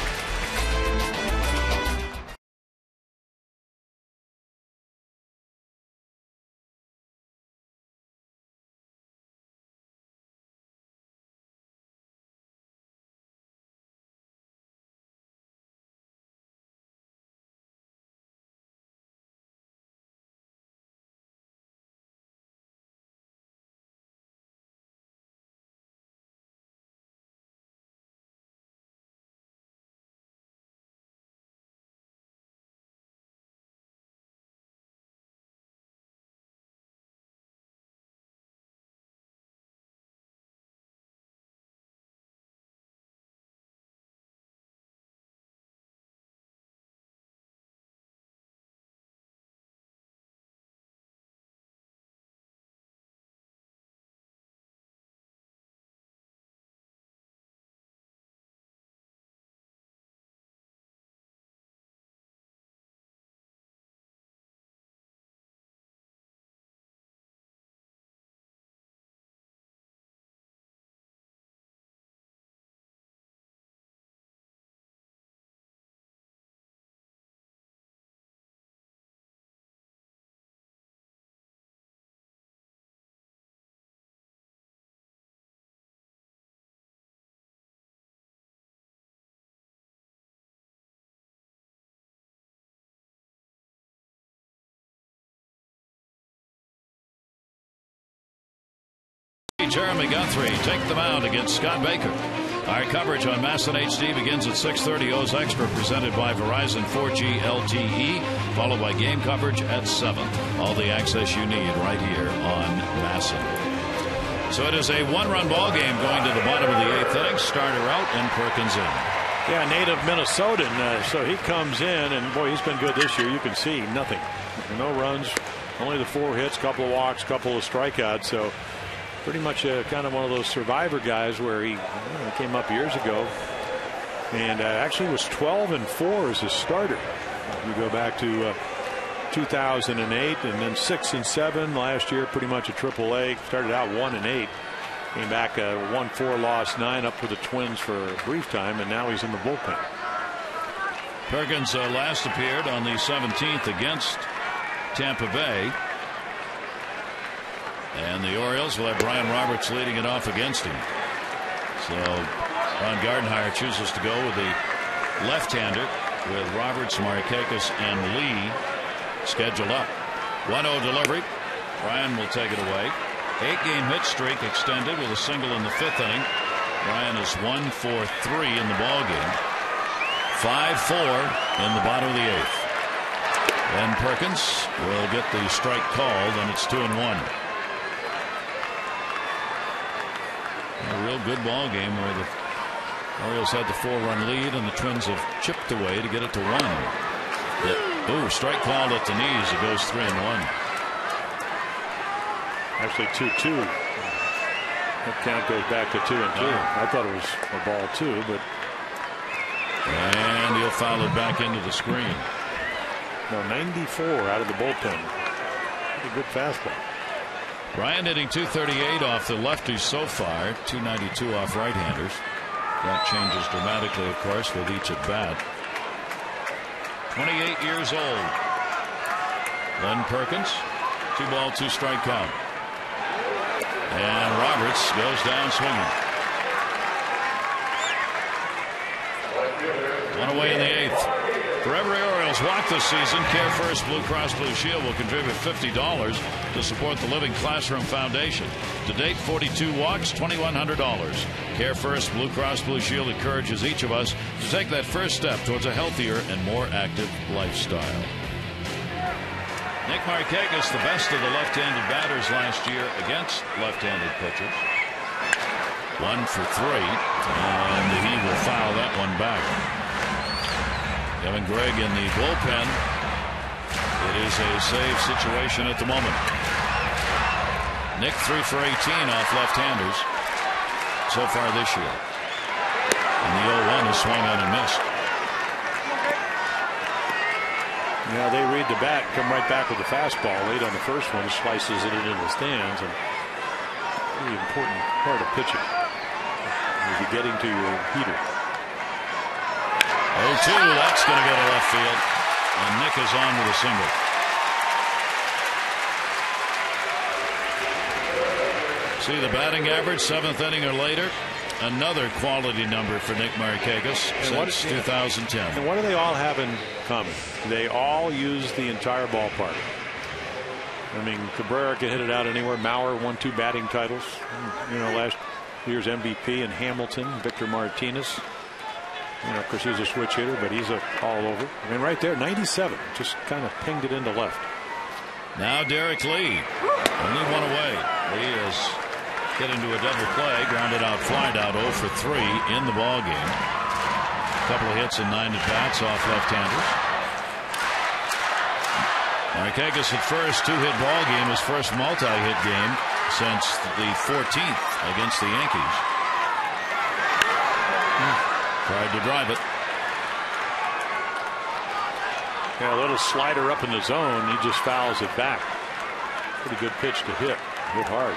Jeremy Guthrie take the mound against Scott Baker. Our coverage on MASN HD begins at 6:30. O's Extra presented by Verizon 4G LTE, followed by game coverage at 7. All the access you need right here on MASN. So it is a 1-run ball game going to the bottom of the 8th inning. Starter out and Perkins in. Yeah, native Minnesotan. So he comes in, and boy, he's been good this year. You can see nothing. No runs, only the 4 hits, couple of walks, couple of strikeouts. So pretty much kind of one of those survivor guys where he came up years ago and actually was 12-4 as a starter. You go back to 2008 and then 6-7 last year, pretty much a AAA. Started out 1-8, came back 1-4, lost 9, up with the Twins for a brief time, and now he's in the bullpen. Perkins last appeared on the 17th against Tampa Bay. And the Orioles will have Brian Roberts leading it off against him. So Ron Gardenhire chooses to go with the left-hander with Roberts, Markakis, and Lee scheduled up. 1-0 delivery. Brian will take it away. 8-game hit streak extended with a single in the 5th inning. Brian is 1 for 3 in the ballgame. 5-4 in the bottom of the 8th. And Perkins will get the strike called, and it's 2-1. A real good ball game where the Orioles had the 4-run lead and the Twins have chipped away to get it to 1. Strike called at the knees. It goes 3-1. Actually 2-2. That count goes back to 2-2. I thought it was a ball 2, but and he'll foul it back into the screen. No, 94 out of the bullpen. Pretty good fastball. Brian hitting .238 off the lefties so far, .292 off right-handers. That changes dramatically, of course, with each at bat. 28 years old. Len Perkins, 2-ball, 2-strike count. And Roberts goes down swinging. One away in the 8th. For every Orioles walk this season, Care First Blue Cross Blue Shield will contribute $50 to support the Living Classroom Foundation. To date, 42 walks, $2,100. Care First Blue Cross Blue Shield encourages each of us to take that first step towards a healthier and more active lifestyle. Nick Markakis, the best of the left-handed batters last year against left-handed pitchers. 1 for 3, and he will foul that one back. Kevin Gregg in the bullpen. It is a save situation at the moment. Nick 3 for 18 off left-handers so far this year. And the 0-1 is swung on and missed. Yeah, they read the bat, come right back with the fastball. Late on the first one, slices it into the stands, and really important part of pitching. You're getting to your heater. 0-2, that's going to go to left field, and Nick is on with a single. See the batting average, 7th inning or later. Another quality number for Nick Markakis since 2010. And what do they all have in common? They all use the entire ballpark. I mean, Cabrera can hit it out anywhere. Maurer won 2 batting titles. You know, last year's MVP, and Hamilton, Victor Martinez. You know, of course, he's a switch hitter, but he's all over. I mean, right there, 97, just kind of pinged it into left. Now Derek Lee, only one away. Lee is get into a double play, grounded out, fly out, 0 for 3 in the ball game. A couple of hits and 9 at-bats off left-handers. Markakis at first, 2-hit ball game, his first multi-hit game since the 14th against the Yankees. Tried to drive it. Yeah, a little slider up in the zone. He just fouls it back. Pretty good pitch to hit. Hit hard.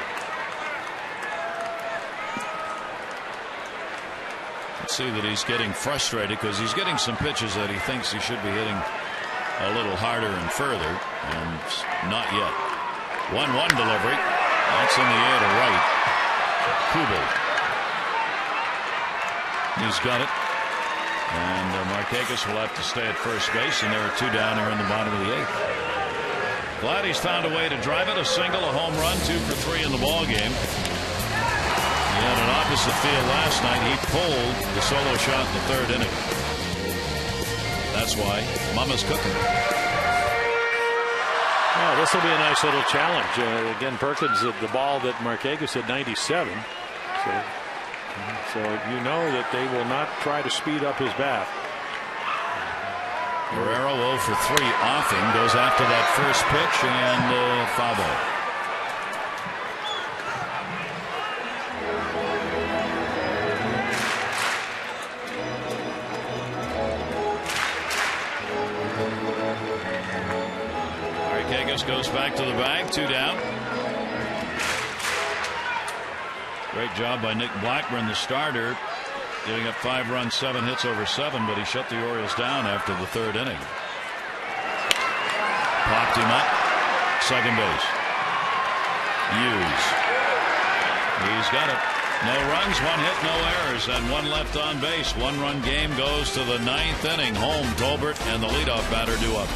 Let's see that he's getting frustrated because he's getting some pitches that he thinks he should be hitting a little harder and further, and not yet. 1-1 delivery. That's in the air to right. Kubel. He's got it. And Markakis will have to stay at first base, and there are 2 down here in the bottom of the 8th. Glad he's found a way to drive it. A single, a home run, 2 for 3 in the ball game. He had an opposite field last night. He pulled the solo shot in the 3rd inning. That's why Mama's cooking. Yeah, this will be a nice little challenge. Again, Perkins, the ball that Markakis hit 97. So you know that they will not try to speed up his bat. Guerrero 0 for 3 off him. Goes after that first pitch and foul ball. Markakis goes back to the bag. 2 down. Great job by Nick Blackburn, the starter, giving up 5 runs, 7 hits over 7, but he shut the Orioles down after the 3rd inning. Popped him up. Second base. Hughes. He's got it. No runs, 1 hit, no errors, and 1 left on base. 1-run game goes to the 9th inning. Home, Tolbert and the leadoff batter due up.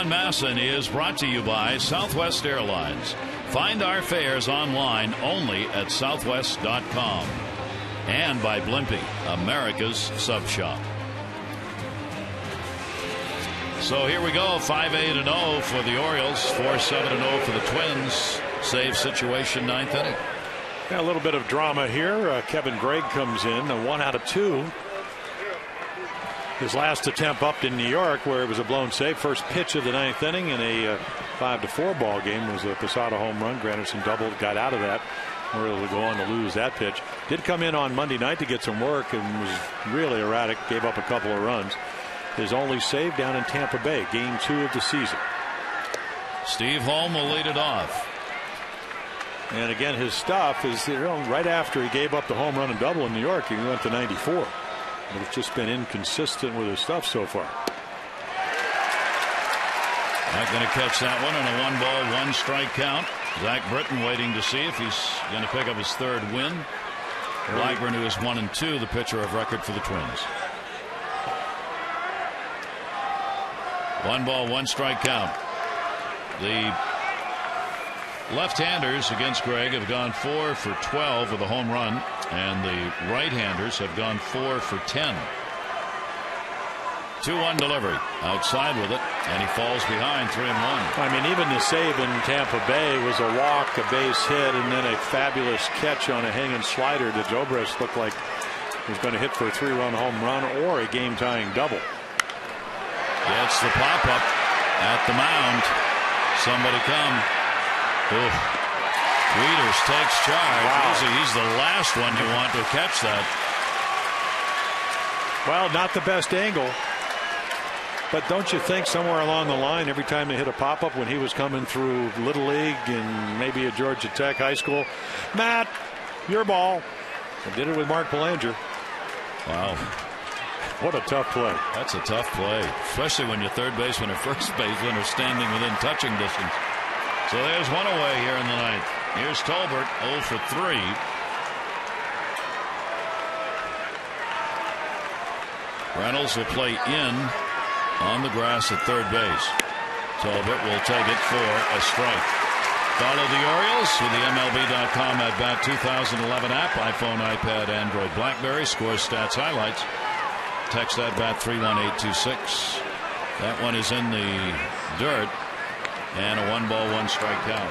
Masson is brought to you by Southwest Airlines. Find our fares online only at southwest.com. And by Blimpie, America's sub shop. So here we go, 5-8-0 for the Orioles, 4-7-0 for the Twins. Save situation, 9th inning. Yeah, a little bit of drama here. Kevin Gregg comes in, a 1 out of 2. His last attempt up in New York, where it was a blown save. First pitch of the 9th inning in a 5-4 ball game was a Posada home run. Granderson doubled, got out of that. Were able to go on to lose that pitch. Did come in on Monday night to get some work and was really erratic. Gave up a couple of runs. His only save down in Tampa Bay, game 2 of the season. Steve Holm will lead it off. And again, his stuff is, right after he gave up the home run and double in New York, he went to 94. But it's just been inconsistent with his stuff so far. Not going to catch that one on a 1-ball, 1-strike count. Zach Britton waiting to see if he's going to pick up his 3rd win. Blackburn, who is 1-2, the pitcher of record for the Twins. 1-ball, 1-strike count. The left-handers against Gregg have gone 4 for 12 with a home run, and the right-handers have gone 4 for 10. 2-1 delivery, outside with it, and he falls behind 3-1. I mean, even the save in Tampa Bay was a walk, a base hit, and then a fabulous catch on a hanging slider that Zobrist looked like he was going to hit for a 3-run home run or a game-tying double. Gets the pop-up at the mound. Somebody come. Oof. Wieters takes charge. Wow. He's the last one you want to catch that. Well, not the best angle. But don't you think somewhere along the line, every time they hit a pop-up when he was coming through Little League and maybe at Georgia Tech High School, Matt, your ball. I did it with Mark Belanger. Wow. What a tough play. That's a tough play, especially when your third baseman or first baseman are standing within touching distance. So there's one away here in the 9th. Here's Tolbert, 0 for 3. Reynolds will play in on the grass at third base. Tolbert will take it for a strike. Follow the Orioles with the MLB.com at Bat 2011 app, iPhone, iPad, Android, BlackBerry. Scores, stats, highlights. Text at Bat 31826. That one is in the dirt, and a 1-ball, 1-strike count.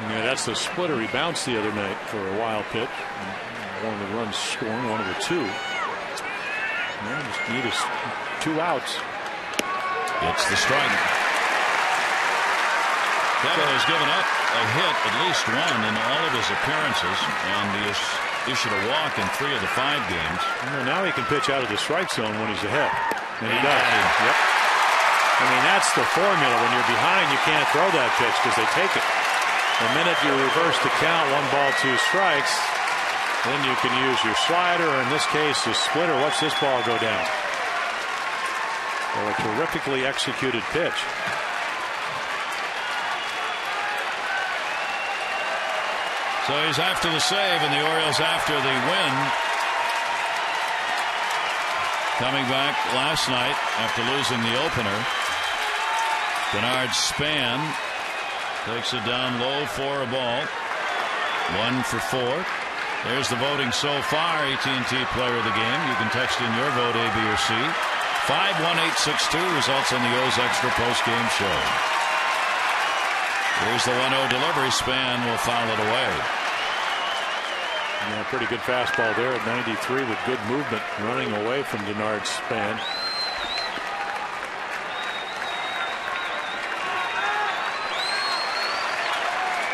Yeah, that's the splitter. He bounced the other night for a wild pitch. One of the runs scoring, one of the 2. Yeah, just need us 2 outs. It's the strike. Kevin has given up a hit, at least one, in all of his appearances, and he has issued a walk in 3 of the 5 games. Well, now he can pitch out of the strike zone when he's ahead. And he does. Yep. I mean, that's the formula. When you're behind, you can't throw that pitch because they take it. The minute you reverse the count, 1 ball, 2 strikes, then you can use your slider, or in this case, the splitter. Watch this ball go down. Well, a terrifically executed pitch. So he's after the save, and the Orioles after the win. Coming back last night after losing the opener. Bernard Span takes it down low for a ball. 1 for 4. There's the voting so far. AT&T Player of the Game. You can text in your vote, A, B, or C. 51862 results on the O's Extra post-game show. Here's the 1-0 delivery. Span will foul it away. Yeah, pretty good fastball there at 93 with good movement running away from Bernard Span.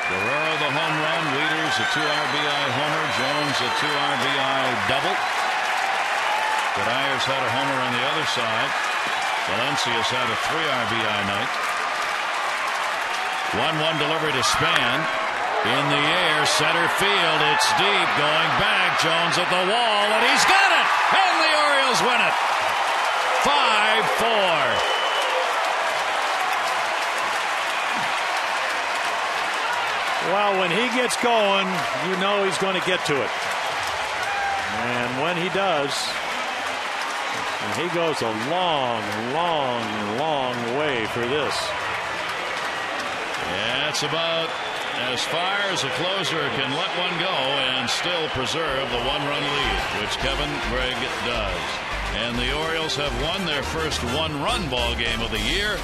Guerrero the home run. Wieters a 2 RBI homer. Jones a 2 RBI double. Gadiers had a homer on the other side. Valencia's had a 3 RBI night. 1-1 delivery to Span. In the air, center field. It's deep. Going back. Jones at the wall, and he's got it. And the Orioles win it. 5-4. Well, when he gets going, you know he's going to get to it. And when he does, and he goes a long, long, long way for this. That's about as far as a closer can let one go and still preserve the one-run lead, which Kevin Gregg does. And the Orioles have won their first one-run ball game of the year